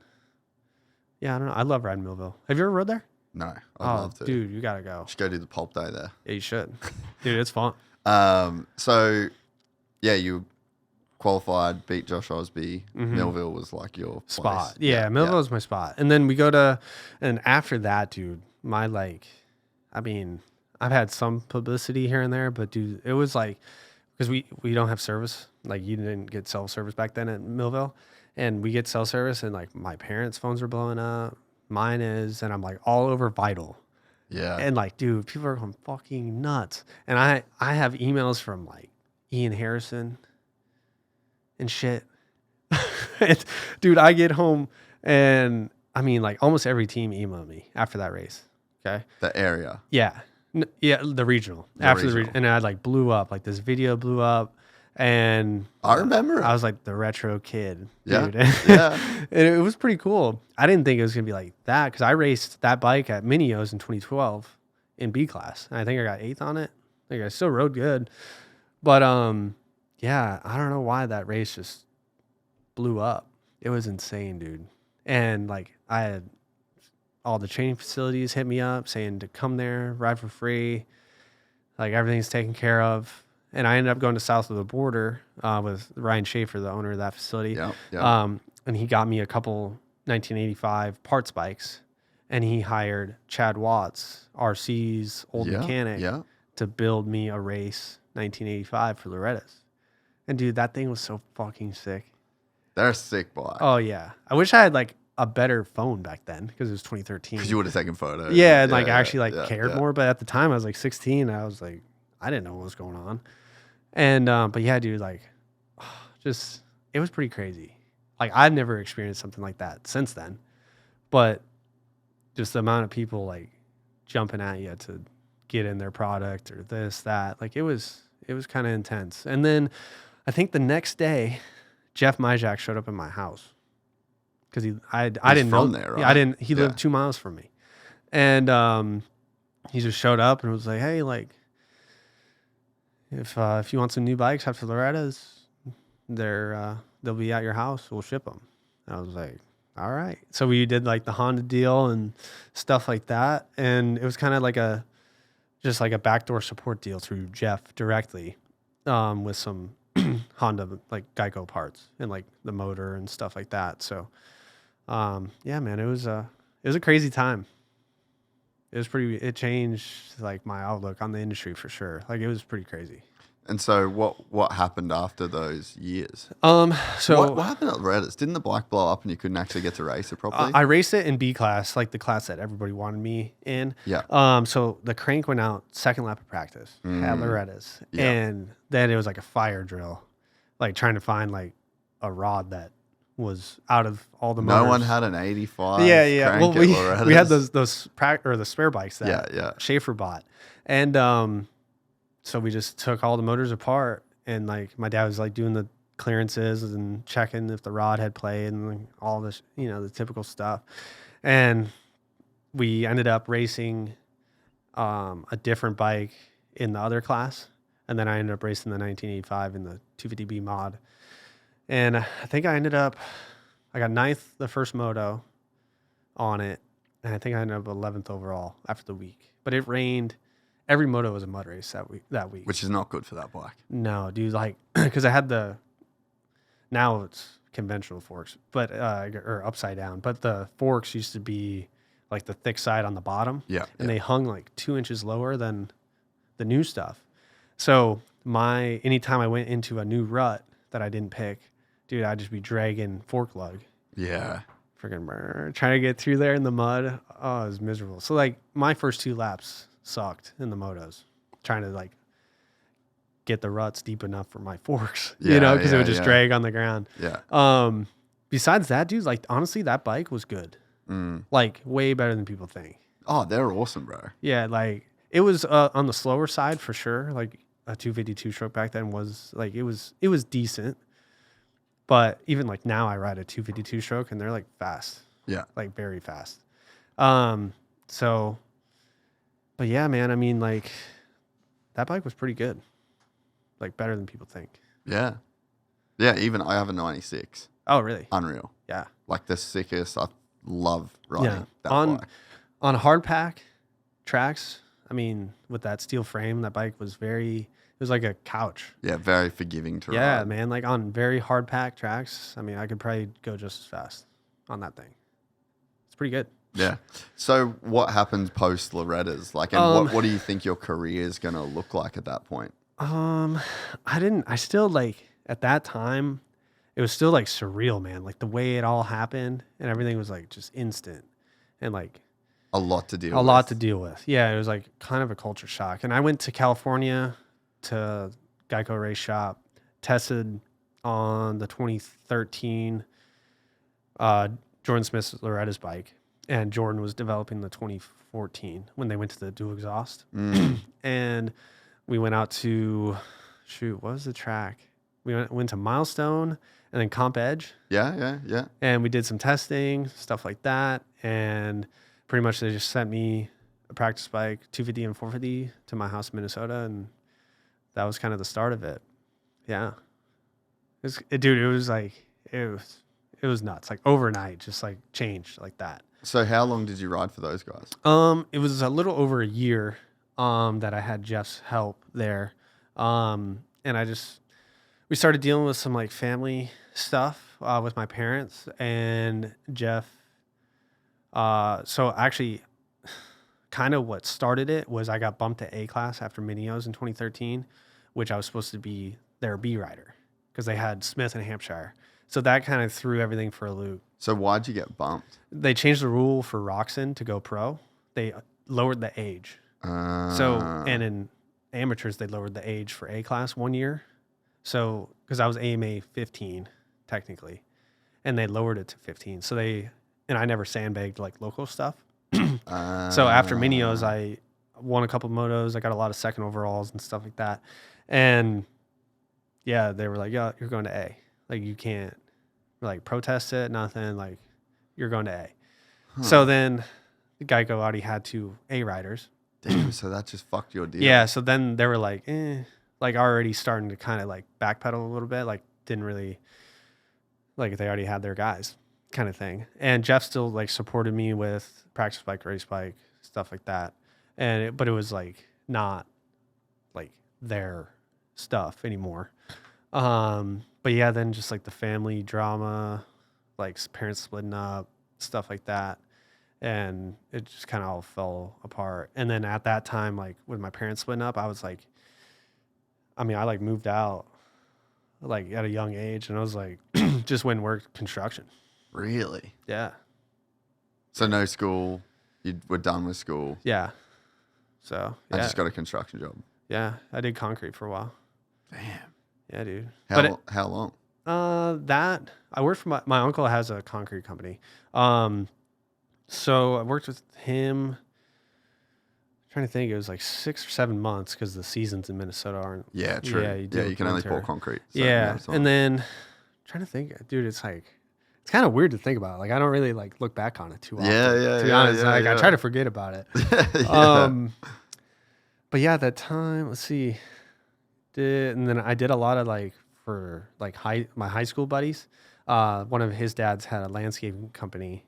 yeah, I don't know. I love riding Millville. Have you ever rode there? No, I'd love to. Dude, you gotta go. Should go do the pulp day there. Yeah, you should. Dude, it's fun. So yeah, you qualified, beat Josh Osby. Millville was like your spot. place. Yeah, Millville was my spot. And then we go to, and after that, dude, my like, I mean, I've had some publicity here and there, but dude, it was like, because we don't have service. Like you didn't get cell service back then at Millville. And we get cell service and like my parents' phones are blowing up. Mine is, and I'm like all over Vital. Yeah. And like, dude, people are going fucking nuts. And I have emails from like Ian Harrison and shit. Dude, I get home and I mean like almost every team emailed me after that race. Okay. The area. Yeah. Yeah. The regional. The regional. And I like blew up. Like this video blew up. And I remember I was like the retro kid, dude. Yeah. And it was pretty cool. I didn't think it was going to be like that because I raced that bike at Minios in 2012 in B class. And I think I got 8th on it. I think I still rode good. But yeah, I don't know why that race just blew up. It was insane, dude. And like I had all the training facilities hit me up saying to come there, ride for free. Like everything's taken care of. And I ended up going to south of the border with Ryan Schaefer, the owner of that facility. And he got me a couple 1985 parts bikes. And he hired Chad Watts, RC's old mechanic, to build me a race 1985 for Lorettas. And dude, that thing was so fucking sick. They're a sick bike. Oh, yeah. I wish I had like a better phone back then because it was 2013. Because you would have taken photos. Yeah, and like actually cared yeah. more. But at the time, I was like 16. I was like, I didn't know what was going on. And but yeah, dude, like, just it was pretty crazy. Like I've never experienced something like that since then. But just the amount of people like jumping at you to get in their product or this, that, like it was kind of intense. And then I think the next day, Jeff Myjak showed up in my house because I didn't know there, right? Yeah, I didn't. He lived 2 miles from me, and he just showed up and was like, "Hey, like, if you want some new bikes after Lorettas, they'll be at your house. We'll ship them." And I was like, "All right." So we did like the Honda deal and stuff like that, and it was kind of like just like a backdoor support deal through Jeff directly, with some Honda like Geico parts and like the motor and stuff like that. So, yeah, man, it was a crazy time. It changed like my outlook on the industry for sure. Like it was pretty crazy. And so what happened after those years? So what happened at Lorettas? Didn't the bike blow up and you couldn't actually get to race it properly? I raced it in B class, like the class that everybody wanted me in. Yeah. So the crank went out second lap of practice at Loretta's. Yeah. And then it was like a fire drill, like trying to find like a rod that was out of all the motors. No one had an 85 Yeah. crank Well, at Loretta's? we had the spare bikes that Yeah. Schaefer bought. And so we just took all the motors apart, and like my dad was like doing the clearances and checking if the rod had played and like, all this, the typical stuff. And we ended up racing a different bike in the other class, and then I ended up racing the 1985 in the 250B mod. And I think I got 9th the first moto on it, and I think I ended up 11th overall after the week. But it rained. Every moto was a mud race that week. Which is not good for that bike. No, dude, like, because I had now it's conventional forks, but, or upside down, but the forks used to be like the thick side on the bottom. Yeah. And they hung like 2 inches lower than the new stuff. So anytime I went into a new rut that I didn't pick, dude, I'd just be dragging fork lug. Yeah. Freaking trying to get through there in the mud. Oh, it was miserable. So like my first 2 laps sucked in the motos, trying to like get the ruts deep enough for my forks, because it would just drag on the ground. Yeah. Besides that, dude, like honestly, that bike was good. Like way better than people think. Oh, they're awesome, bro. Yeah, like it was on the slower side for sure. Like a 252 stroke back then was like it was decent, but even like now I ride a 252 stroke and they're like fast. Yeah. Like very fast. So. But yeah, man, I mean, like, that bike was pretty good. Like, better than people think. Yeah. Yeah, even I have a 96. Oh, really? Unreal. Yeah. Like the sickest. I love riding that on bike. On hard pack tracks, I mean, with that steel frame, that bike was it was like a couch. Yeah, very forgiving to ride. Yeah, man, like on very hard pack tracks, I mean, I could probably go just as fast on that thing. It's pretty good. Yeah. So what happens post Loretta's? Like, and what do you think your career is going to look like at that point? I still like at that time, it was still like surreal, man. Like the way it all happened and everything was like just instant and like a lot to deal with. Yeah. It was like kind of a culture shock. And I went to California to Geico race shop, tested on the 2013, Jordan Smith's Loretta's bike. And Jordan was developing the 2014 when they went to the dual exhaust. And we went out to, what was the track? We went to Milestone and then Comp Edge. Yeah. And we did some testing, stuff like that. And pretty much they just sent me a practice bike, 250 and 450 to my house in Minnesota. And that was kind of the start of it. Yeah. It was nuts. Like overnight, just like changed like that. So how long did you ride for those guys? It was a little over a year that I had Jeff's help there. And we started dealing with some like family stuff with my parents and Jeff. So actually kind of what started it was I got bumped to A class after Minios in 2013, which I was supposed to be their B rider because they had Smith and Hampshire. So that kind of threw everything for a loop. So why'd you get bumped? They changed the rule for Roxon to go pro. They lowered the age. And in amateurs, they lowered the age for A class 1 year. So, because I was AMA 15, technically, and they lowered it to 15. So and I never sandbagged like local stuff. So after Minios, I won a couple of motos. I got a lot of second overalls and stuff like that. And yeah, they were like, yeah, you're going to A. Like, you can't like protest it, nothing. Like, you're going to A. Huh. So then the Geico already had 2 A riders. Damn, so that just fucked your deal. Yeah, so then they were like, like already starting to kind of like backpedal a little bit. Like, didn't really, like, they already had their guys kind of thing. And Jeff still like supported me with practice bike, race bike, stuff like that. But it was like not like their stuff anymore. But yeah, then just like the family drama, like parents splitting up, stuff like that. And it just kind of all fell apart. And then at that time, like with my parents splitting up, I was like, I like moved out like at a young age, and I was like, just went and worked construction. Really? Yeah. So no school, you were done with school. Yeah. So I just got a construction job. Yeah, I did concrete for a while. Damn. Yeah, dude. How long? That I worked for my uncle has a concrete company. So I worked with him. I'm trying to think, it was like 6 or 7 months because the seasons in Minnesota aren't. Yeah, true. Yeah, you can only pour concrete. So yeah, and then trying to think, dude, it's like it's kind of weird to think about. Like, I don't really like look back on it too often. Yeah. To be honest, I try to forget about it. Yeah. But yeah, at that time, let's see, and then I did a lot of like for like my high school buddies. One of his dads had a landscaping company,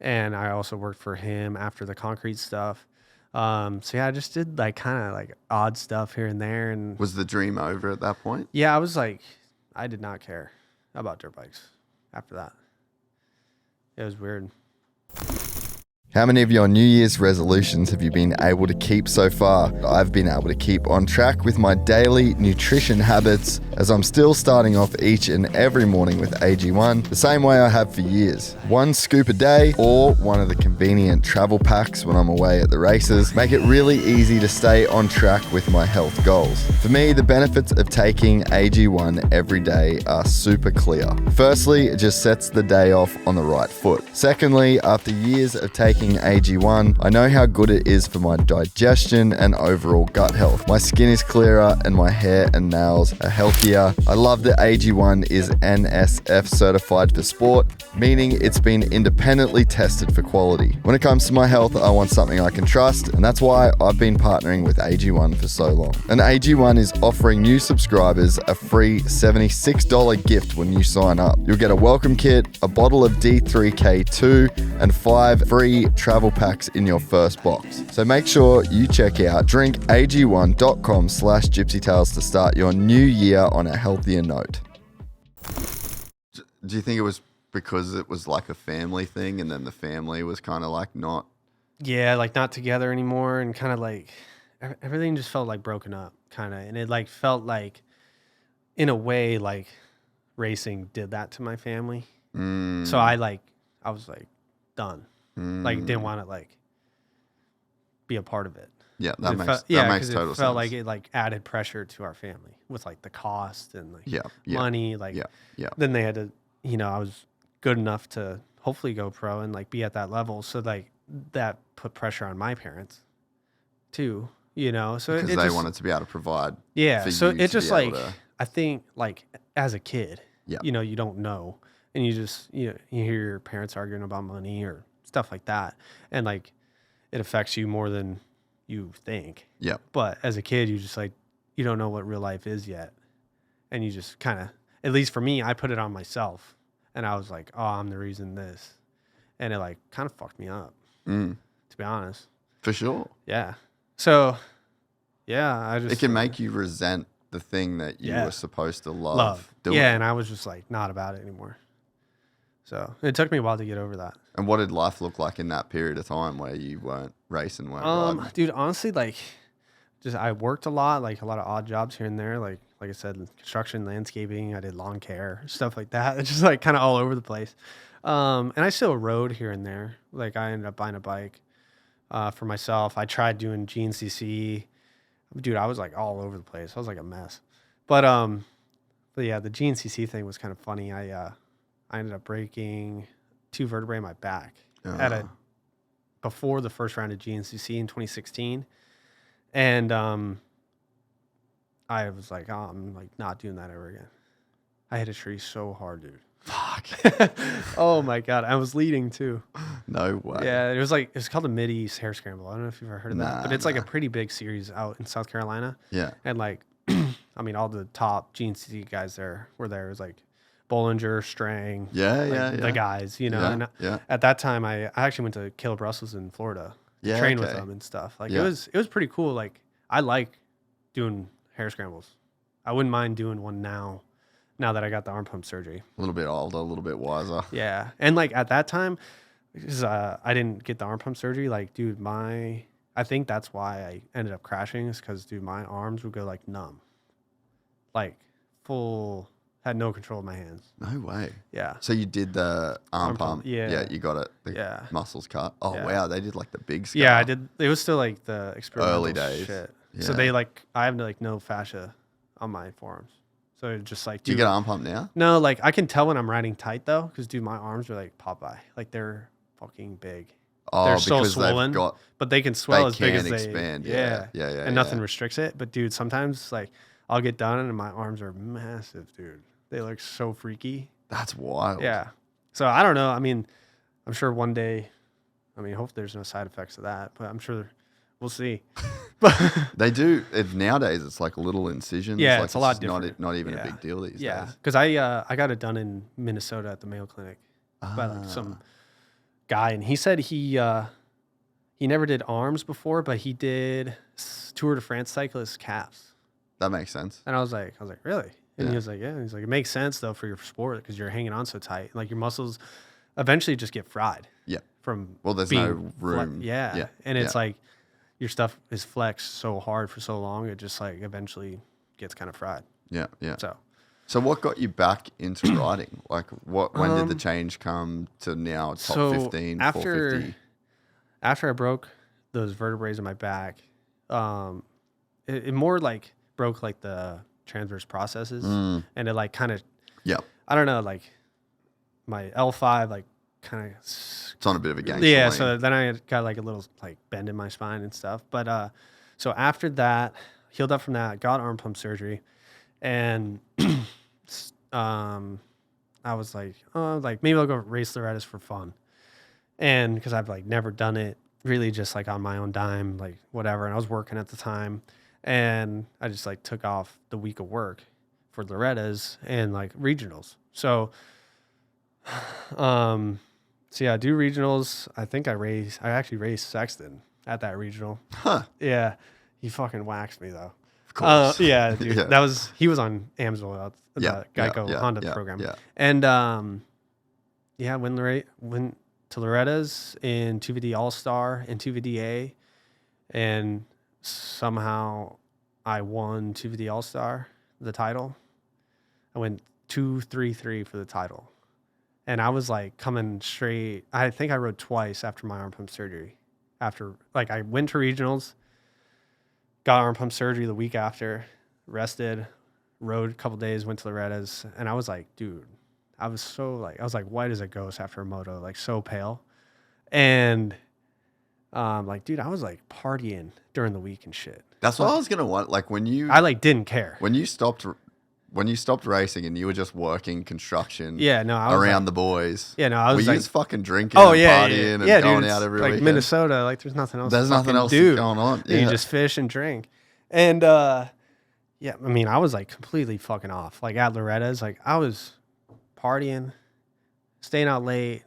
and I also worked for him after the concrete stuff. So yeah, I just did like kind of like odd stuff here and there. And was the dream over at that point? Yeah, I was like, I did not care about dirt bikes after that. It was weird. How many of your New Year's resolutions have you been able to keep so far? I've been able to keep on track with my daily nutrition habits, as I'm still starting off each and every morning with AG1, the same way I have for years. 1 scoop a day, or one of the convenient travel packs when I'm away at the races, make it really easy to stay on track with my health goals. For me, the benefits of taking AG1 every day are super clear. Firstly, it just sets the day off on the right foot. Secondly, after years of taking AG1, I know how good it is for my digestion and overall gut health. My skin is clearer and my hair and nails are healthier. I love that AG1 is NSF certified for sport, meaning it's been independently tested for quality. When it comes to my health, I want something I can trust, and that's why I've been partnering with AG1 for so long. And AG1 is offering new subscribers a free $76 gift when you sign up. You'll get a welcome kit, a bottle of D3K2, and 5 free travel packs in your first box. So make sure you check out drinkag1.com/gypsytales to start your new year on a healthier note. Do you think it was because it was like a family thing, and then the family was kind of like not? Yeah, like not together anymore, and kind of like everything just felt like broken up, kind of, and it like felt like, in a way, like racing did that to my family. So I was like done. Like, didn't want to like be a part of it. Yeah, that makes total sense. It felt like it like added pressure to our family with like the cost and like money. Like, then they had to, I was good enough to hopefully go pro and like be at that level. So like that put pressure on my parents too, So because they wanted to be able to provide. Yeah. So it just like, I think like as a kid, you don't know, and you just, you hear your parents arguing about money or stuff like that, and like it affects you more than you think. Yeah. But as a kid, you just like, you don't know what real life is yet, and you just kind of, at least for me, I put it on myself, and I was like, oh, I'm the reason this, and it like kind of fucked me up, to be honest. For sure. Yeah. So, yeah, it can make you resent the thing that you were supposed to love doing. Yeah, and I was just like not about it anymore. So it took me a while to get over that. And what did life look like in that period of time where you weren't racing, weren't riding? Dude, honestly, like I worked a lot, like a lot of odd jobs here and there. Like I said, construction, landscaping. I did lawn care, stuff like that. It's just like kind of all over the place. And I still rode here and there. Like I ended up buying a bike for myself. I tried doing GNCC. Dude, I was like all over the place. I was like a mess. But yeah, the GNCC thing was kind of funny. I ended up breaking 2 vertebrae in my back before the first round of GNCC in 2016. And I was like, oh, I'm like not doing that ever again. I hit a tree so hard, dude. Fuck. Oh my God. I was leading too. No way. Yeah, it's called the Mid-East Hair Scramble. I don't know if you've ever heard of that, but it's like a pretty big series out in South Carolina. Yeah. And like, I mean, all the top GNC guys were there. It was like Bollinger, Strang. The guys, you know. Yeah, and at that time, I actually went to Caleb Russell's in Florida. Yeah, Train with them and stuff. Like it was pretty cool. Like I like doing hair scrambles. I wouldn't mind doing one now that I got the arm pump surgery. A little bit older, a little bit wiser. Yeah. And like at that time, because I didn't get the arm pump surgery, like, dude, I think that's why I ended up crashing is because, dude, my arms would go like numb. Like had no control of my hands. No way. Yeah. So you did the arm pump. Yeah. Yeah, you got it. The muscles cut. Oh, wow. They did like the big scar. Yeah, I did. It was still like the experimental early days. shit. Yeah. So I have like no fascia on my forearms. So it's just like, do you get an arm pump now? No, like I can tell when I'm riding tight though, because dude, my arms are like Popeye. Like they're fucking big. Oh, they're so swollen, but they can swell as big as they expand. Yeah. And nothing yeah. restricts it. But dude, sometimes like I'll get done and my arms are massive, dude. They look so freaky. That's wild. Yeah. So I don't know. I mean, I'm sure one day, hopefully there's no side effects of that, but I'm sure we'll see. They do. Nowadays, it's like little incisions. Yeah, like it's a lot different. Not even a big deal these days. Yeah, because I got it done in Minnesota at the Mayo Clinic by like some guy, and he said he never did arms before, but he did Tour de France cyclist calves. That makes sense. And I was like, really? And he was like, yeah. He's like, it makes sense though for your sport because you're hanging on so tight. Like your muscles eventually just get fried. Yeah. There's no room. Yeah. And it's like your stuff is flexed so hard for so long, it just like eventually gets kind of fried. Yeah. So what got you back into riding? Like when did the change come to now top 15, 450? After I broke those vertebrae in my back, it more like broke like the transverse processes and it like kind of I don't know, like my L5 like kind of it's on a bit of a gangster lane. lane. So then I got like a little like bend in my spine and stuff, but so after that, healed up from that, got arm pump surgery, and I was like, oh, like maybe I'll go race Lorettas for fun, and because I've like never done it really, just like on my own dime, like whatever, and I was working at the time. And I just like took off the week of work for Lorettas and like regionals. So, I do regionals. I think I actually raced Sexton at that regional. Huh. Yeah. He fucking waxed me though. Of course. Yeah, dude. Yeah. He was on Amsoil, the Geico Honda program. Yeah. And, went to Loretta's in 2VD All-Star and 2VDA, and somehow I won 2VD All-Star, the title. I went 2-3-3 for the title. And I was like coming straight. I think I rode twice after my arm pump surgery. After, like, I went to regionals, got arm pump surgery the week after, rested, rode a couple days, went to Loretta's, and I was like, dude, I was like white as a ghost after a moto, like so pale. And like, dude, I was like partying during the week and shit. That's what I was gonna want. Like I like didn't care when you stopped racing and you were just working construction. Yeah, no, I was around the boys. Yeah, no, I was were like, you just fucking drinking and partying and going dude, out every like weekend? Minnesota, like there's nothing else. There's nothing else going on. Yeah. You just fish and drink, and I was like completely fucking off. Like at Loretta's, like I was partying, staying out late,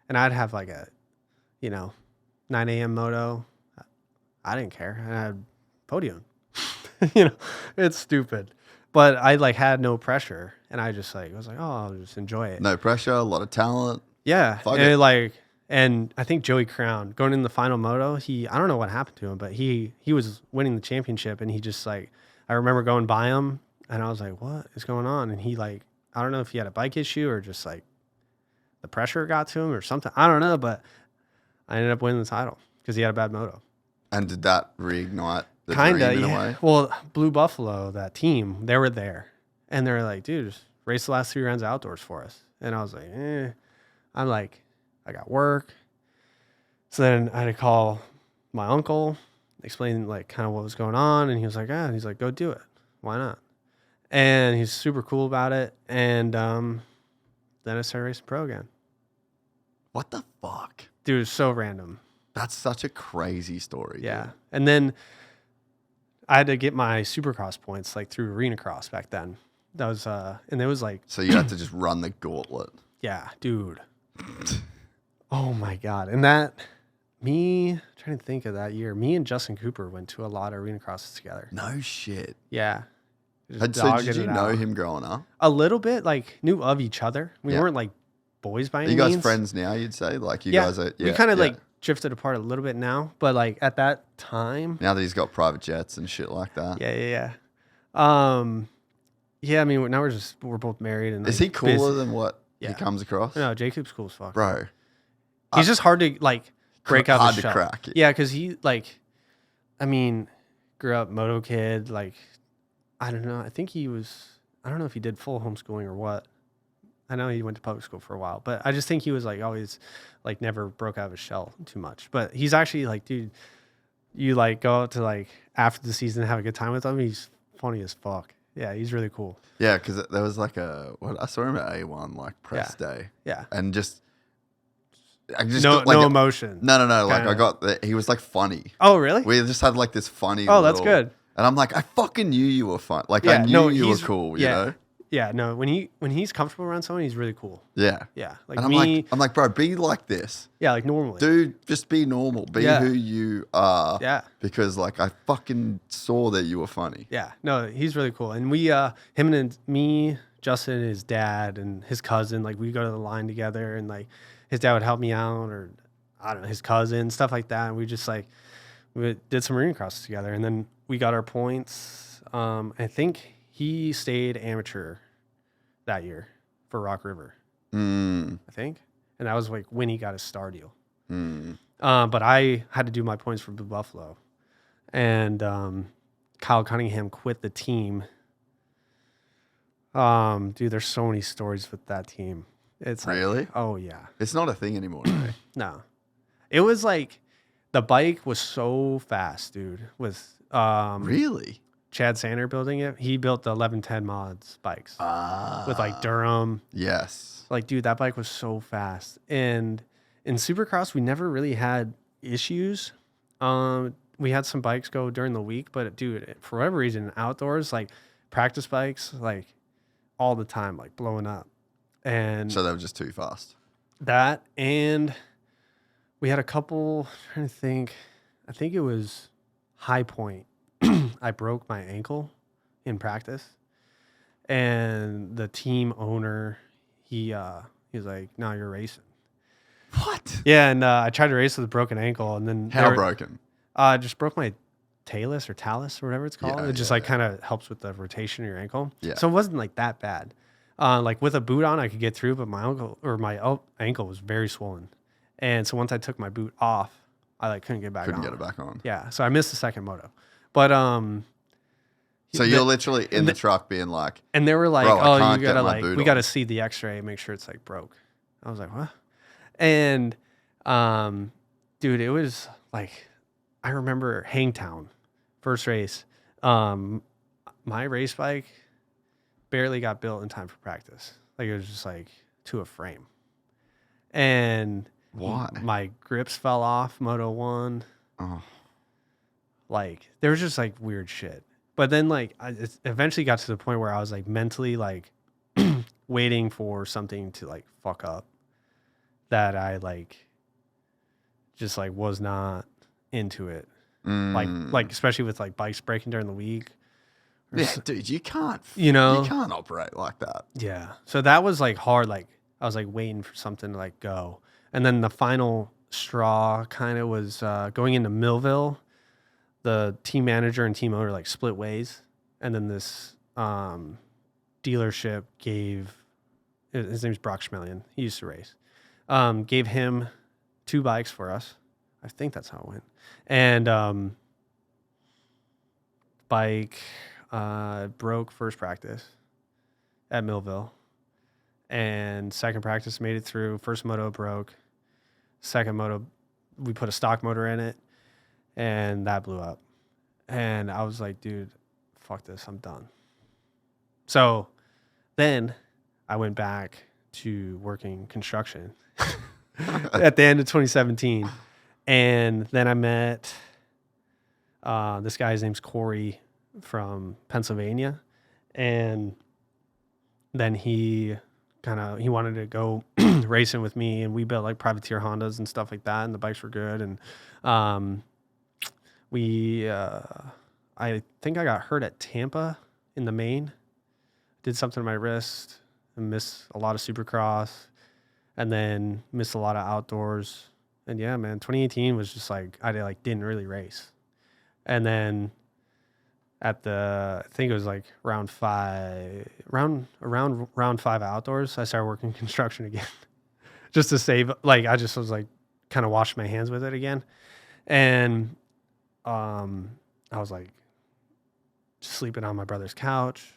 and I'd have like a, 9 a.m. moto. I didn't care. I had podium. It's stupid. But I like had no pressure, and I just like was like, oh, I'll just enjoy it. No pressure, a lot of talent. Yeah, Fuck and it. And I think Joey Crown going in the final moto, I don't know what happened to him, but he was winning the championship, and he just like, I remember going by him and I was like, what is going on? And he like, I don't know if he had a bike issue or just like the pressure got to him or something. I don't know, but I ended up winning the title because he had a bad moto. And did that reignite the Kinda, dream in a yeah. way? Well, Blue Buffalo, that team, they were there. And they were like, dude, just race the last 3 rounds outdoors for us. And I was like, I'm like, I got work. So then I had to call my uncle, explain like kind of what was going on. And he was like, he's like, go do it. Why not? And he's super cool about it. And then I started racing pro again. What the fuck? Dude, it's so random. That's such a crazy story. Yeah. Dude. And then I had to get my Supercross points like through Arena Cross back then. That was and it was like, So you had to just run the gauntlet. yeah, dude. Oh my God. And trying to think of that year, me and Justin Cooper went to a lot of Arena Crosses together. No shit. Yeah. So did you know him growing up? A little bit, like knew of each other. We weren't like boys by any means. Are you guys friends now, you'd say? Like you guys are, we kind of like drifted apart a little bit now, but like at that time. Now that he's got private jets and shit like that. Yeah. Yeah, I mean, now we're both married. And is like, he cooler than what he comes across? No, Jacob's cool as fuck. Bro. He's just hard to like break out hard the to shell. crack. Yeah, because he like, I mean, grew up moto kid. Like, I don't know. I think I don't know if he did full homeschooling or what. I know he went to public school for a while, but I just think he was like always like never broke out of his shell too much. But he's actually like, dude, you like go out to like after the season and have a good time with him. He's funny as fuck. Yeah, he's really cool. Yeah, because there was like I saw him at A1 like press day. Yeah. And I just no got, like, emotion. No. Like I got he was like funny. Oh, really? We just had like this funny. That's good. And I'm like, I fucking knew you were fun. Like I knew you were cool. You know. Yeah. No. When he's comfortable around someone, he's really cool. Yeah. Yeah. Like and I'm like, bro, be like this. Yeah, like normally. Dude, just be normal. Be who you are. Yeah. Because like I fucking saw that you were funny. Yeah. No, he's really cool. And we, him and me, Justin, his dad, and his cousin, like we go to the line together, and like his dad would help me out, or I don't know, his cousin, stuff like that. And we just like we did some Arena Crosses together, and then we got our points. I think he stayed amateur that year for Rock River. I think. And that was like when he got his star deal. But I had to do my points for Blue Buffalo. And Kyle Cunningham quit the team. Dude, there's so many stories with that team. It's like, really? Oh, yeah. It's not a thing anymore today. No. It was like the bike was so fast, dude. With really? Chad Sander building it. He built the 1110 mods bikes with like Durham. Yes. Like, dude, that bike was so fast. And in Supercross, we never really had issues. We had some bikes go during the week, but dude, for whatever reason, outdoors, like practice bikes, like all the time, like blowing up. And so they were just too fast. That, and we had a couple, I'm trying to think, I think it was High Point. I broke my ankle in practice, and the team owner, he was like, "No, you're racing." What? Yeah, and I tried to race with a broken ankle, and then how broken? I just broke my talus or whatever it's called. Yeah, it just kind of helps with the rotation of your ankle. Yeah. So it wasn't like that bad. Like with a boot on, I could get through, but my ankle was very swollen, and so once I took my boot off, I like couldn't get back. Couldn't get it back on. Yeah, so I missed the second moto. But so you're literally in the truck being like, and they were like, "Bro, I oh, can't you gotta get my like, boot we on." gotta see the X-ray and make sure it's like broke. I was like, what? And dude, it was like, I remember Hangtown, first race. My race bike barely got built in time for practice. Like it was just like to a frame, and why? My grips fell off Moto 1. Oh. Like there was just like weird shit. But then like it eventually got to the point where I was like mentally like waiting for something to like fuck up that I like just like was not into it. Like especially with like bikes breaking during the week. Yeah, dude, you can't operate like that. Yeah. So that was like hard. Like I was like waiting for something to like go. And then the final straw kind of was going into Millville. The team manager and team owner like split ways. And then this dealership gave, his name's Brock Schmelian. He used to race. Gave him 2 bikes for us. I think that's how it went. And bike broke first practice at Millville. And second practice made it through. First moto broke. Second moto, we put a stock motor in it. And that blew up. And I was like, dude, fuck this. I'm done. So then I went back to working construction at the end of 2017. And then I met this guy. His name's Corey from Pennsylvania. And then he wanted to go racing with me. And we built like privateer Hondas and stuff like that. And the bikes were good. And I think I got hurt at Tampa in the main. Did something to my wrist and missed a lot of Supercross, and then missed a lot of outdoors. And yeah, man, 2018 was just like I didn't really race. And then at I think it was like round 5 outdoors, I started working construction again, just to save. Like I just was like kind of washed my hands with it again, and I was like sleeping on my brother's couch.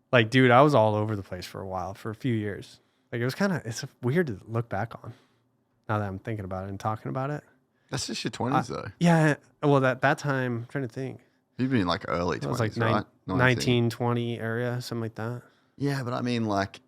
Like, dude, I was all over the place for a while, for a few years. Like, it's weird to look back on now that I'm thinking about it and talking about it. That's just your 20s, though. Yeah. Well, that time, I'm trying to think. You've been like early 20s, it was like right? 19, 20 area, something like that. Yeah, but I mean, like,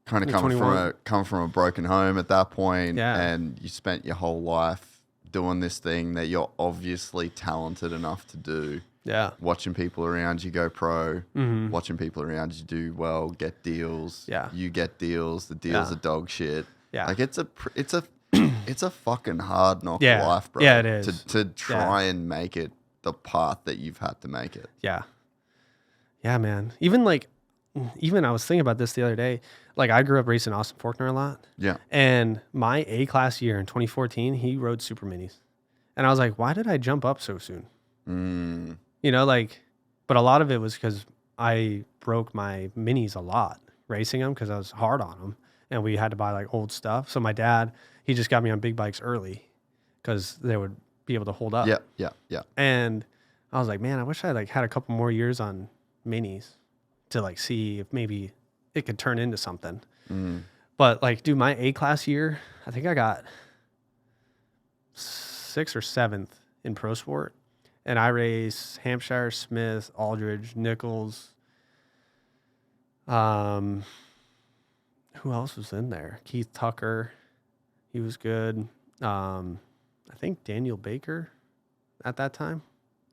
kind of Like come from a broken home at that point, Yeah. and you spent your whole life doing this thing that you're obviously talented enough to do. Yeah. Watching people around you go pro, Mm-hmm. watching people around you do well, get deals. Yeah. You get deals. The deals Yeah. are dog shit. Yeah. Like it's a fucking hard knock Yeah. life, bro. Yeah, it is. To try and make it the path that you've had to make it. Yeah. Yeah, man. Even I was thinking about this the other day. Like, I grew up racing Austin Faulkner a lot. Yeah. And my A-class year in 2014, he rode super minis. And I was like, why did I jump up so soon? Mm. You know, like, but a lot of it was because I broke my minis a lot racing them because I was hard on them. And we had to buy like old stuff. So my dad, he just got me on big bikes early because they would be able to hold up. Yeah. And I was like, man, I wish I like had a couple more years on minis to like see if maybe it could turn into something. Mm. But like, dude, my A-class year, I think I got 6th or 7th in pro sport. And I raced Hampshire, Smith, Aldridge, Nichols. Who else was in there? Keith Tucker. He was good. I think Daniel Baker at that time.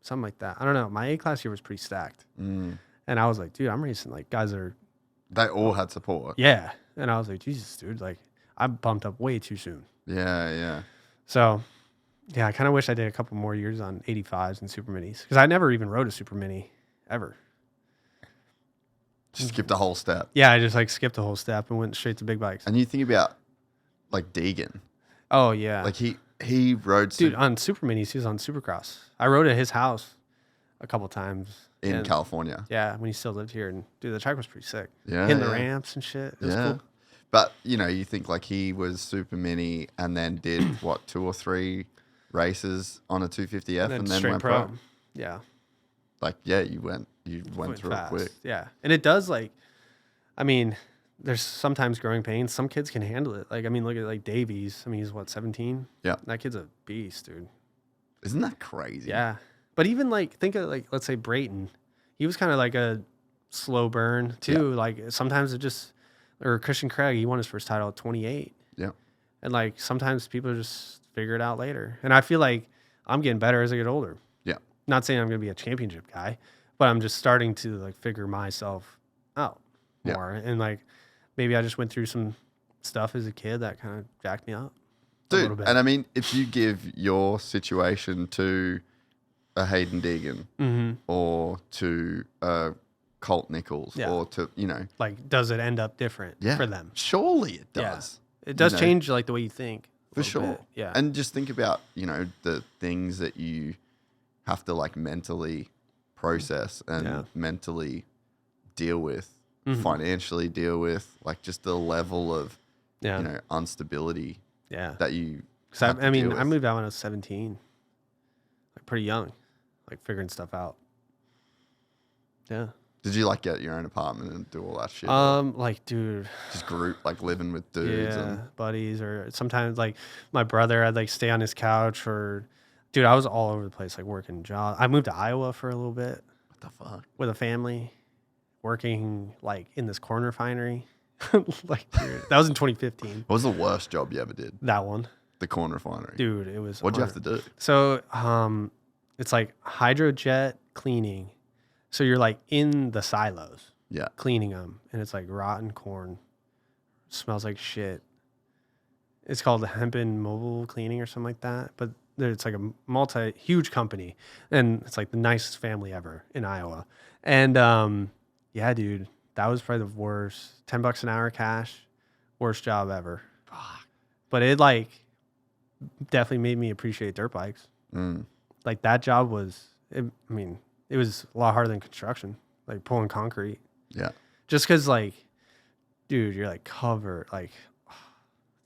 Something like that. I don't know. My A-class year was pretty stacked. Mm. And I was like, dude, I'm racing like guys that are... They all had support. Yeah. And I was like, Jesus, dude, like I bumped up way too soon. Yeah. So, yeah, I kind of wish I did a couple more years on 85s and super minis because I never even rode a super mini ever. Just skipped a whole step. Yeah, I just like skipped a whole step and went straight to big bikes. And you think about like Deegan. Oh, yeah. Like he rode Dude, on super minis, he was on Supercross. I rode at his house a couple times. in California. Yeah, when he still lived here. And dude, the track was pretty sick. Yeah. Hitting the ramps and shit. It was cool. But, you know, you think like he was super mini and then did what, 2 or 3 races on a 250F and then straight went pro. Yeah. Like, yeah, you went through fast. it quick. Yeah. And it does like, I mean, there's sometimes growing pains. Some kids can handle it. Like, I mean, look at like Davies. I mean, he's what, 17? Yeah. That kid's a beast, dude. Isn't that crazy? Yeah. But even like, think of like, let's say Brayton. He was kind of like a slow burn too. Yeah. Like sometimes it just, or Christian Craig, he won his first title at 28. Yeah. And like sometimes people just figure it out later. And I feel like I'm getting better as I get older. Yeah. Not saying I'm going to be a championship guy, but I'm just starting to like figure myself out more. Yeah. And like maybe I just went through some stuff as a kid that kind of jacked me up. Dude, and I mean, if you give your situation to a Haiden Deegan or to Colt Nichols or to, you know. Like, does it end up different for them? Surely it does. It does change like the way you think. For sure. Bit. Yeah. And just think about, the things that you have to like mentally process and mentally deal with, financially deal with, like just the level of, instability that you have to deal with. I moved out when I was 17, like pretty young, like figuring stuff out. Yeah. Did you like get your own apartment and do all that shit? Like, dude, just group, like living with dudes and buddies, or sometimes like my brother, I'd like stay on his couch, or dude, I was all over the place, like working jobs. I moved to Iowa for a little bit. What the fuck? With a family, working like in this corn refinery. Like, dude, that was in 2015. What was the worst job you ever did? That one. The corn refinery. Dude, it was. What'd you have to do? So, it's like hydrojet cleaning. So you're like in the silos, cleaning them, and it's like rotten corn, smells like shit. It's called Hempen Mobile Cleaning or something like that. But it's like a huge company, and it's like the nicest family ever in Iowa. And yeah, dude, that was probably the worst. $10 an hour cash, worst job ever. Fuck. But it like definitely made me appreciate dirt bikes. Like that job was, it was a lot harder than construction, like pulling concrete. Yeah. Just because, like, dude, you're like covered. Like,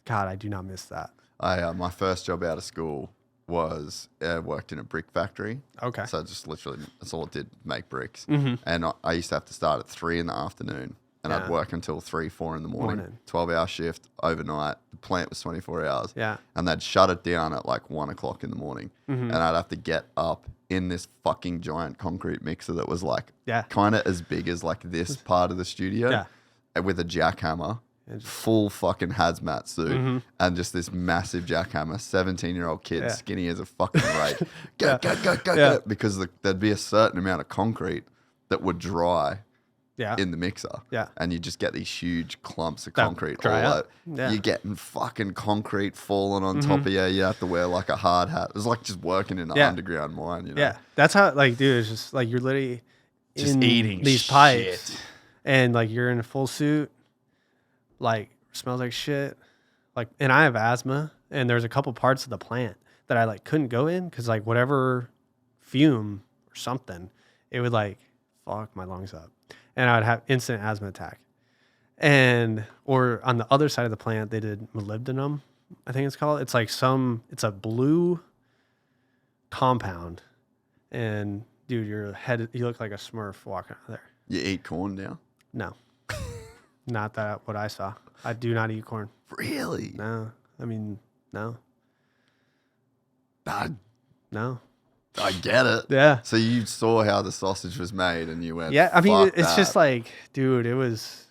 God, I do not miss that. My first job out of school was worked in a brick factory. Okay. So just literally, that's all it did, make bricks. Mm-hmm. And I used to have to start at 3 in the afternoon. And I'd work until 3, 4 in the morning. 12-hour shift overnight. The plant was 24 hours. Yeah. And they'd shut it down at like 1 o'clock in the morning. Mm-hmm. And I'd have to get up in this fucking giant concrete mixer that was like kind of as big as like this part of the studio. And with a jackhammer, full fucking hazmat suit, and just this massive jackhammer. 17-year-old kid, skinny as a fucking rake. Go. Because there'd be a certain amount of concrete that would dry. In the mixer. And you just get these huge clumps of concrete all out. You're getting fucking concrete falling on top of you. You have to wear like a hard hat. It's like just working in an underground mine, you know? Yeah. That's how, like, dude, it's just like you're literally just in eating these pipes. And like you're in a full suit, like smells like shit. Like, and I have asthma, and there's a couple parts of the plant that I like couldn't go in because like whatever fume or something, it would like fuck my lungs up. And I would have instant asthma attack. Or on the other side of the plant, they did molybdenum, I think it's called. It's like it's a blue compound. And dude, you look like a Smurf walking out there. You eat corn now? No. Not that what I saw. I do not eat corn. Really? No. No. No. I get it. Yeah. So you saw how the sausage was made and you went, it's just like, dude, it was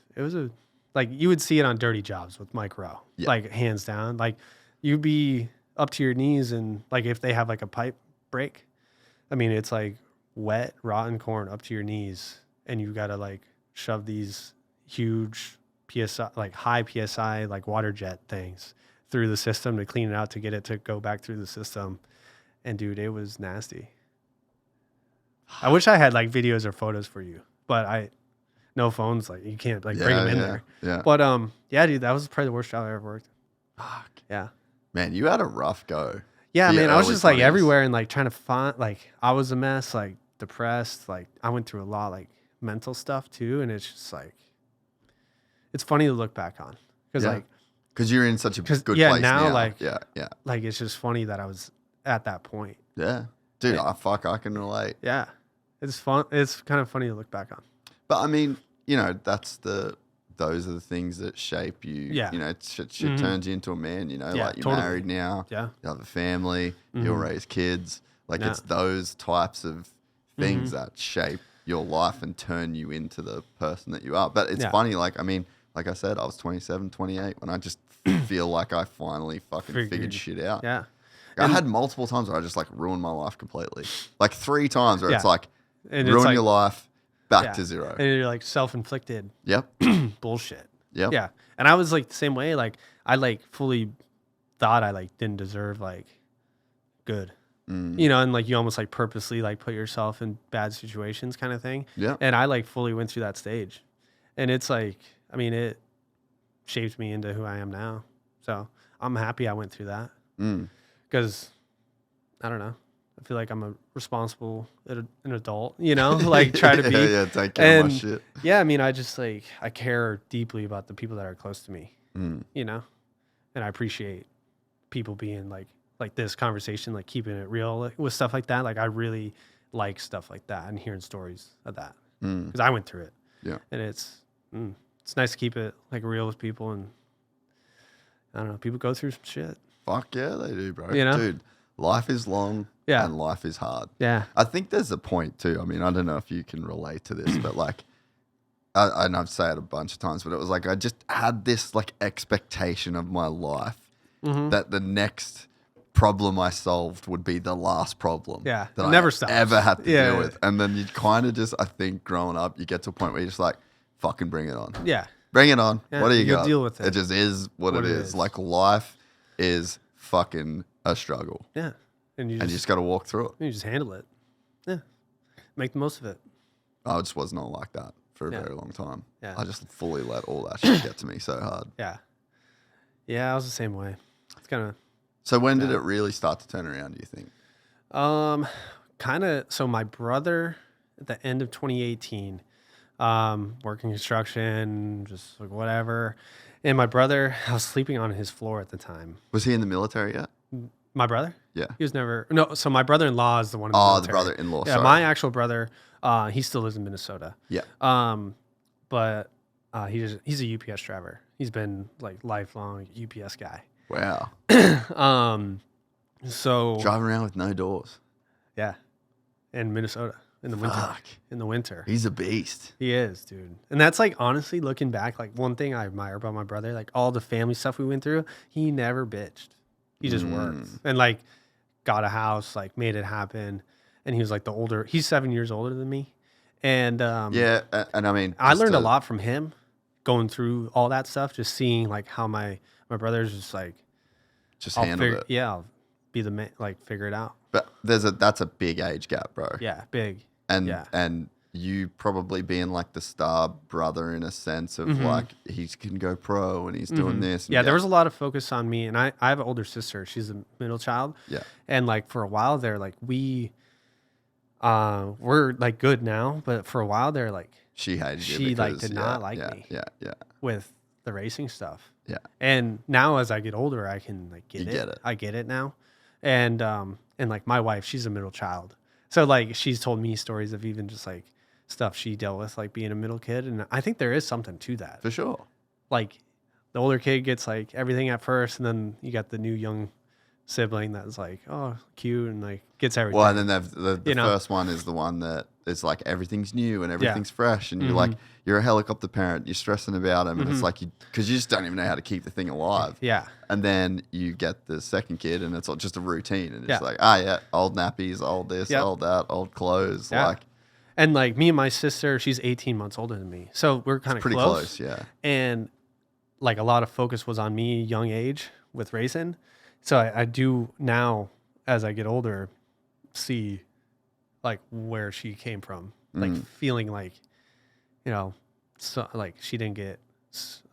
like you would see it on Dirty Jobs with Mike Rowe, like hands down. Like you'd be up to your knees, and like if they have like a pipe break, it's like wet, rotten corn up to your knees, and you got to like shove these huge PSI, like high PSI, like water jet things through the system to clean it out to get it to go back through the system. And dude, it was nasty. I wish I had like videos or photos for you, but no phones, like you can't like bring them in there. Yeah. But yeah, dude, that was probably the worst job I ever worked. Fuck. Yeah. Man, you had a rough go. Yeah, man, I was just like everywhere and like trying to find, like I was a mess, like depressed. Like I went through a lot, like mental stuff too, and it's just like it's funny to look back on because you're in such a good place now. Like it's just funny that I was at that point. Yeah. Dude, I can relate. Yeah. It's fun. It's kind of funny to look back on. But those are the things that shape you. Yeah. Shit turns you into a man, like you're married now. Yeah. You have a family, you'll raise kids. Like it's those types of things that shape your life and turn you into the person that you are. But it's funny, like I said, I was 27, 28 when I just feel like I finally fucking figured shit out. Yeah. I had multiple times where I just like ruined my life completely. Like 3 times where it's like ruin your life, back to zero. And you're like self-inflicted. Yep. Bullshit. Yep. Yeah. And I was like the same way. Like I like fully thought I like didn't deserve like good. And like you almost like purposely like put yourself in bad situations kind of thing. Yeah. And I like fully went through that stage. And it's like, it shaped me into who I am now. So I'm happy I went through that because I don't know. I feel like I'm a responsible an adult, like try to be. Yeah, take care of my shit. Yeah, I mean, I just I care deeply about the people that are close to me, and I appreciate people being like this conversation, like keeping it real with stuff like that. Like I really like stuff like that and hearing stories of that because I went through it. Yeah, and it's nice to keep it like real with people, and I don't know, people go through some shit. Fuck yeah, they do, bro. You know? Dude, life is long and life is hard. Yeah. I think there's a point too. I mean, I don't know if you can relate to this, but like, and I've said it a bunch of times, but it was like I just had this like expectation of my life that the next problem I solved would be the last problem Yeah. that It never I stops. ever had to deal with. And then you kind of just, I think growing up, you get to a point where you're just like, fucking bring it on. Yeah. Bring it on. Yeah, What do you you'll got? deal with it. It just is what it is. Like life is fucking a struggle. Yeah. And you just got to walk through it. You just handle it. Yeah. Make the most of it. I just was not like that for a very long time. Yeah. I just fully let all that shit get to me so hard. Yeah. Yeah, I was the same way. It's kind of. So when did it really start to turn around, do you think? Kind of. So my brother at the end of 2018, working construction, just like whatever. And my brother, I was sleeping on his floor at the time. Was he in the military yet? My brother? Yeah. He was never. No, so my brother-in-law is the one in the Oh, military. the brother-in-law. Yeah, sorry. my actual brother, he still lives in Minnesota. Yeah. But he's a UPS driver. He's been like lifelong UPS guy. Wow. So Driving around with no doors. yeah, in Minnesota in the winter. Fuck. In the winter, He's a beast. he is, dude. And that's like honestly looking back, like one thing I admire about my brother, like all the family stuff we went through, he never bitched. He just worked and like got a house, like made it happen. And he was like he's 7 years older than me. And Yeah, and I mean, I learned a lot from him going through all that stuff, just seeing like how my brother's just like just handled it. Yeah, I'll be the man, like figure it out. But that's a big age gap, bro. Yeah, big. And you probably being like the star brother in a sense of like he can go pro and he's doing this. And There was a lot of focus on me, and I have an older sister. She's a middle child. Yeah. And like for a while there, like we're like good now, but for a while there, like she hated you. She like because, did not like me. Yeah. With the racing stuff. Yeah. And now as I get older, I can like get it. I get it now. And like my wife, she's a middle child. So like she's told me stories of even just like stuff she dealt with, like being a middle kid. And I think there is something to that. For sure. Like the older kid gets like everything at first, and then you got the new young sibling that's like, oh, cute, and like gets everything. Well, and then the first one is the one that it's like everything's new and everything's fresh, and you're like, you're a helicopter parent, you're stressing about them, and it's like because you just don't even know how to keep the thing alive. Yeah. And then you get the second kid, and it's just a routine, and it's like, old nappies, old this, old that, old clothes, like. And like me and my sister, she's 18 months older than me, so we're kind of pretty close, yeah. And like a lot of focus was on me, young age with racing. So I do now, as I get older, see like where she came from, like feeling like, so like she didn't get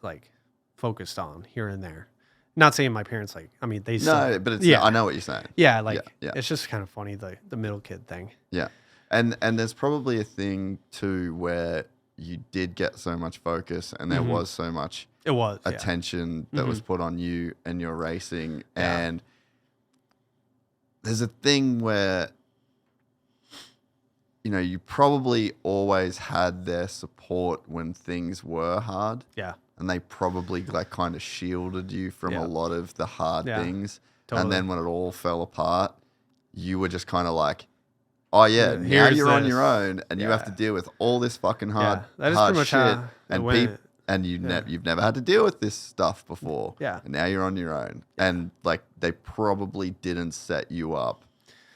like focused on here and there. Not saying my parents like, I mean, they still, no, but it's I know what you're saying. Yeah, like it's just kind of funny the middle kid thing. Yeah, and there's probably a thing too where you did get so much focus, and there was so much. It was attention that was put on you and your racing. And there's a thing where, you probably always had their support when things were hard. Yeah. And they probably like kind of shielded you from a lot of the hard things. Totally. And then when it all fell apart, you were just kind of like, oh yeah, now here's you're on this. your own and you have to deal with all this fucking hard, that is hard pretty much shit. how And it went. people. And you've never had to deal with this stuff before. Yeah. And now you're on your own. Yeah. And like they probably didn't set you up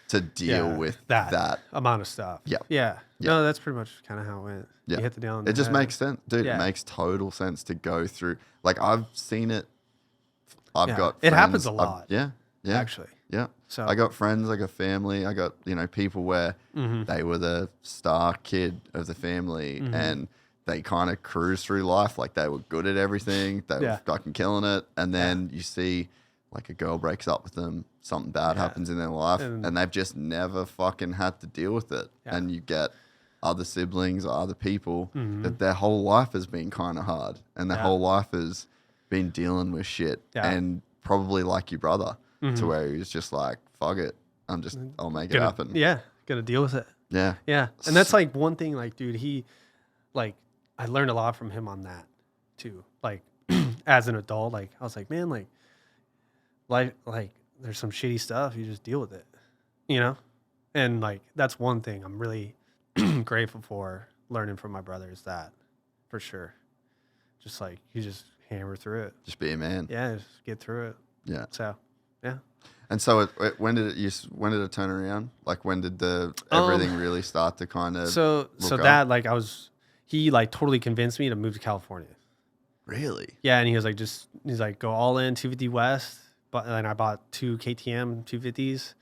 to deal with that amount of stuff. Yeah. Yeah. No, that's pretty much kind of how it went. Yeah. You hit the nail on the It just head. makes sense. Dude, it makes total sense to go through. Like I've seen it. I've got friends. It happens a lot. Yeah. Actually. Yeah. So I got friends, I got family, I got, people where they were the star kid of the family and they kind of cruise through life. Like they were good at everything. They were fucking killing it. And then you see like a girl breaks up with them, something bad happens in their life, and they've just never fucking had to deal with it. Yeah. And you get other siblings or other people that their whole life has been kind of hard, and their whole life has been dealing with shit. Yeah. And probably like your brother, to where he was just like, fuck it. I'll make it happen. Yeah. Gotta deal with it. Yeah. Yeah. And that's like one thing, like, dude, I learned a lot from him on that too. Like as an adult, like I was like, man, like there's some shitty stuff. You just deal with it, you know? And like, that's one thing I'm really grateful for learning from my brother is that, for sure. Just like, you just hammer through it. Just be a man. Yeah. Just get through it. Yeah. So, yeah. And so when did it turn around? Like when did everything really start to kind of he like totally convinced me to move to California. Really? Yeah, and he's like go all in 250 West, but then I bought 2 KTM 250s.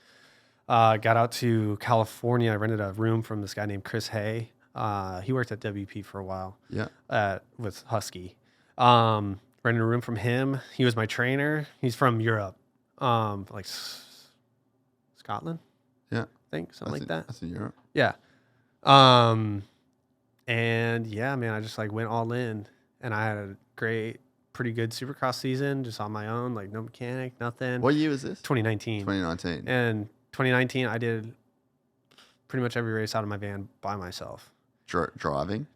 Got out to California. I rented a room from this guy named Chris Hay. He worked at WP for a while. Yeah. With Husky. Rented a room from him. He was my trainer. He's from Europe. Like Scotland, yeah, I think something like that. That's in Europe. Yeah, and yeah, man, I just like went all in, and I had a pretty good Supercross season, just on my own, like no mechanic, nothing. What year was this? 2019. 2019. And 2019, I did pretty much every race out of my van by myself. Driving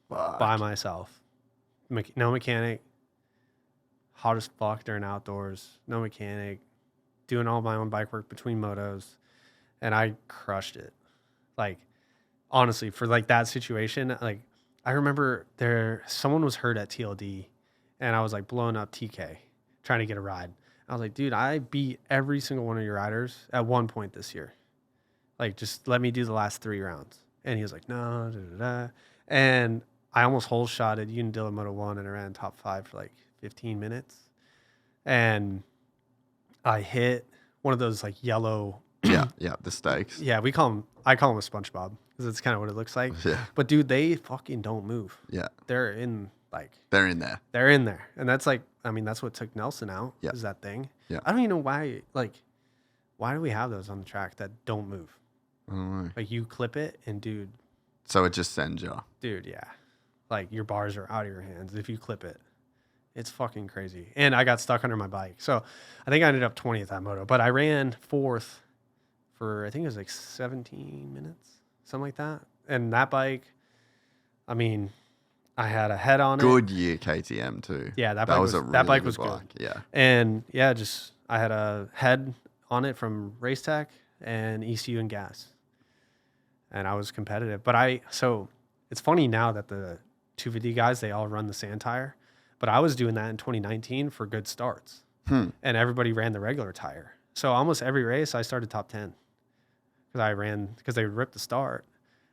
by myself, no mechanic. Hot as fuck during outdoors, no mechanic, doing all my own bike work between motos, and I crushed it. Like, honestly, for like that situation, like I remember someone was hurt at TLD, and I was like blowing up TK, trying to get a ride. I was like, dude, I beat every single one of your riders at one point this year. Like, just let me do the last 3 rounds. And he was like, no, and I almost hole shotted Unadilla Moto 1, and I ran top 5 for like 15 minutes, and I hit one of those like yellow the stakes. Yeah, I call them a SpongeBob because it's kind of what it looks like. Yeah, but dude, they fucking don't move. Yeah, they're in there, and that's like, I mean, that's what took Nelson out. Yeah, is that thing. Yeah, I don't even know why. Like, why do we have those on the track that don't move? I don't know. Like, you clip it, and dude, so it just sends you. Dude, yeah, like your bars are out of your hands if you clip it. It's fucking crazy. And I got stuck under my bike. So I think I ended up 20th at Moto, but I ran 4th for, I think it was like 17 minutes, something like that. And that bike, I mean, I had a head on it. Good year KTM too. Yeah, that bike was good. Yeah. And yeah, I had a head on it from Race Tech and ECU and gas. And I was competitive. So it's funny now that the 250 guys, they all run the sand tire. But I was doing that in 2019 for good starts. And everybody ran the regular tire. So almost every race I started top 10 because they ripped the start.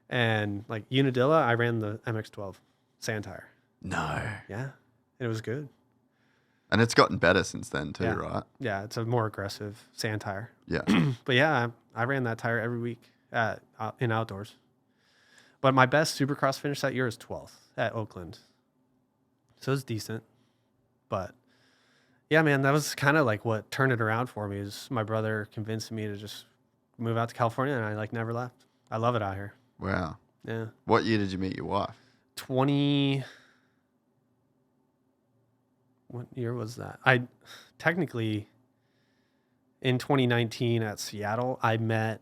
And like Unadilla, I ran the MX-12 sand tire. No. Yeah. It was good. And it's gotten better since then too, right? Yeah. It's a more aggressive sand tire. Yeah. But yeah, I ran that tire every week in outdoors. But my best Supercross finish that year is 12th at Oakland. So it was decent. But yeah, man, that was kind of like what turned it around for me is my brother convinced me to just move out to California, and I like never left. I love it out here. Wow. Yeah. What year did you meet your wife? What year was that? I technically in 2019 at Seattle, I met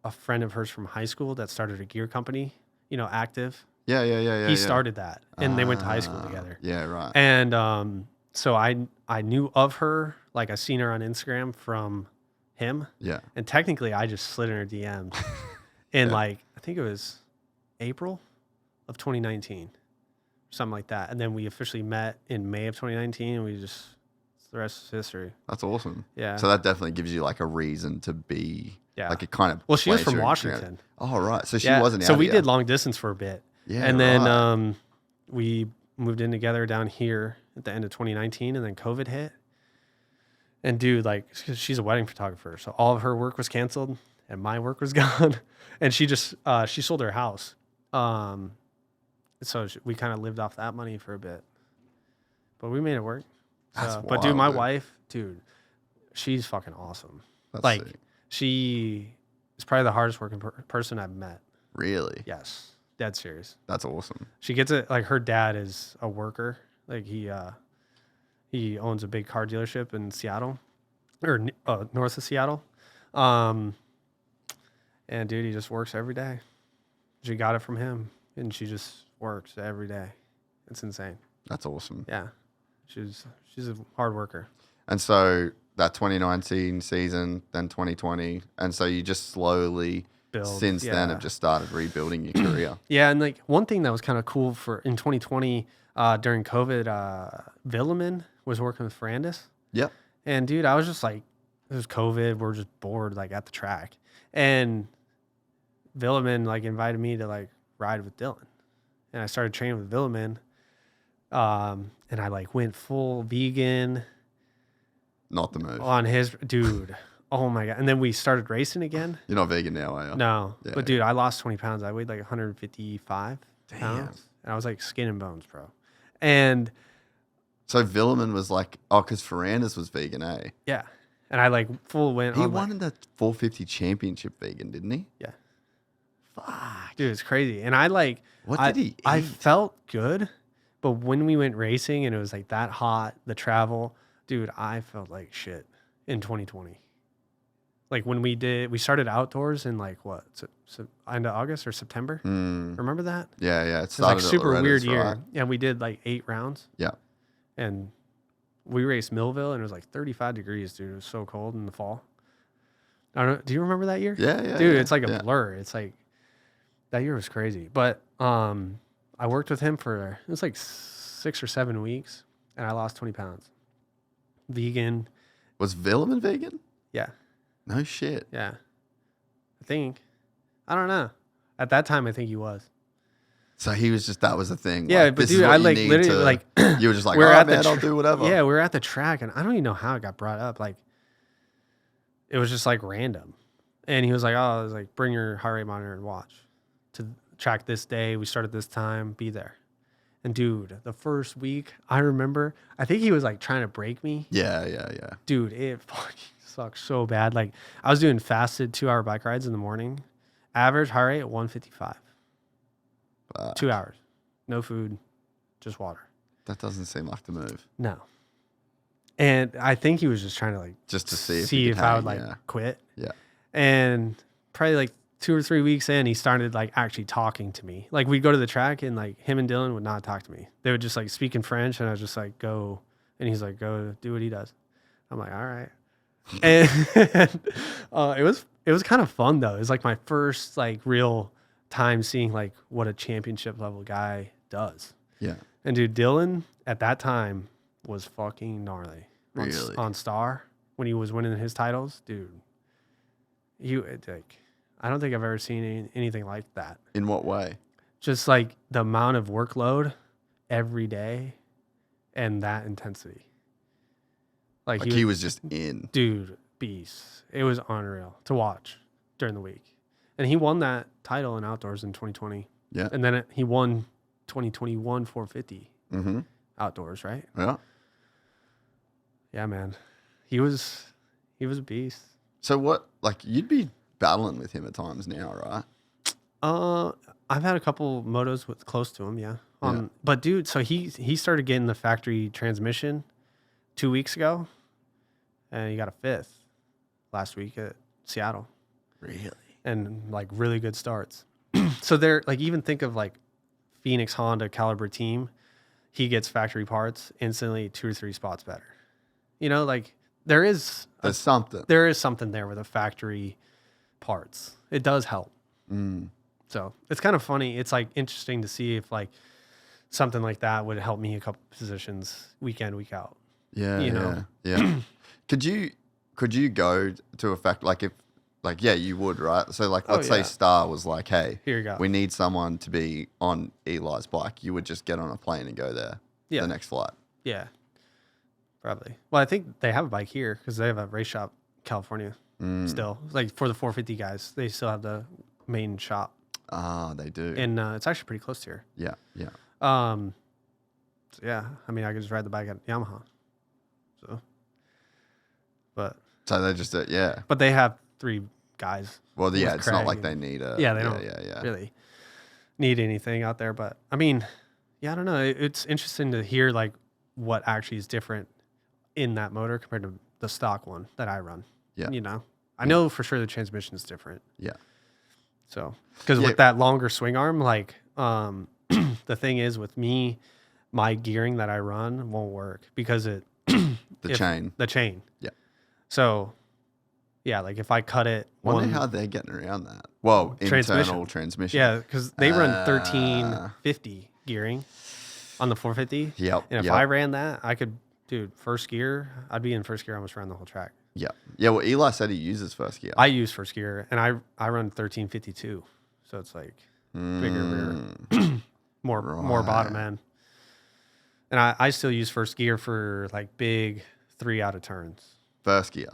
a friend of hers from high school that started a gear company, Active. Yeah. He started that, and they went to high school together. Yeah, right. And so I knew of her, like I seen her on Instagram from him. Yeah. And technically, I just slid in her DMs in like, I think it was April of 2019, something like that. And then we officially met in May of 2019, and the rest is history. That's awesome. Yeah. So that definitely gives you like a reason to be, like it kind of. Well, she was from Washington. Oh, right. So she wasn't out So we here. did long distance for a bit. Yeah. And then we moved in together down here at the end of 2019, and then COVID hit. And dude, like, she's a wedding photographer, so all of her work was canceled, and my work was gone. And she sold her house. So we kind of lived off that money for a bit, but we made it work. That's But dude, wild, my dude. wife, dude, she's fucking awesome. That's Like sick. she is probably the hardest working person I've met. Really? Yes, dead serious. That's awesome. She gets it. Like her dad is a worker. Like he owns a big car dealership in Seattle, or north of Seattle. And dude, he just works every day. She got it from him, and she just works every day. It's insane. That's awesome. Yeah, she's a hard worker. And so that 2019 season, then 2020, and so you just slowly since then have just started rebuilding your career. Yeah, and like one thing that was kind of cool for in 2020 during COVID, Villeman was working with Ferrandis. Yep. And dude, I was just like, it was COVID. We're just bored like at the track, and Villeman like invited me to like ride with Dylan, and I started training with Villeman. And I like went full vegan. Not the move. On his dude. Oh my God. And then we started racing again. You're not vegan now, are you? No. Yeah. But dude, I lost 20 pounds. I weighed like 155 Damn. pounds. And I was like skin and bones, bro. And So Villeman was like, oh, because Ferrandis was vegan, eh? yeah. And I like full went He on won like, the 450 championship vegan, didn't he? yeah. Fuck. Dude, it's crazy. And I like What did he I eat? felt good, but when we went racing and it was like that hot, the travel, dude, I felt like shit in 2020. Like when we started outdoors in like what, end of August or September? Remember that? Yeah. It It was like started at super weird Loretta's, year. right? And we did like 8 rounds. Yeah. And we raced Millville and it was like 35 degrees, dude. It was so cold in the fall. I don't know. Do you remember that year? Yeah. Dude, yeah, it's like a yeah. blur. It's like that year was crazy. But I worked with him for it was like 6 or 7 weeks and I lost 20 pounds. Vegan. Was Villeman vegan? Yeah. No shit. Yeah. I think. I don't know. At that time I think he was. So he was just, that was the thing. Yeah, like, but this is dude, what I you like need literally to- like you were just like, we're all at right, the man, I'll do whatever. Yeah, we were at the track and I don't even know how it got brought up. Like it was just like random. And he was like, oh, I was like, bring your heart rate monitor and watch to track this day. We start at this time, be there. And dude, the first week I remember, I think he was like trying to break me. Yeah. Dude, it fucking sucked so bad. Like I was doing fasted 2-hour bike rides in the morning. Average heart rate at 155. 2 hours. No food, just water. That doesn't seem like the move. No. And I think he was just trying to like Just to see if, you could I hang, would like yeah. quit. Yeah. And probably like 2 or 3 weeks in, he started like actually talking to me. Like we'd go to the track and like him and Dylan would not talk to me. They would just like speak in French and I was just like, go. And he's like, go do what he does. I'm like, all right. And it was kind of fun though. It was like my first like real time seeing like what a championship level guy does. Yeah. And dude, Dylan at that time was fucking gnarly. Really? On Star when he was winning his titles, dude. I don't think I've ever seen anything like that. In what way? Just like the amount of workload every day and that intensity. Like he was just in. dude, beast. It was unreal to watch during the week. And he won that title in outdoors in 2020. Yeah. And then he won 2021 450 Mm-hmm. outdoors, right? Yeah. Yeah, man. He was a beast. So what, like, you'd be battling with him at times now, right? I've had a couple motos with close to him, yeah. Yeah. But dude, so he started getting the factory transmission 2 weeks ago, and he got a 5th last week at Seattle, Really? and like really good starts. So they're like, even think of like Phoenix Honda caliber team, he gets factory parts instantly 2 or 3 spots better. You know, like There's something. there is something there with the factory parts. It does help. Mm. So it's kind of funny. It's like interesting to see if like something like that would help me a couple positions week in, week out. Yeah, You know? yeah. Could you go to a fact like if like yeah you would, right? So like let's say yeah. Star was like, hey, Here you go. we need someone to be on Eli's bike. You would just get on a plane and go there. Yeah. The next flight. Yeah, probably. Well, I think they have a bike here because they have a race shop in California still. Like for the 450 guys, they still have the main shop. They do. And it's actually pretty close here. Yeah, yeah. So yeah, I mean, I could just ride the bike at Yamaha. So, So they just, yeah. But they have 3 guys. Well, yeah, it's not like and, they need a. Yeah, they don't really need anything out there. But I mean, yeah, I don't know. It's interesting to hear like what actually is different in that motor compared to the stock one that I run. Yeah. You know, I know for sure the transmission is different. Yeah. So, because with that longer swing arm, like, the thing is with me, my gearing that I run won't work because the chain. Yeah. So, yeah, like if I cut it. Wonder how they're getting around that. Well, internal transmission. Yeah, because they run 1350 gearing on the 450. Yep. And if I ran that, I could, dude, first gear, I'd be in first gear almost around the whole track. Yeah. Yeah. Well, Eli said he uses first gear. I use first gear, and I run 1352, so it's like bigger rear, more bottom end. And I still use first gear for like big 3 out of turns. First gear.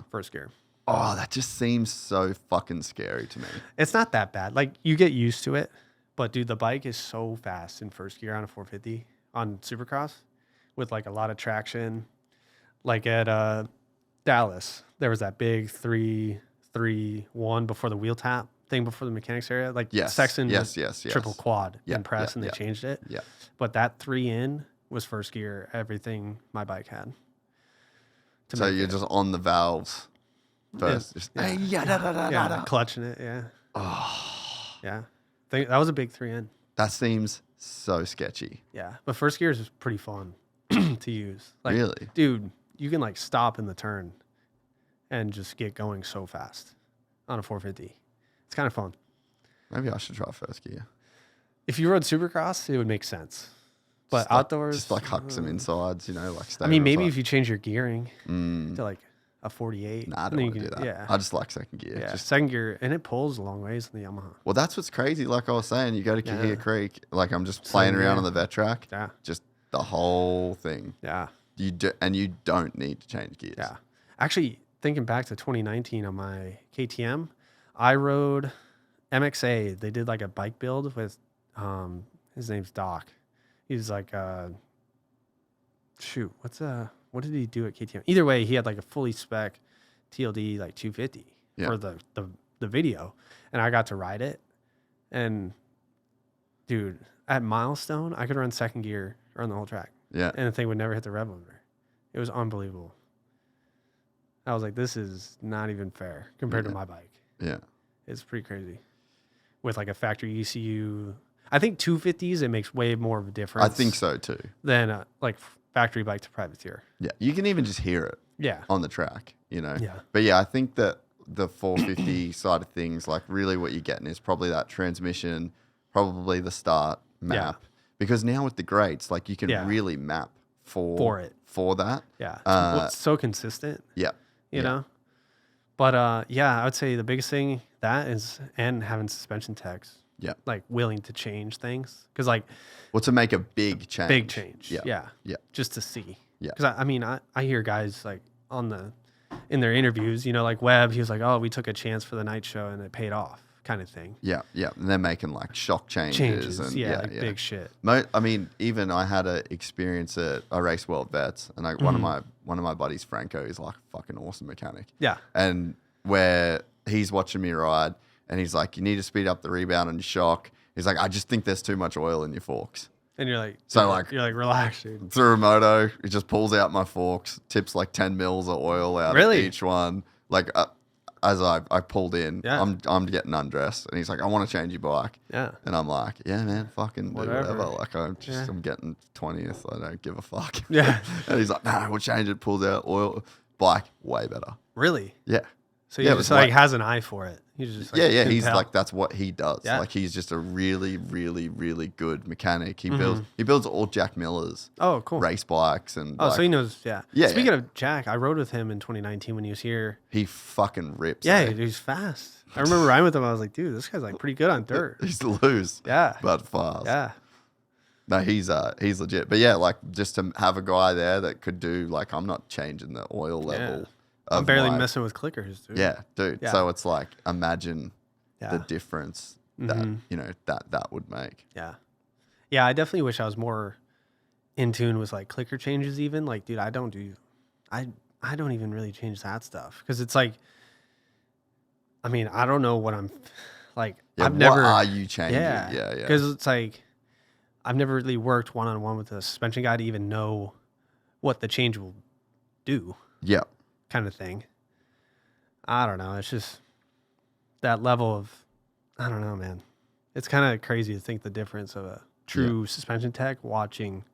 Oh, that just seems so fucking scary to me. It's not that bad. Like you get used to it, but dude, the bike is so fast in first gear on a 450 on Supercross with like a lot of traction. Like at Dallas, there was that big 3-3-1 before the wheel tap thing before the mechanics area. Like Sexton triple quad in press and they changed it. Yeah. But that 3 in was first gear, everything my bike had. So you're just on the valves first. Clutching it, yeah. Oh. Yeah. That was a big 3 in. That seems so sketchy. Yeah. But first gear is pretty fun to use. Like, really? Dude, you can like stop in the turn and just get going so fast on a 450. It's kind of fun. Maybe I should try first gear. If you rode Supercross, it would make sense. But just outdoors, just like huck some insides, you know, like stay. I mean, maybe if you change your gearing to like a 48. Nah, I don't want to do that. Yeah. I just like second gear. Yeah, second gear, and it pulls a long ways in the Yamaha. Well, that's what's crazy. Like I was saying, you go to Kahia Creek, like I'm just playing around on the vet track. Yeah. Just the whole thing. Yeah. You don't need to change gears. Yeah. Actually, thinking back to 2019 on my KTM, I rode MXA. They did like a bike build with, his name's Doc. He's like, what did he do at KTM? Either way, he had like a fully spec TLD like 250 for the video, and I got to ride it. And dude, at Milestone, I could run second gear around the whole track. Yeah, and the thing would never hit the rev limiter. It was unbelievable. I was like, this is not even fair compared to my bike. Yeah, it's pretty crazy. With like a factory ECU. I think 250s, it makes way more of a difference. I think so too. Than like factory bike to privateer. Yeah, you can even just hear it. Yeah. On the track, you know. Yeah. But yeah, I think that the 450 side of things, like really what you're getting is probably that transmission, probably the start map. Yeah. Because now with the grades, like you can really map for that. Yeah. It's so consistent. Yeah. You know. But I would say the biggest thing that is and having suspension techs. Yeah. Like willing to change things. Because like. Well, to make a big change. Big change. Yeah. Yeah. Yeah. Just to see. Yeah. Because I mean, I hear guys like in their interviews, you know, like Webb, he was like, oh, we took a chance for the night show and it paid off kind of thing. Yeah. Yeah. And they're making like shock changes. And big shit. I mean, even I had an experience I race World Vets and like one of my buddies, Franco, is like a fucking awesome mechanic. Yeah. And where he's watching me ride and he's like, you need to speed up the rebound on your shock. He's like, I just think there's too much oil in your forks. And you're like, you're like, relax, dude. Through a moto, it just pulls out my forks, tips like 10 mils of oil out of each one. Like as I pulled in, I'm getting undressed, and he's like, I want to change your bike. Yeah. And I'm like, yeah, man, fucking whatever. Like I'm getting 20th. I don't give a fuck. Yeah. And he's like, nah, we'll change it. Pulls out oil. Bike way better. Really? Yeah. So he just like has an eye for it. He's just like, he's like, that's what he does. Yeah. Like he's just a really, really, really good mechanic. He builds all Jack Miller's race bikes and so he knows. Yeah. Yeah. Speaking of Jack, I rode with him in 2019 when he was here. He fucking rips. Yeah, he's fast. I remember riding with him. I was like, dude, this guy's like pretty good on dirt. He's loose. Yeah. But fast. Yeah. No, he's legit. But yeah, like just to have a guy there that could do like, I'm not changing the oil level. I'm barely messing with clickers, dude. Yeah, dude. Yeah. So it's like, imagine the difference that, you know, that would make. Yeah. Yeah, I definitely wish I was more in tune with like clicker changes even. Like, dude, I don't even really change that stuff. Because it's like, I mean, I don't know what I'm like. Yeah, I've never. What are you changing? Yeah. Because it's like, I've never really worked one-on-one with a suspension guy to even know what the change will do. Yeah. Kind of thing. I don't know. It's just that level of, I don't know, man. It's kind of crazy to think the difference of a true suspension tech watching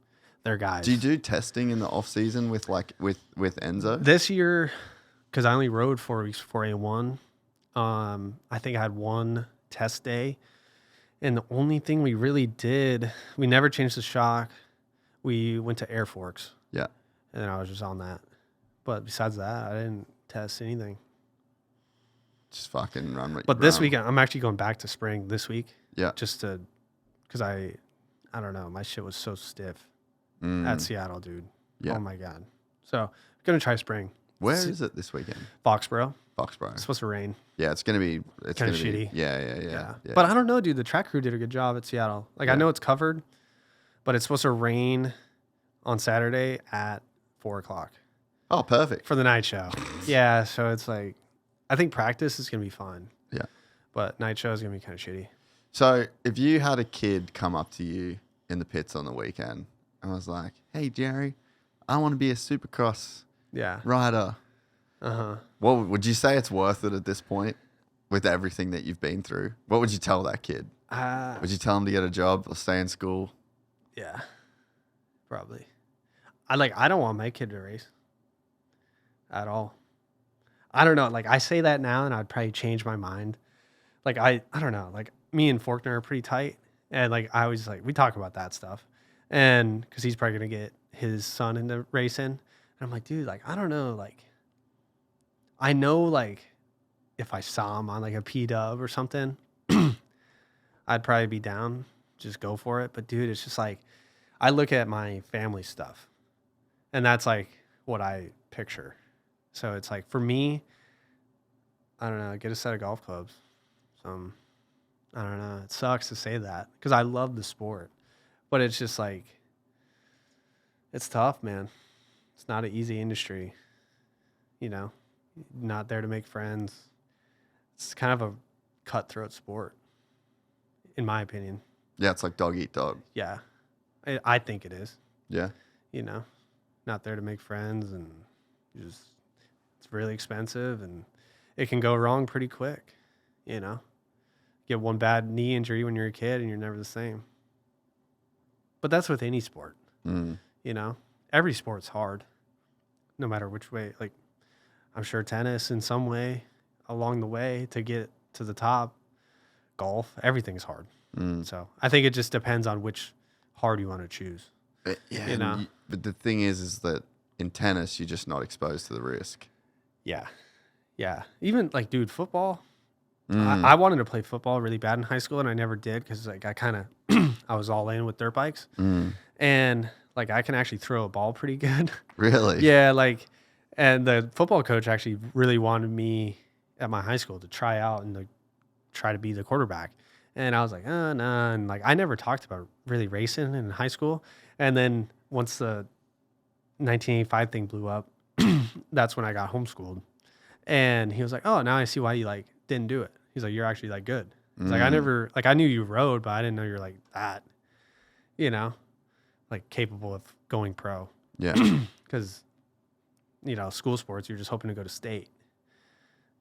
their guys. Do you do testing in the off season with Enzo? This year, because I only rode 4 weeks before A1, I think I had one test day. And the only thing we really did, we never changed the shock. We went to air forks. Yeah. And then I was just on that. But besides that, I didn't test anything. Just fucking run. But this weekend, I'm actually going back to spring this week. Yeah. Just to, because I don't know, my shit was so stiff at Seattle, dude. Yeah. Oh my God. So I'm going to try spring. Where is it this weekend? Foxborough. Foxborough. It's supposed to rain. Yeah, it's gonna be. It's Kinda gonna be shitty. Yeah. But I don't know, dude. The track crew did a good job at Seattle. Like, I know it's covered, but it's supposed to rain on Saturday at 4:00. Oh, perfect. For the night show. Yeah, so it's like, I think practice is going to be fun. Yeah. But night show is going to be kind of shitty. So if you had a kid come up to you in the pits on the weekend and was like, "Hey, Jerry, I want to be a Supercross rider," what would you say it's worth it at this point with everything that you've been through? What would you tell that kid? Would you tell him to get a job or stay in school? Yeah, probably. I don't want my kid to race at all. I don't know. Like, I say that now and I'd probably change my mind. Like, I don't know. Like, me and Faulkner are pretty tight. And like, I always we talk about that stuff. And because he's probably going to get his son into racing. And I'm like, dude, like, I don't know. Like, I know, like, if I saw him on like a P-dub or something, I'd probably be down, just go for it. But dude, it's just like, I look at my family stuff and that's like what I picture. So it's like, for me, I don't know, get a set of golf clubs. I don't know. It sucks to say that because I love the sport, but it's just like, it's tough, man. It's not an easy industry, you know, not there to make friends. It's kind of a cutthroat sport, in my opinion. Yeah, it's like dog eat dog. Yeah, I think it is. Yeah. You know, not there to make friends, and it's really expensive and it can go wrong pretty quick, you know. Get one bad knee injury when you're a kid and you're never the same. But that's with any sport, you know. Every sport's hard, no matter which way. Like, I'm sure tennis in some way along the way to get to the top, golf, everything's hard. So I think it just depends on which hard you want to choose. Yeah, you know. But the thing is that in tennis, you're just not exposed to the risk. Yeah. Yeah. Even like, dude, football. I wanted to play football really bad in high school and I never did because like I kind of I was all in with dirt bikes and like I can actually throw a ball pretty good. Really? Yeah, like, and the football coach actually really wanted me at my high school to try out and to try to be the quarterback. And I was like, nah. And like, I never talked about really racing in high school. And then once the 1985 thing blew up, that's when I got homeschooled. And he was like, oh, now I see why you like didn't do it. He's like, you're actually like good. He's like, I knew you rode, but I didn't know you're like that, you know, like capable of going pro. Yeah. Because, you know, school sports, you're just hoping to go to state,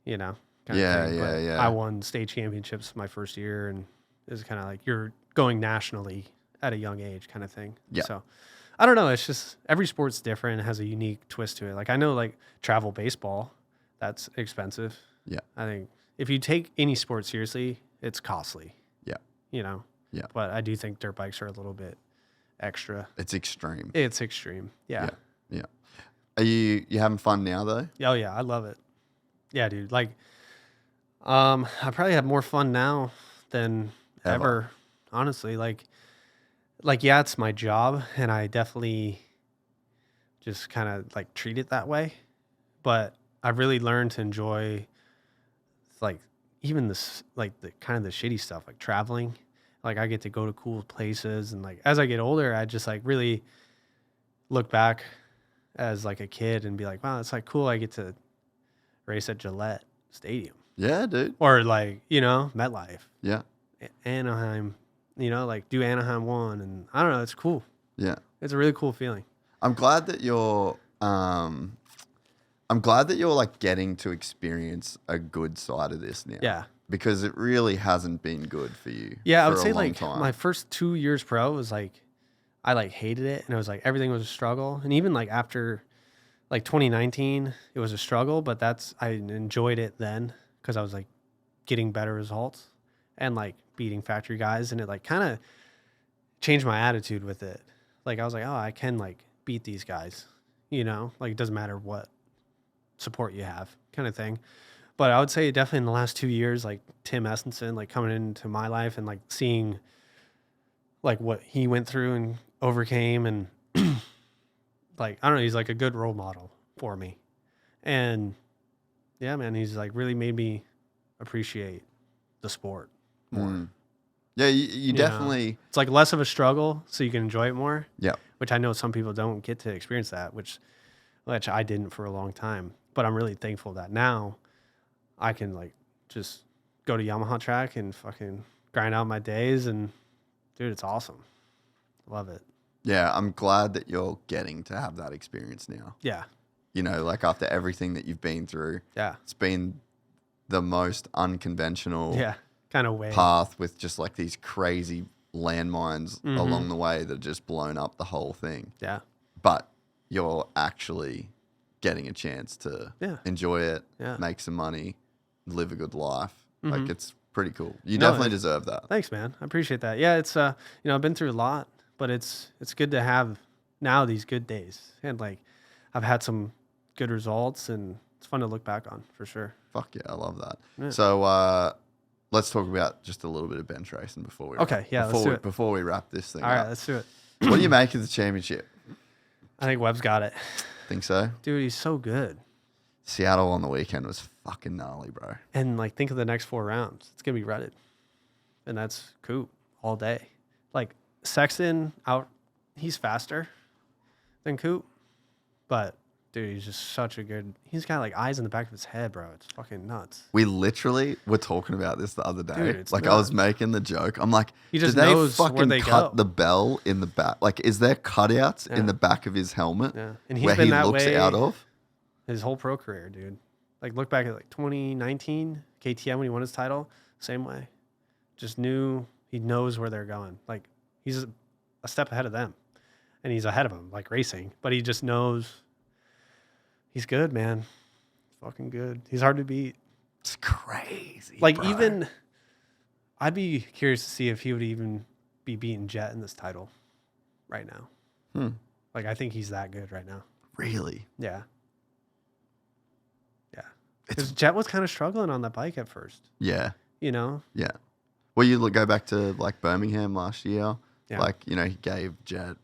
you know. Yeah. I won state championships my first year, and it was kind of like you're going nationally at a young age kind of thing. Yeah. So I don't know. It's just every sport's different. It has a unique twist to it. Like, I know like travel baseball, that's expensive. Yeah. I think if you take any sport seriously, it's costly. Yeah. You know? Yeah. But I do think dirt bikes are a little bit extra. It's extreme. It's extreme. Yeah. Yeah. Are you having fun now though? Oh yeah, I love it. Yeah, dude. Like, I probably have more fun now than ever honestly. Like, yeah, it's my job and I definitely just kind of like treat it that way. But I've really learned to enjoy like even this, like the kind of the shitty stuff, like traveling, like I get to go to cool places. And like, as I get older, I just like really look back as like a kid and be like, wow, it's like cool. I get to race at Gillette Stadium. Yeah, dude. Or like, you know, MetLife, Yeah. Anaheim, you know, like do Anaheim 1. And I don't know, it's cool. Yeah. It's a really cool feeling. I'm glad that you're like getting to experience a good side of this now. Yeah. Because it really hasn't been good for you. Yeah, I for would a say long like time. my first 2 years pro was like, I like hated it. And it was like, everything was a struggle. And even like after like 2019, it was a struggle, but I enjoyed it then because I was like getting better results and like beating factory guys. And it like kind of changed my attitude with it. Like I was like, oh, I can like beat these guys, you know, like it doesn't matter what support you have kind of thing. But I would say definitely in the last 2 years, like Tim Essenson, like coming into my life and like seeing like what he went through and overcame, and like, I don't know, he's like a good role model for me. And yeah, man, he's like really made me appreciate the sport more. Mm. Yeah, you definitely. Know? It's like less of a struggle so you can enjoy it more. Yeah. Which I know some people don't get to experience that, which I didn't for a long time. But I'm really thankful that now I can like just go to Yamaha track and fucking grind out my days, and dude, it's awesome. Love it. Yeah, I'm glad that you're getting to have that experience now. Yeah. You know, like after everything that you've been through. Yeah. It's been the most unconventional kind of way path with just like these crazy landmines along the way that just blown up the whole thing. Yeah. But you're actually getting a chance to enjoy it, make some money, live a good life. Like it's pretty cool. You definitely deserve that. Thanks, man. I appreciate that. Yeah, it's you know, I've been through a lot, but it's good to have now these good days. And like I've had some good results, and it's fun to look back on for sure. Fuck yeah, I love that. Yeah. So let's talk about just a little bit of bench racing before we let's do it. Before we wrap this thing All up. right, let's do it. What do you make of the championship? I think Webb's got it. Think so? Dude, he's so good. Seattle on the weekend was fucking gnarly, bro. And like think of the next 4 rounds. It's gonna be rutted. And that's Coop all day. Like Sexton he's faster than Coop. But dude, he's just such a good. He's got like eyes in the back of his head, bro. It's fucking nuts. We literally were talking about this the other day. Dude, it's like nuts. I was making the joke. I'm like, He just did they knows where fucking they cut go. the bell in the back? Like, is there cutouts in the back of his helmet Yeah. And he's where been he that looks way out of? his whole pro career, dude. Like look back at like 2019 KTM when he won his title, same way. Just he knows where they're going. Like he's a step ahead of them. And he's ahead of them, like racing. But he just knows he's good, man. Fucking good. He's hard to beat. It's crazy. Like bro. even I'd be curious to see if he would even be beating Jet in this title right now. Like I think he's that good right now. Really? Yeah. Yeah. Because Jet was kind of struggling on that bike at first. Yeah. You know? Yeah. Well, you go back to like Birmingham last year. Yeah. Like, you know, he gave Jet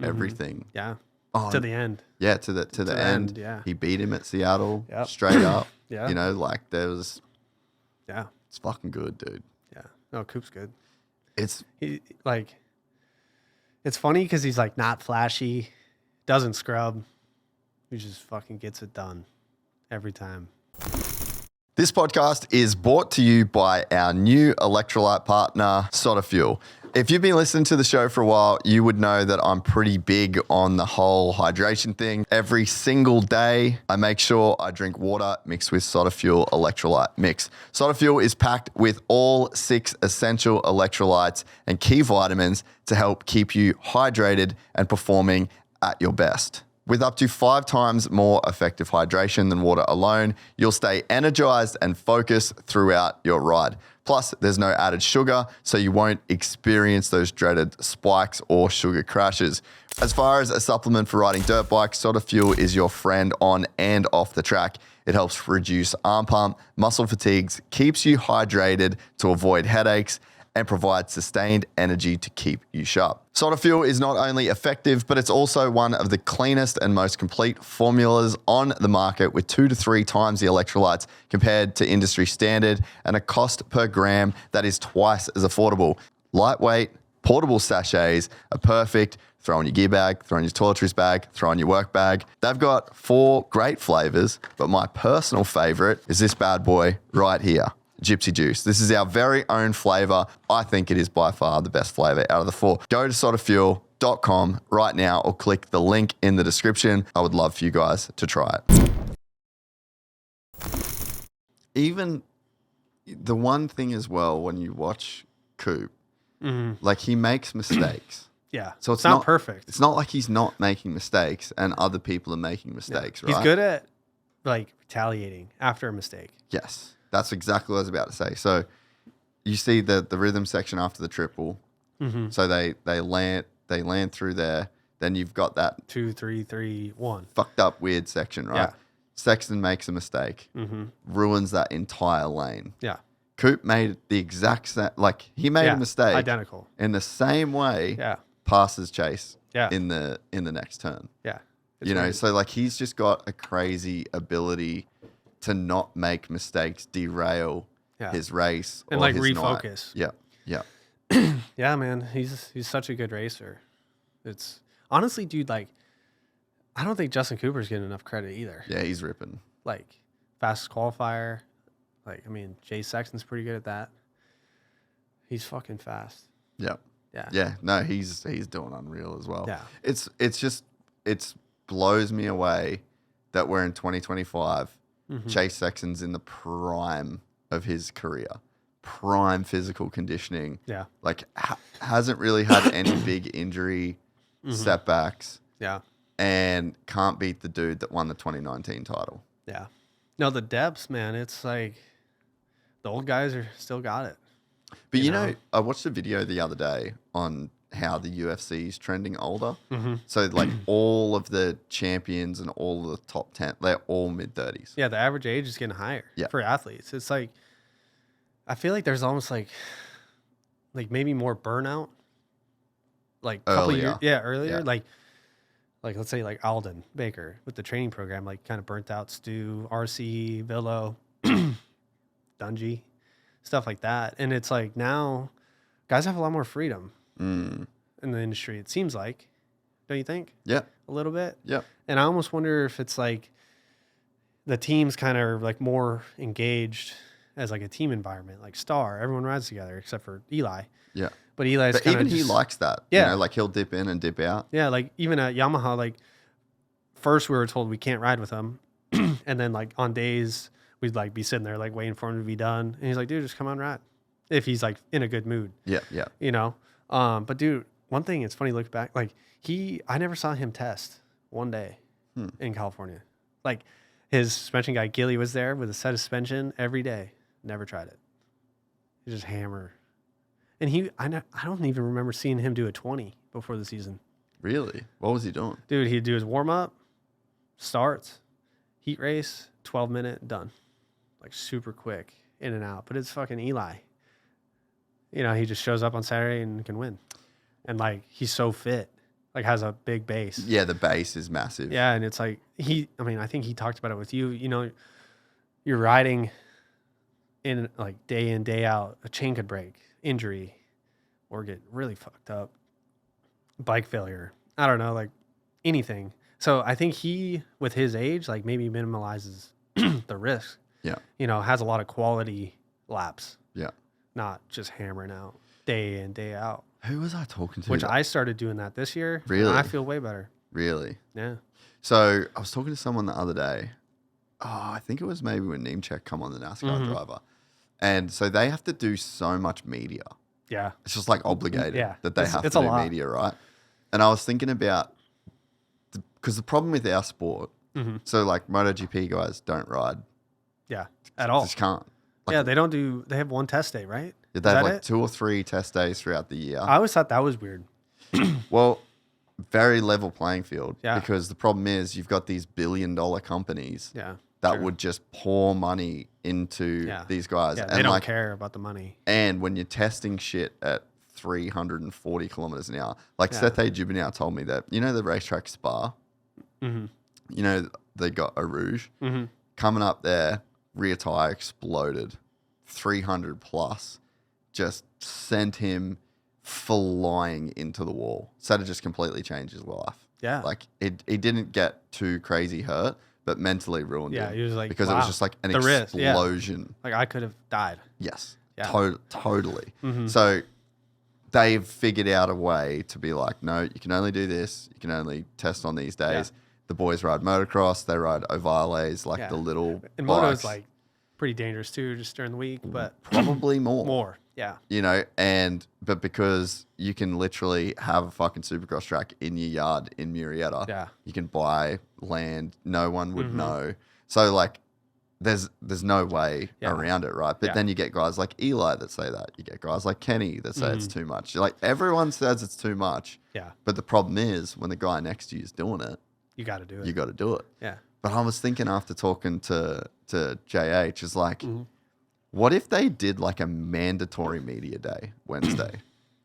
everything. Yeah. Oh, To the end. Yeah, to the end. Yeah. He beat him at Seattle Yep. straight up. Yeah. You know, like it's Yeah. fucking good, dude. Yeah. No, Coop's good. It's It's funny because he's like not flashy, doesn't scrub. He just fucking gets it done every time. This podcast is brought to you by our new electrolyte partner, SOTA Fuel. If you've been listening to the show for a while, you would know that I'm pretty big on the whole hydration thing. Every single day, I make sure I drink water mixed with SOTA Fuel electrolyte mix. SOTA Fuel is packed with all 6 essential electrolytes and key vitamins to help keep you hydrated and performing at your best. With up to 5 times more effective hydration than water alone, you'll stay energized and focused throughout your ride. Plus, there's no added sugar, so you won't experience those dreaded spikes or sugar crashes. As far as a supplement for riding dirt bikes, SOTA Fuel is your friend on and off the track. It helps reduce arm pump, muscle fatigues, keeps you hydrated to avoid headaches, and provide sustained energy to keep you sharp. SOTA Fuel is not only effective, but it's also one of the cleanest and most complete formulas on the market, with 2 to 3 times the electrolytes compared to industry standard and a cost per gram that is twice as affordable. Lightweight, portable sachets are perfect. Throw in your gear bag, throw in your toiletries bag, throw in your work bag. They've got 4 great flavors, but my personal favorite is this bad boy right here, Gypsy Juice. This is our very own flavor. I think it is by far the best flavor out of the 4. Go to sotafuel.com right now or click the link in the description. I would love for you guys to try it. Even the one thing as well, when you watch Coop, like he makes mistakes. Yeah. So it's not perfect. It's not like he's not making mistakes and other people are making mistakes, right? He's good at like retaliating after a mistake. Yes. That's exactly what I was about to say. So you see the rhythm section after the triple. So they land through there. Then you've got that 2, 3, 3, 1 fucked up weird section, right? Yeah. Sexton makes a mistake, ruins that entire lane. Yeah. Coop made the exact same, like he made a mistake identical in the same way. Yeah. Passes Chase Yeah. in the next turn. Yeah. You know, so like he's just got a crazy ability to not make mistakes derail his race and or like his refocus. night. Yeah. Yeah, man. He's such a good racer. It's honestly, dude, like I don't think Justin Cooper's getting enough credit either. Yeah, he's ripping. Like fastest qualifier. Like, I mean, Jase Sexton's pretty good at that. He's fucking fast. Yeah. Yeah. Yeah. No, he's doing unreal as well. Yeah. It's blows me away that we're in 2025. Chase Sexton's in the prime of his career. Prime physical conditioning. Yeah. Like hasn't really had any big injury setbacks. Yeah. And can't beat the dude that won the 2019 title. Yeah. No, the depths, man, it's like the old guys are still got it. But you know, I watched a video the other day on how the UFC is trending older. So like all of the champions and all of the top 10, they're all mid-30s. Yeah, the average age is getting higher for athletes. It's like, I feel like there's almost like maybe more burnout. Like a couple years. Yeah, earlier. Yeah. Like let's say like Alden Baker with the training program, like kind of burnt out Stu, RC, Villo, Dungy, stuff like that. And it's like now guys have a lot more freedom in the industry, it seems like. Don't you think? Yeah. A little bit? Yeah. And I almost wonder if it's like the teams kind of like more engaged as like a team environment, like Star. Everyone rides together except for Eli. Yeah. But Eli's kind of he likes that. Yeah. You know, like he'll dip in and dip out. Yeah, like even at Yamaha, like first we were told we can't ride with him. And then like on days we'd like be sitting there like waiting for him to be done. And he's like, dude, just come on ride. If he's like in a good mood. Yeah, yeah. You know? But dude, one thing, it's funny look back, like I never saw him test one day in California. Like his suspension guy, Gilly, was there with a set of suspension every day. Never tried it. He just hammer. And I don't even remember seeing him do a 20 before the season. Really? What was he doing? Dude, he'd do his warm-up, starts, heat race, 12-minute, done. Like super quick, in and out. But it's fucking Eli. You know, he just shows up on Saturday and can win. And like, he's so fit. Like has a big base. Yeah, the base is massive. Yeah, and it's like, I think he talked about it with you. You know, you're riding in like day in, day out, a chain could break, injury, or get really fucked up, bike failure. I don't know, like anything. So I think he, with his age, like maybe minimalizes the risk. Yeah. You know, has a lot of quality laps. Yeah. Not just hammering out day in, day out. Who was I talking to? Which I started doing that this year. Really? And I feel way better. Really? Yeah. So I was talking to someone the other day. Oh, I think it was maybe when Nemchek come on, the NASCAR driver. And so they have to do so much media. Yeah. It's just like obligated that they have to it's a do lot. media, right? And I was thinking about, because the problem with our sport, so like MotoGP guys don't ride. Yeah. At all. Just can't. Like, yeah, they have one test day, right? they have like 2 or 3 test days throughout the year. I always thought that was weird. Well, very level playing field. Yeah. Because the problem is you've got these $1 billion companies Yeah. that would just pour money into these guys. Yeah, and they don't care about the money. And when you're testing shit at 340 kilometers an hour, like Seth Gibnau told me that, you know, the racetrack Spa, you know, they got a Rouge coming up there, rear tire exploded, 300 plus, just sent him flying into the wall. So it just completely changed his life. Yeah. Like he didn't get too crazy hurt, but mentally ruined him. Yeah, he was like, because it was just like an explosion. Like I could have died. Yes. Yeah. Totally. So they've figured out a way to be like, no, you can only do this. You can only test on these days. Yeah. The boys ride motocross. They ride ovales, like the little and bikes. moto's like pretty dangerous too, just during the week, but probably more. More, yeah. You know, but because you can literally have a fucking supercross track in your yard in Murrieta, you can buy land. No one would know. So like, there's no way around it, right? But then you get guys like Eli that say that. You get guys like Kenny that say it's too much. Like everyone says it's too much. Yeah. But the problem is when the guy next to you is doing it, you got to do it. You got to do it. Yeah. But I was thinking after talking to JH, is like, what if they did like a mandatory media day Wednesday?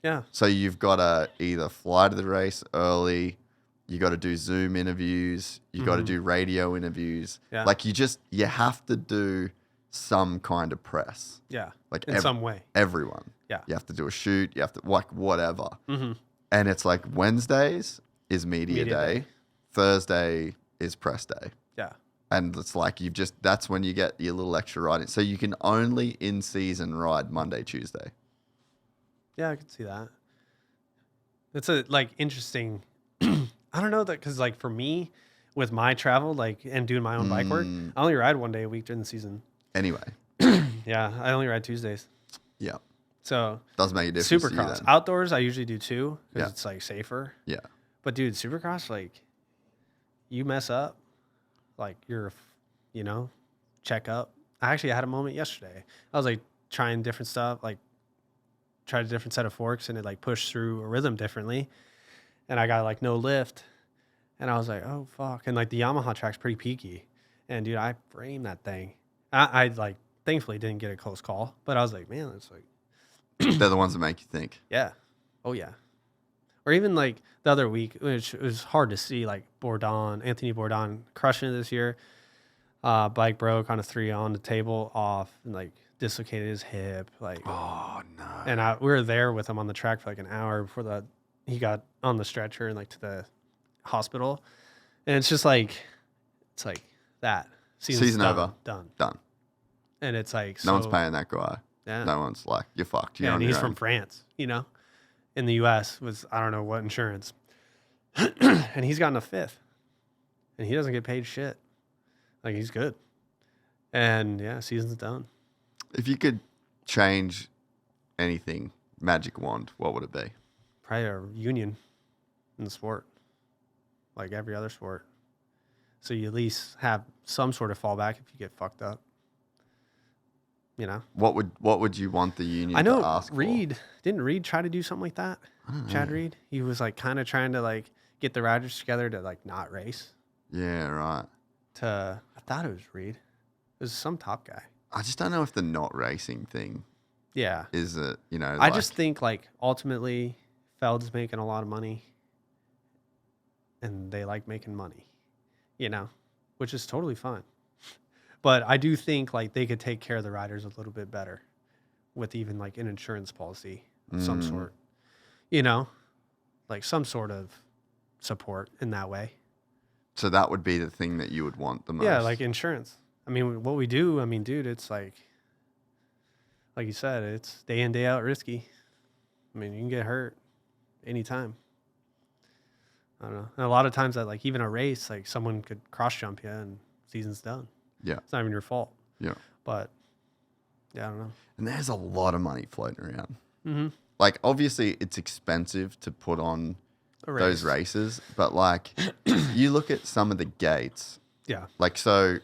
Yeah. So you've got to either fly to the race early, you got to do Zoom interviews, you got to do radio interviews. Yeah. Like you have to do some kind of press. Yeah. Like in some way. Everyone. Yeah. You have to do a shoot. You have to like whatever. And it's like Wednesdays is media day. Thursday is press day. Yeah. And it's like that's when you get your little extra riding. So you can only in season ride Monday, Tuesday. Yeah, I can see that. It's a like interesting. I don't know that because like for me, with my travel like and doing my own bike work, I only ride one day a week during the season. Anyway. Yeah, I only ride Tuesdays. Yeah. So does make a difference. Supercross outdoors, I usually do too because it's like safer. Yeah. But dude, Supercross, like you mess up, like you're, check up. I actually had a moment yesterday. I was like trying different stuff, like tried a different set of forks and it like pushed through a rhythm differently. And I got like no lift. And I was like, oh fuck. And like the Yamaha track's pretty peaky. And dude, I framed that thing. I like thankfully didn't get a close call, but I was like, man, it's like they're the ones that make you think. Yeah. Oh yeah. Or even like the other week, which was hard to see, like Anthony Bourdon crushing it this year. Bike broke on a 3 on the table off and like dislocated his hip. Like, oh no. And we were there with him on the track for like an hour before he got on the stretcher and like to the hospital. And it's just like, that. Season over. Done. And it's like, no one's paying that guy. Yeah. No one's like, you're fucked. You're and he's from France, in the U.S. with I don't know what insurance. And he's gotten a 5th. And he doesn't get paid shit. Like, he's good. And, yeah, season's done. If you could change anything, magic wand, what would it be? Probably a union in the sport. Like every other sport. So you at least have some sort of fallback if you get fucked up. What would you want the union I know to ask Didn't Reed try to do something like that? Chad Reed? He was like kind of trying to like get the riders together to like not race. Yeah, right. I thought it was Reed. It was some top guy. I just don't know if the not racing thing is a, I just think like ultimately Feld's making a lot of money and they like making money, which is totally fine. But I do think like they could take care of the riders a little bit better with even like an insurance policy of some sort, like some sort of support in that way. So that would be the thing that you would want the most. Yeah, like insurance. I mean, what we do, dude, it's like you said, it's day in, day out risky. I mean, you can get hurt anytime. I don't know. And a lot of times that like even a race, like someone could cross jump you and season's done. Yeah. It's not even your fault. Yeah. But yeah, I don't know. And there's a lot of money floating around. Mm-hmm. Like obviously it's expensive to put on those races, but like you look at some of the gates. Yeah. Like so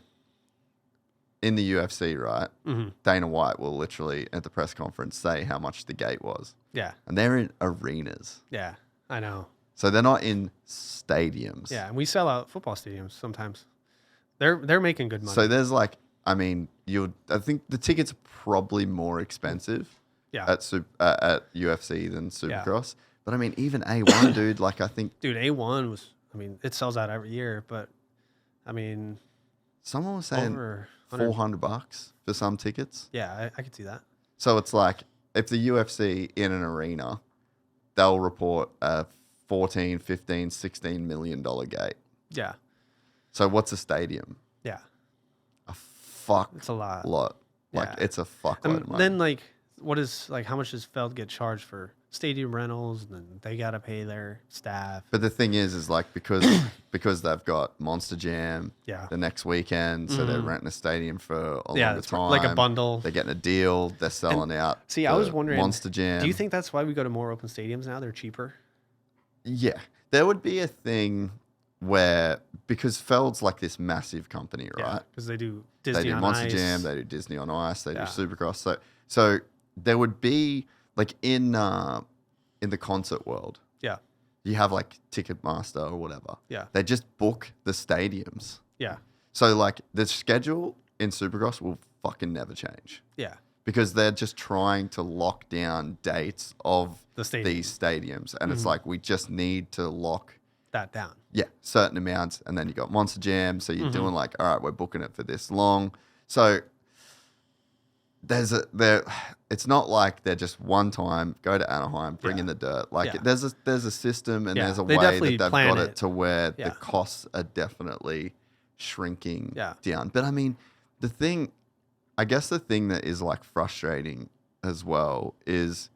in the UFC, right? Mm-hmm. Dana White will literally at the press conference say how much the gate was. Yeah. And they're in arenas. Yeah, I know. So they're not in stadiums. Yeah, and we sell out football stadiums sometimes. They're making good money. So there's like, I mean, I think the tickets are probably more expensive yeah. at UFC than Supercross. Yeah. But I mean, even A1, dude, like I think... Dude, A1 was, I mean, it sells out every year, but I mean... Someone was saying $400 for some tickets. Yeah, I could see that. So it's like, if the UFC in an arena, they'll report a 14, 15, $16 million gate. Yeah. So what's a stadium? Yeah. It's a lot. Like, Yeah. it's a fuckload of money. Then, like, how much does Feld get charged for stadium rentals? And then they got to pay their staff. But the thing is like, because they've got Monster Jam the next weekend, so they're renting a stadium for a longer time. Like a bundle. They're getting a deal. They're selling out. See, I was wondering, Monster Jam. Do you think that's why we go to more open stadiums now? They're cheaper? Yeah. There would be a thing where, because Feld's like this massive company, right? Because they do Disney on Monster Ice. Jam, they do Disney on Ice, they do Supercross. So there would be like in the concert world, you have like Ticketmaster or whatever. Yeah, they just book the stadiums. Yeah. So like the schedule in Supercross will fucking never change. Yeah. Because they're just trying to lock down dates of these stadiums, and it's like we just need to lock that down. Yeah, certain amounts, and then you got Monster Jam, so you're doing like, all right, we're booking it for this long. So it's not like they're just one time go to Anaheim, bring in the dirt. Like there's a system, and there's a way that they've got it to where the costs are definitely shrinking down. But I mean, I guess the thing that is like frustrating as well is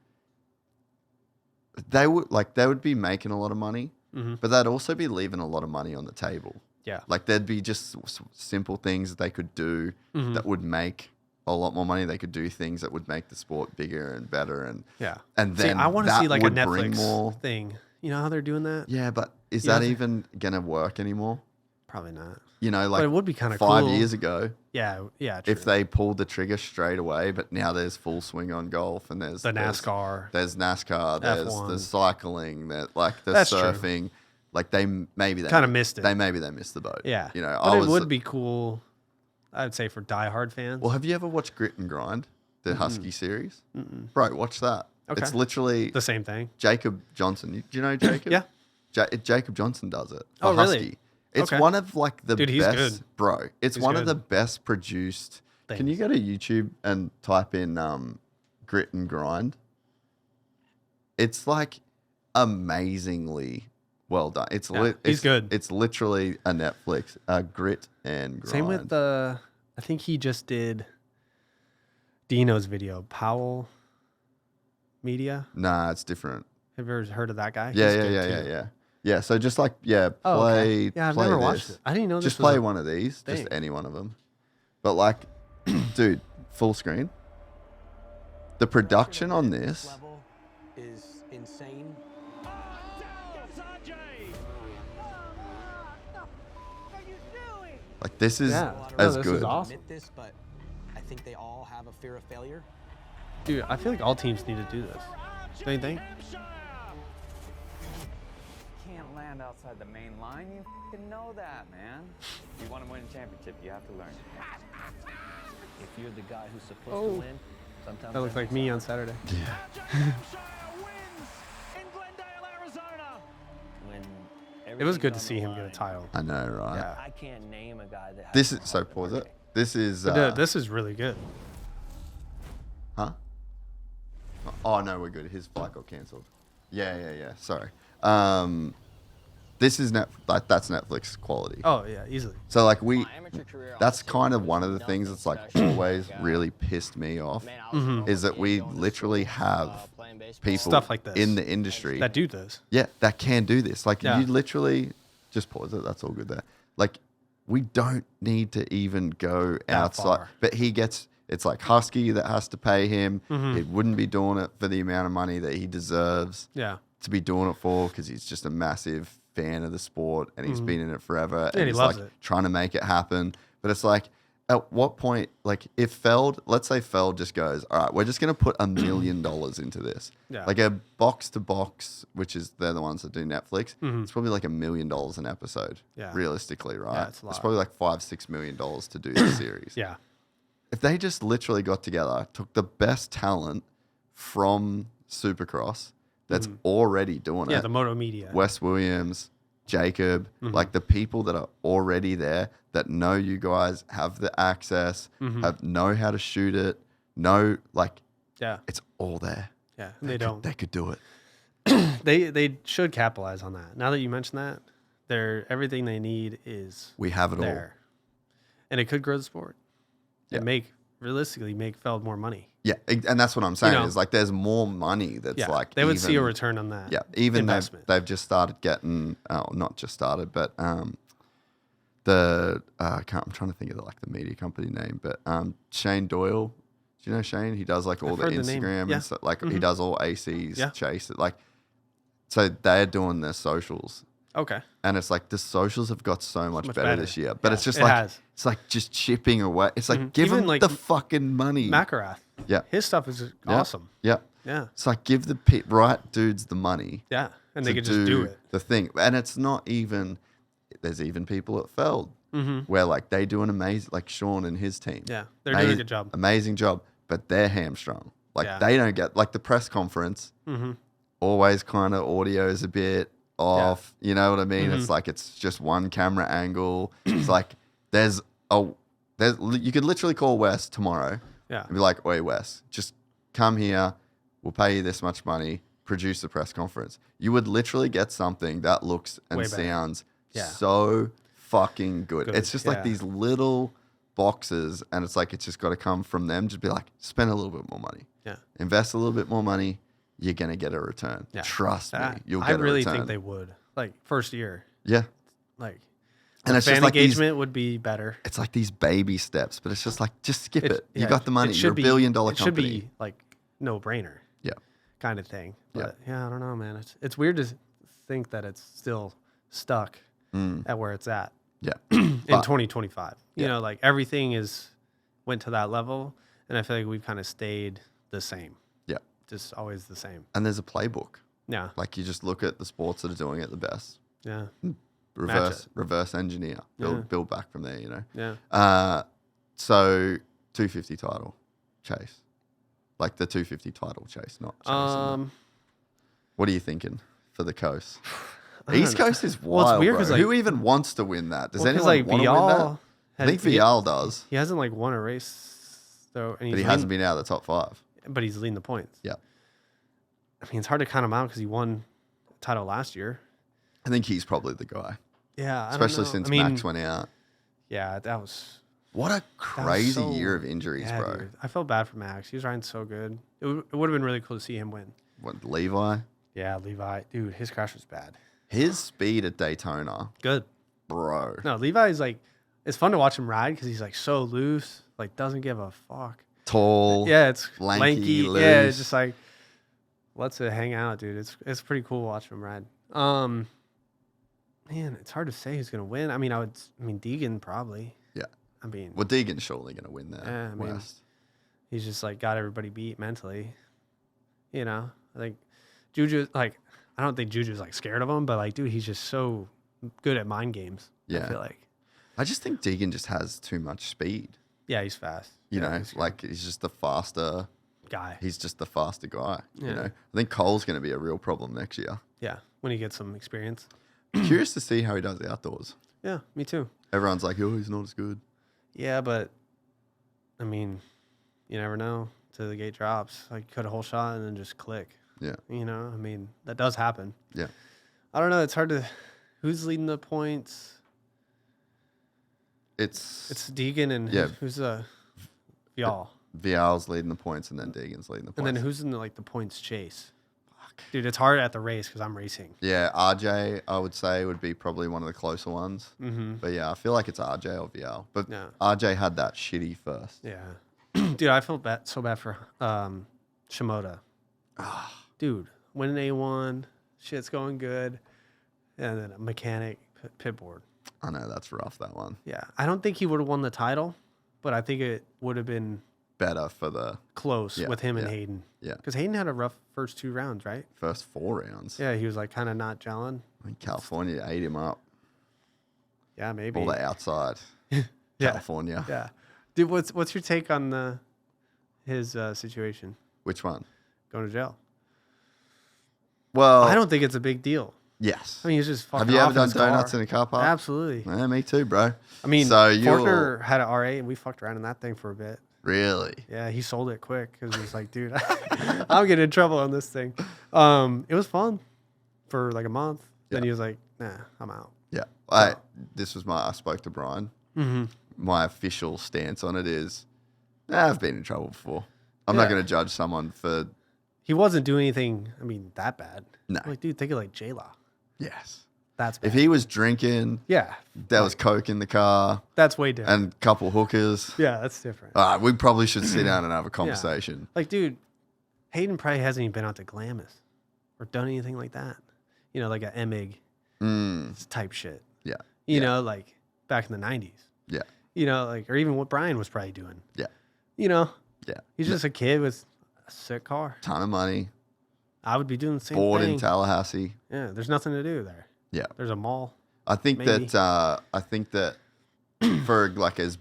they would be making a lot of money. But they'd also be leaving a lot of money on the table. Yeah. Like there'd be just simple things that they could do that would make a lot more money. They could do things that would make the sport bigger and better. And then I want to see like a Netflix more thing. You know how they're doing that? Yeah, but is that even going to work anymore? Probably not. You know, like but it would be kind of 5 years ago. Yeah, true. If they pulled the trigger straight away, but now there's full swing on golf, and there's NASCAR, there's F1. the cycling, that like the That's surfing. True. Like they kind of missed it. They missed the boat. Yeah, you know, but it would be cool. I'd say for diehard fans. Well, have you ever watched Grit and Grind, the Husky series? Bro, watch that. Okay. It's literally the same thing. Jacob Johnson. Do you know Jacob? Yeah. Jacob Johnson does it. Oh, Husky. really? It's one of like the Dude, he's best, good. bro. It's one of the best produced. Things. Can you go to YouTube and type in Grit and Grind? It's like amazingly well done. He's good. It's literally a Netflix Grit and Grind. Same with I think he just did Dino's video, Powell Media. Nah, it's different. Have you ever heard of that guy? Yeah, so just like, play. Okay. Yeah, I've play never this. watched it. I didn't know this. Just play one of these, just any one of them. But like, dude, full screen. The production on this level is insane. Like this is this good. Is awesome. Admit this, but I think they all have a fear of failure. Dude, I feel like all teams need to do this. Don't you think? Can't land outside the main line. You f***ing know that, man. If you want to win a championship, you have to learn. If you're the guy who's supposed to win, sometimes that looks like me on Saturday. Yeah. It was good to see him get a title. I know, right? Yeah. I can't name a guy that. This is so. Pause it. This is. This is really good. Huh? Oh no, we're good. His flight got cancelled. Yeah. Sorry. This is that's Netflix quality. Oh yeah, easily. So like that's kind of one of the things that's like always really pissed me off is that we literally have people stuff like this in the industry that do this. Yeah, that can do this. Like you literally just pause it. That's all good there. Like we don't need to even go outside. Far. But it's like Husky that has to pay him. He wouldn't be doing it for the amount of money that he deserves. Yeah. To be doing it for, because he's just a massive fan of the sport and he's been in it forever and he he's loves like it. trying to make it happen. But it's like at what point, like if Feld, let's say Feld just goes, all right, we're just going to put $1 million into this. Yeah. Like a box to box, which is they're the ones that do Netflix. It's probably like $1 million an episode. Yeah. Realistically, right? Yeah, it's a lot. probably like $5-6 million to do the series. Yeah. If they just literally got together, took the best talent from Supercross that's already doing Yeah, it. the Moto Media. Wes Williams, Jacob, like the people that are already there that know you guys, have the access, know how to shoot it, know like Yeah. it's all there. Yeah. And they don't. They could do it. They should capitalize on that. Now that you mention that, everything they need is We have it there. And it could grow the sport. Yeah. And realistically make Feld more money. Yeah, and that's what I'm saying You know, is like there's more money that's Yeah. like They would see a even- return on that. Yeah, even investment. they've just started getting, not just started, but I'm trying to think of the media company name, but Shane Doyle. Do you know Shane? He does like all the heard the name. Instagram Yeah. and stuff. Like he does all ACs, Yeah. Chase. Like, so they're doing their socials, Okay. and it's like the socials have got so much, much better better. this year. But Yeah, it's just it like has. it's like just chipping away. It's like give Even them like the fucking money. McElrath. Yeah. His stuff is Yeah. awesome. Yeah. Yeah. It's like give the right dudes the money. Yeah. And they to could just do it. the thing. And it's not even, there's even people at Feld where like they do an amazing, like Sean and his team. Yeah. They're doing a good job. Amazing job, but they're hamstrung. Like Yeah. they don't get, like the press conference, always kind of audio is a bit off. You know what I mean? It's like, it's just one camera angle. It's like, you could literally call Wes tomorrow Yeah. and be like, oi, Wes, just come here. We'll pay you this much money. Produce the press conference. You would literally get something that looks and Way better. sounds Yeah. so fucking good. Good, It's just yeah. like these little boxes, and it's like it's just got to come from them. Just be like, spend a little bit more money. Yeah. Invest a little bit more money. You're gonna get a return. Yeah. Trust me, you'll I get a really return. think they would. Like first year. Yeah, Like and it's fan just like these. engagement would be better. It's like these baby steps, but it's just like just skip it. You yeah, got the money. it You're should a $1 billion It should company. be like no brainer Yeah. kind of thing. Yeah. But yeah, I don't know, man. It's weird to think that it's still stuck at where it's at Yeah. in But- 2025. You know, like everything went to that level, and I feel like we've kind of stayed the same. Yeah. Just always the same. And there's a playbook. Yeah. Like you just look at the sports that are doing it the best. Yeah. Reverse engineer. Build back from there, you know. Yeah. So 250 title chase. Like the 250 title chase, not chasing. What are you thinking for the coast? East Coast is wild. Well, it's weird bro. 'cause, like- who even wants to win that? Does Well, 'cause, anyone want to win that? Vial I think Vial does, He hasn't like won a race though, and but he hasn't been out of the top 5. But he's leading the points. Yeah. I mean, it's hard to count him out because he won the title last year. I think he's probably the guy, Yeah, I don't especially know. since I mean, Max went out. Yeah, that was What a crazy so- year of injuries, yeah, bro. dude. I felt bad for Max. He was riding so good. It would have been really cool to see him win. What, Levi? Yeah, Levi, dude, his crash was bad. His speed at Daytona, Good. bro. No, Levi's like, it's fun to watch him ride because he's like so loose, like doesn't give a fuck. Tall. Yeah, it's lanky, lanky. Yeah, loose. it's just like lets it hang out, dude. It's pretty cool watching him ride. Man, it's hard to say who's gonna win. I mean, Deegan probably. Yeah. I mean, Well, Deegan's surely going to win there. Yeah, I mean, West. he's just like got everybody beat mentally. You know, I think Juju, like, I don't think Juju's like scared of him, but like, dude, he's just so good at mind games. Yeah. I feel like. I just think Deegan just has too much speed. Yeah, he's fast. You Yeah, know, he's a like he's just the faster. guy. He's just the faster guy. Yeah. You know, I think Cole's going to be a real problem next year. Yeah, when he gets some experience. Curious to see how he does outdoors. Yeah, me too. Everyone's like, oh, he's not as good. Yeah, but I mean, you never know till the gate drops. Like, cut a whole shot and then just click. Yeah. You know, I mean, that does happen. Yeah. I don't know. It's hard to. Who's leading the points? It's Deegan and Yeah. who's Vial. Vial's leading the points and then Deegan's leading the points. And then who's in the points chase? Dude, it's hard at the race because I'm racing. Yeah, RJ, I would say, would be probably one of the closer ones. Mm-hmm. But yeah, I feel like it's RJ or Vial. But Yeah. RJ had that shitty first. Yeah. Dude, I feel so bad for Shimoda. Dude, winning A1, shit's going good. And then a mechanic pit board. I know, that's rough, that one. Yeah. I don't think he would have won the title, but I think it would have been better for the close with him and Haiden. Yeah. Because Haiden had a rough first 2 rounds, right? first 4 rounds. Yeah, he was like kind of not gelling. I think California ate him up. Yeah, maybe. All the outside. Yeah. California. Yeah. Dude, what's your take on his situation? Which one? Going to jail. Well, I don't think it's a big deal. Yes. I mean, he's just fucking Have you ever off done his donuts car. in a car park? Absolutely. Yeah, me too, bro. I mean, so Fortner had an RA, and we fucked around in that thing for a bit. Really? Yeah, he sold it quick because he was like, dude, I'm getting in trouble on this thing. It was fun for like a month. Then he was like, nah, I'm out. Yeah. I spoke to Brian. Mm-hmm. My official stance on it is, I've been in trouble before. I'm not going to judge someone for... He wasn't doing anything, I mean, that bad. No. Like, dude, think of like J-Law. Yes. That's bad. If he was drinking, Yeah. there was coke in the car, That's way different. and a couple hookers, Yeah, that's different. all right, we probably should sit down and have a conversation. Like, dude, Haiden probably hasn't even been out to Glamis or done anything like that. You know, like a MIG type shit. Yeah. You know, like back in the 90s. Yeah. You know, like, or even what Brian was probably doing. Yeah. You know, Yeah. he's just a kid with a sick car. Ton of money, I would be doing the same bored thing. in Tallahassee. Yeah, there's nothing to do there. Yeah. There's a mall. I think Maybe. that for like as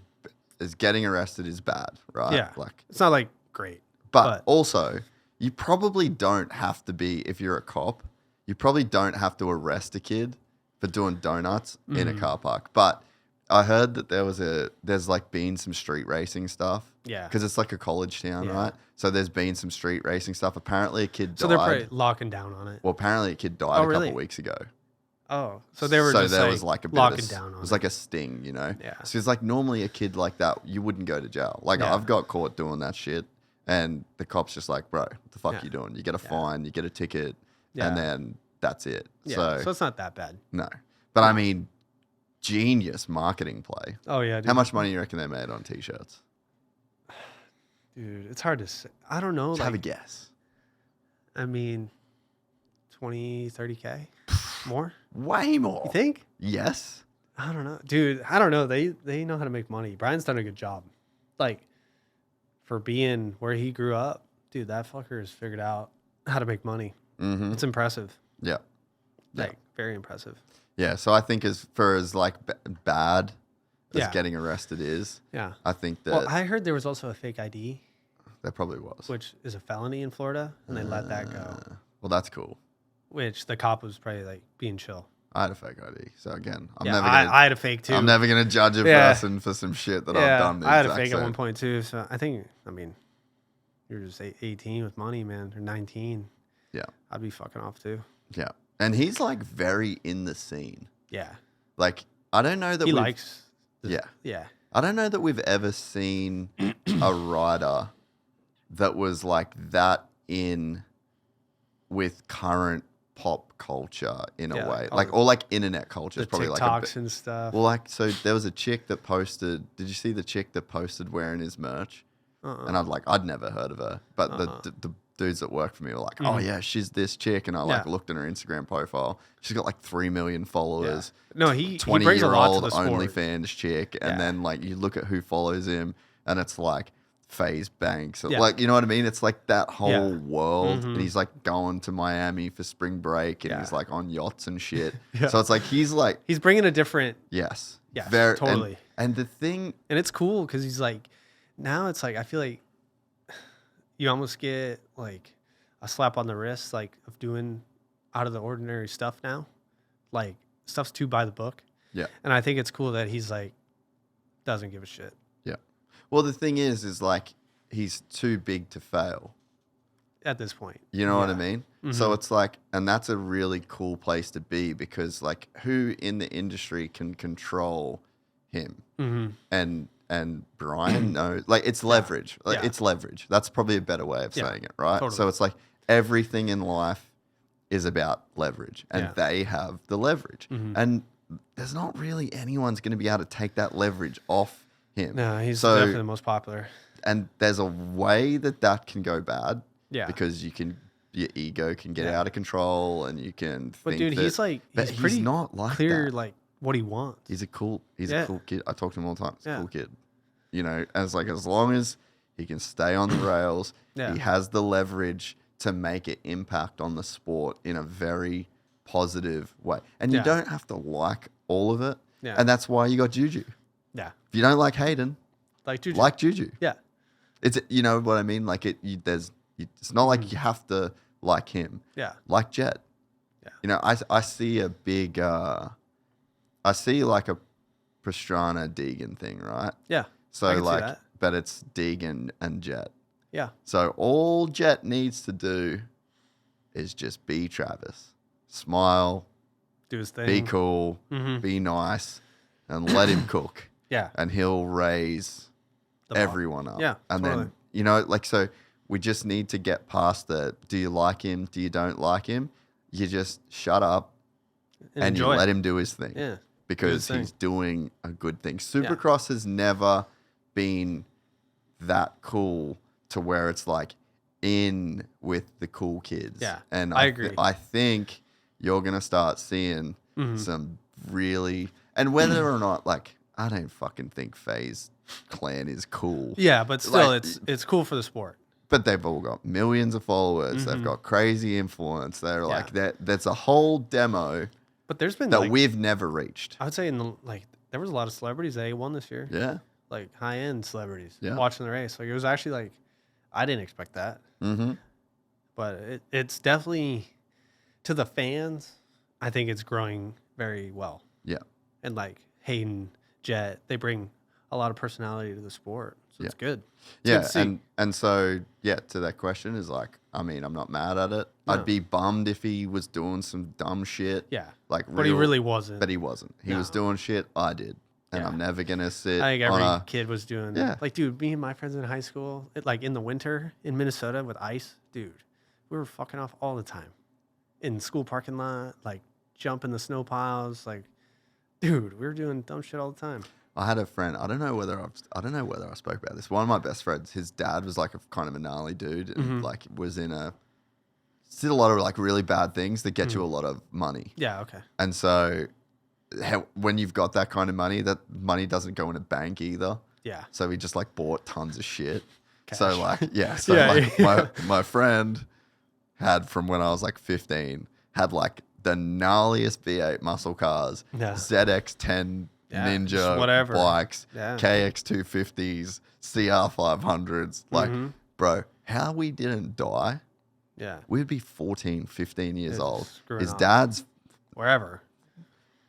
getting arrested is bad, right? Yeah. Like, It's not like great. but also you probably don't have to be, if you're a cop, you probably don't have to arrest a kid for doing donuts in a car park. But I heard that there's like been some street racing stuff. Yeah. Because it's like a college town, right? So there's been some street racing stuff. Apparently a kid died. So they're probably locking down on it. Well, apparently a kid died a really? couple weeks ago. Oh, so they were just there like was like a bit locking of, down on it was it. like a sting, you know? Yeah. So it's like normally a kid like that, you wouldn't go to jail. Like Yeah. I've got caught doing that shit and the cop's just like, bro, what the fuck Yeah. you doing? You get a fine, you get a ticket, Yeah. and then that's it. Yeah, so it's not that bad. No. But I mean, genius marketing play. Oh, yeah, dude. How much money do you reckon they made on t-shirts? Dude, it's hard to say. I don't know. Just have a Like, guess. I mean, 20, 30K? More? Way more. You think? Yes. I don't know. Dude, I don't know. They know how to make money. Brian's done a good job. Like, for being where he grew up, dude, that fucker has figured out how to make money. Mm-hmm. It's impressive. Yeah. Like, very impressive. Yeah. So I think as like bad as Yeah. getting arrested is, Yeah. I think that Well, I heard there was also a fake ID, there probably was. which is a felony in Florida, and they let that go. Well, that's cool. Which the cop was probably like being chill. I had a fake ID. So again, I'm Yeah, never gonna I had a fake too. I'm never gonna judge a Yeah. person for some shit that yeah, I've done. I had a exact fake at same. one point too. So I mean, you're just 18 with money, man, or 19. Yeah. I'd be fucking off too. Yeah. And he's like very in the scene. Yeah. Like I don't know that He we've- likes. Yeah. Yeah. I don't know that we've ever seen a rider that was like that in with current pop culture in Yeah, a way. like Like or like internet culture The is probably TikToks like a bit, and stuff. well, like so there was a chick that posted. Did you see the chick that posted wearing his merch? And I'd never heard of her, but the dudes that work for me were like, oh yeah, she's this chick, and I like Yeah. looked at her Instagram profile. She's got like 3 million followers. No, he brings a lot to the sport. OnlyFans chick, and Yeah. then like you look at who follows him, and it's like FaZe Banks, Yeah. like you know what I mean? It's like that whole Yeah. world, and he's like going to Miami for spring break, and Yeah. he's like on yachts and shit. Yeah. So it's like he's like He's bringing a different, yes, Yes, very totally. And the thing, and it's cool because he's like, now it's like I feel like you almost get like a slap on the wrist, like of doing out of the ordinary stuff now, like stuff's too by the book. yeah. And I think it's cool that he's like doesn't give a shit. Yeah. Well, the thing is like he's too big to fail. At this point. You know what I Yeah. mean? Mm-hmm. So it's like, and that's a really cool place to be because like who in the industry can control him? Mm-hmm. And Brian knows, like it's leverage. Like Yeah. it's leverage. That's probably a better way of Yeah, saying it, right? totally. So it's like everything in life is about leverage, and Yeah. they have the leverage, and there's not really anyone's going to be able to take that leverage off him. No, he's So- definitely the most popular. and there's a way that can go bad. Yeah. Because your ego can get Yeah. out of control, and you can. But think dude, that, he's like but he's pretty not like clear that. like what he wants. He's a cool Yeah. kid. I talk to him all the time. He's a Yeah. cool kid. you know, as long as he can stay on the rails, Yeah. he has the leverage to make an impact on the sport in a very positive way. And you Yeah. don't have to like all of it. Yeah. And that's why you got Juju. Yeah. If you don't like Haiden, Like Juju. like Juju. Yeah. It's, you know what I mean? Like it's not like you have to like him. Yeah. Like Jet. Yeah. You know, I see a big, I see like a Pastrana Deegan thing, right? Yeah. So I can see like, that. but it's Deegan and Jet. Yeah. So all Jet needs to do is just be Travis. Smile, Do his thing. be cool, Mhm. be nice, and let him cook. Yeah. And he'll raise The bar. everyone up. Yeah, And totally. then, you know, like, so we just need to get past the, do you like him? Do you don't like him? You just shut up and you enjoy let it. his do his thing. Yeah. Because thing. he's doing a good thing. Supercross has never been that cool to where it's like in with the cool kids. Yeah, And I agree. I think you're going to start seeing some really, and whether or not, like, I don't fucking think FaZe Clan is cool. Yeah, but still, Like, it's cool for the sport. But they've all got millions of followers. They've got crazy influence. They're like, that's a whole demo But there's been that like, we've never reached. I would say there was a lot of celebrities at A1 this year. Yeah. Like high end celebrities Yeah. watching the race. Like it was actually like, I didn't expect that. Mm-hmm. But it's definitely to the fans. I think it's growing very well. Yeah. And like Hayden, Jet, they bring a lot of personality to the sport. So it's good. It's good to see. And so to that question is like, I mean, I'm not mad at it. No. I'd be bummed if he was doing some dumb shit. Yeah. Like, But he really wasn't. But he wasn't. He was doing shit. I did, and Yeah. I'm never gonna sit. I think on every a, kid was doing. Yeah. Like, dude, me and my friends in high school, like in the winter in Minnesota with ice, dude, we were fucking off all the time. In school parking lot, like jumping the snow piles, like, dude, we were doing dumb shit all the time. I had a friend. I don't know whether I spoke about this. One of my best friends, his dad was like a kind of a gnarly dude, and like was did a lot of like really bad things that get you a lot of money. Yeah. Okay. And so, when you've got that kind of money, that money doesn't go in a bank either. Yeah. So he just like bought tons of shit. Cash. So like, yeah. So Yeah, like yeah. my friend had from when I was like 15 had like the gnarliest V8 muscle cars, Yeah. ZX10 Yeah, Ninja just whatever. bikes, Yeah. KX250s, CR500s. Like, Mm-hmm. bro, how we didn't die? Yeah. We'd be 14, 15 years Yeah, old. screwing His off. dad's, Wherever.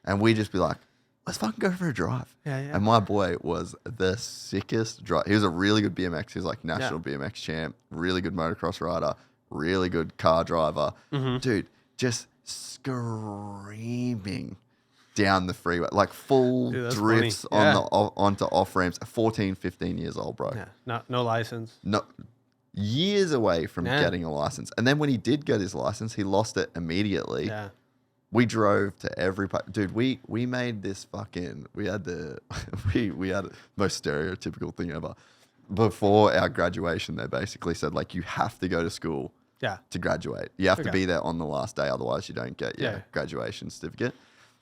and we'd just be like, let's fucking go for a drive. Yeah, yeah. And my boy was the sickest driver. He was a really good BMX. He was like national BMX champ, really good motocross rider, really good car driver. Mm-hmm. Dude, just screaming down the freeway, like full Dude, that's drifts funny. on Yeah. onto off ramps. 14, 15 years old, bro. Yeah. No license. No, years away from Yeah. getting a license. And then when he did get his license, he lost it immediately. Yeah. We drove to every part. Dude, we made this fucking, we had the most stereotypical thing ever. Before our graduation, they basically said, like, you have to go to school Yeah. to graduate. You have to Okay. be there on the last day, otherwise you don't get your Yeah. graduation certificate.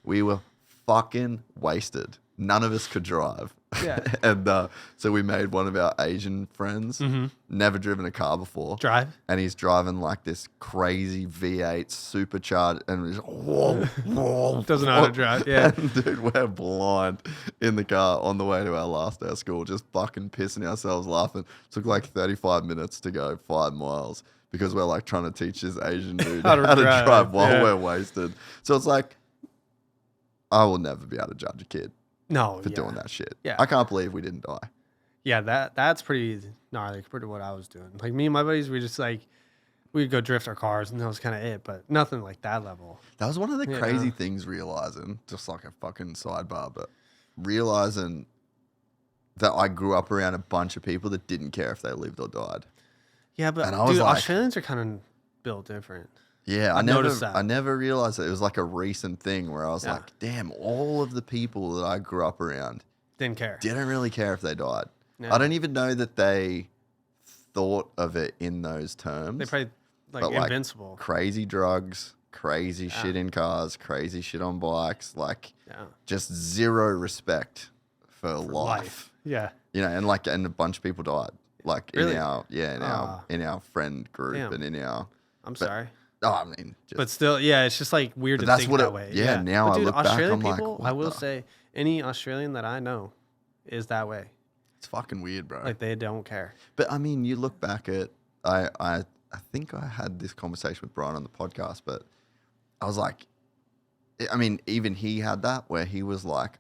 We were fucking wasted. None of us could drive. Yeah. And so we made one of our Asian friends, never driven a car before. Drive. And he's driving like this crazy V8 supercharged and he's whoa, whoa. Doesn't know how to drive, yeah. And dude, we're blind in the car on the way to our last day of school, just fucking pissing ourselves laughing. Took like 35 minutes to go 5 miles because we're like trying to teach this Asian dude How to drive, while yeah. we're wasted. So it's like, I will never be able to judge a kid No. for doing that shit. Yeah. I can't believe we didn't die. Yeah, that's pretty gnarly compared to what I was doing. Like me and my buddies, we just like we'd go drift our cars, and that was kind of it. But nothing like that level. That was one of the Yeah. crazy things realizing, just like a fucking sidebar, but realizing that I grew up around a bunch of people that didn't care if they lived or died. Yeah, but And I was dude, like- Australians are kind of built different. Yeah, I've noticed that. I never realized that. It was like a recent thing where I was Yeah. like, damn, all of the people that I grew up around Didn't care. didn't really care if they died. Yeah. I don't even know that they thought of it in those terms. They probably like But, like, invincible. Crazy drugs, crazy shit in cars, crazy shit on bikes, like Yeah. just zero respect for life. Yeah. You know, and a bunch of people died. Like Really? in our friend group Damn. and in our. I'm sorry. Oh, I mean, But still, yeah, it's just like weird But to that's think what that it- way. yeah, now but I dude, look back, Australian I'm like, people, what I will the- say, any Australian that I know is that way. it's fucking weird, bro. Like they don't care. But I mean, you look back at I think I had this conversation with Brian on the podcast, but I was like, I mean, even he had that where he was like,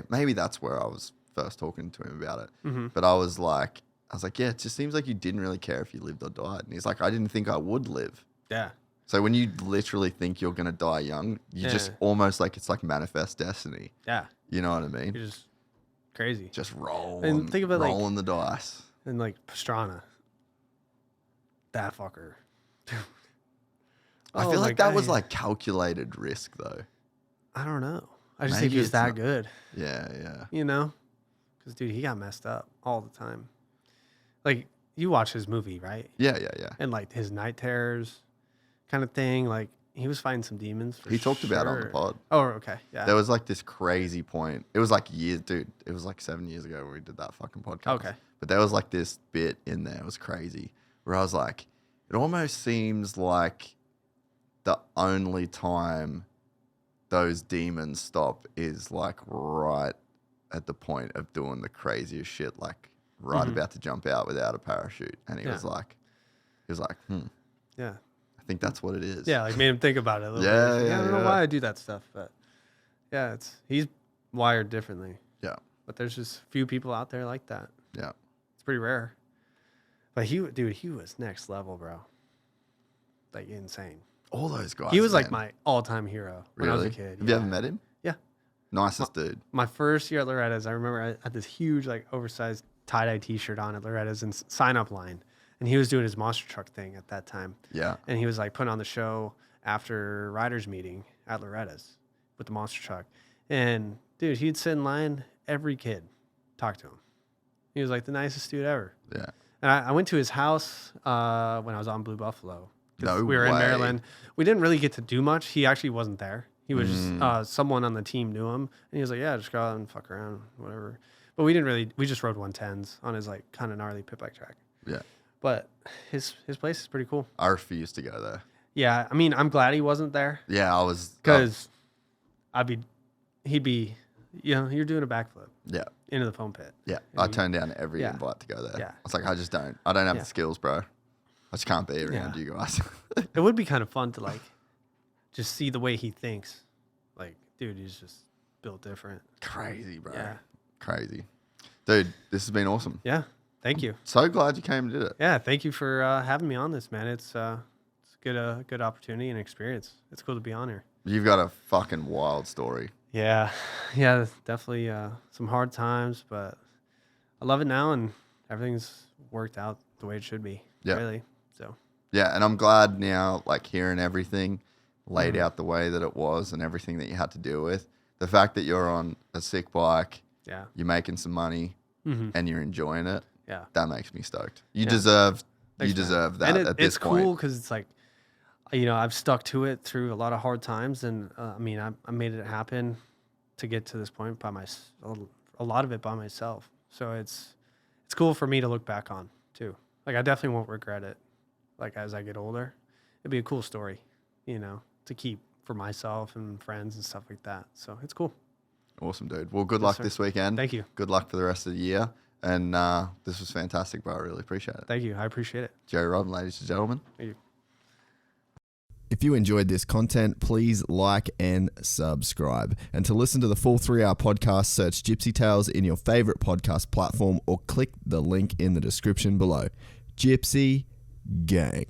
maybe that's where I was first talking to him about it. But I was like, yeah, it just seems like you didn't really care if you lived or died. And he's like, I didn't think I would live. Yeah. So when you literally think you're gonna die young, you just almost like it's like manifest destiny. Yeah. You know what I mean? You're just crazy. Just rolling, And think about, like- rolling the dice. And like Pastrana. That fucker. I Oh, feel like that was I- like calculated risk though. I don't know. I just think Maybe he was it's that not- good, Yeah. you know? Because, dude, he got messed up all the time. Like, you watch his movie, right? Yeah. And like his night terrors kind of thing. Like, he was fighting some demons. For He talked about it on the sure. pod. Oh, okay. Yeah. There was like this crazy point. It was like years, dude. It was like 7 years ago when we did that fucking podcast. Okay. But there was like this bit in there. It was crazy. Where I was like, it almost seems like the only time those demons stop is like right at the point of doing the craziest shit, like right about to jump out without a parachute. And he was like, Yeah. I think that's what it is. Yeah, like made him think about it a little Yeah, bit. He's like, yeah, I don't know yeah. why I do that stuff, but yeah, he's wired differently. Yeah. But there's just few people out there like that. Yeah. It's pretty rare. But he was next level, bro. Like insane. All those guys. He was like man. my all-time hero when I was a kid. Have you ever met him? Yeah. Nicest dude. My first year at Loretta's, I remember I had this huge, like, oversized tie-dye T-shirt on at Loretta's and sign-up line, and he was doing his monster truck thing at that time. Yeah. And he was like putting on the show after riders meeting at Loretta's with the monster truck. And dude, he'd sit in line, every kid talked to him. He was like the nicest dude ever. Yeah. And I went to his house when I was on Blue Buffalo. 'Cause No we were in way. Maryland. We didn't really get to do much. He actually wasn't there. He was just someone on the team knew him, and he was like, "Yeah, just go out and fuck around, whatever." But we didn't really. We just rode 110s on his like kind of gnarly pit bike track. Yeah. But his place is pretty cool. I refuse to go there. Yeah, I mean, I'm glad he wasn't there Yeah, I was. because he'd be, you know, you're doing a backflip Yeah. into the foam pit. Yeah. And I you- turned down every Yeah. invite to go there. Yeah. I was like, I don't have Yeah. the skills, bro. I just can't be around Yeah. you guys. It would be kind of fun to like just see the way he thinks. Like, dude, he's just built different. Crazy, bro. Yeah. Crazy. Dude, this has been awesome. Yeah. Thank you. So glad you came and did it. Yeah. Thank you for having me on this, man. It's good opportunity and experience. It's cool to be on here. You've got a fucking wild story. Yeah. Yeah. Definitely some hard times, but I love it now and everything's worked out the way it should be. Yeah. Really. So, Yeah, and I'm glad now, like hearing everything laid out the way that it was and everything that you had to deal with. The fact that you're on a sick bike, yeah. you're making some money, and you're enjoying it, Yeah. that makes me stoked. You Yeah. deserve Thanks, man. that And at this it's point. cool because it's like, you know, I've stuck to it through a lot of hard times, and I mean, I made it happen to get to this point by a lot of it by myself. So it's cool for me to look back on too. Like I definitely won't regret it. Like as I get older, it'd be a cool story, you know, to keep for myself and friends and stuff like that. So it's cool. Awesome, dude. Well, good luck sir. this weekend. Thank you. Good luck for the rest of the year. And this was fantastic, bro. I really appreciate it. Thank you. I appreciate it. Joe Rob, ladies and gentlemen. Thank you. If you enjoyed this content, please like and subscribe. And to listen to the full 3-hour podcast, search Gypsy Tales in your favorite podcast platform or click the link in the description below. Gypsy Gang.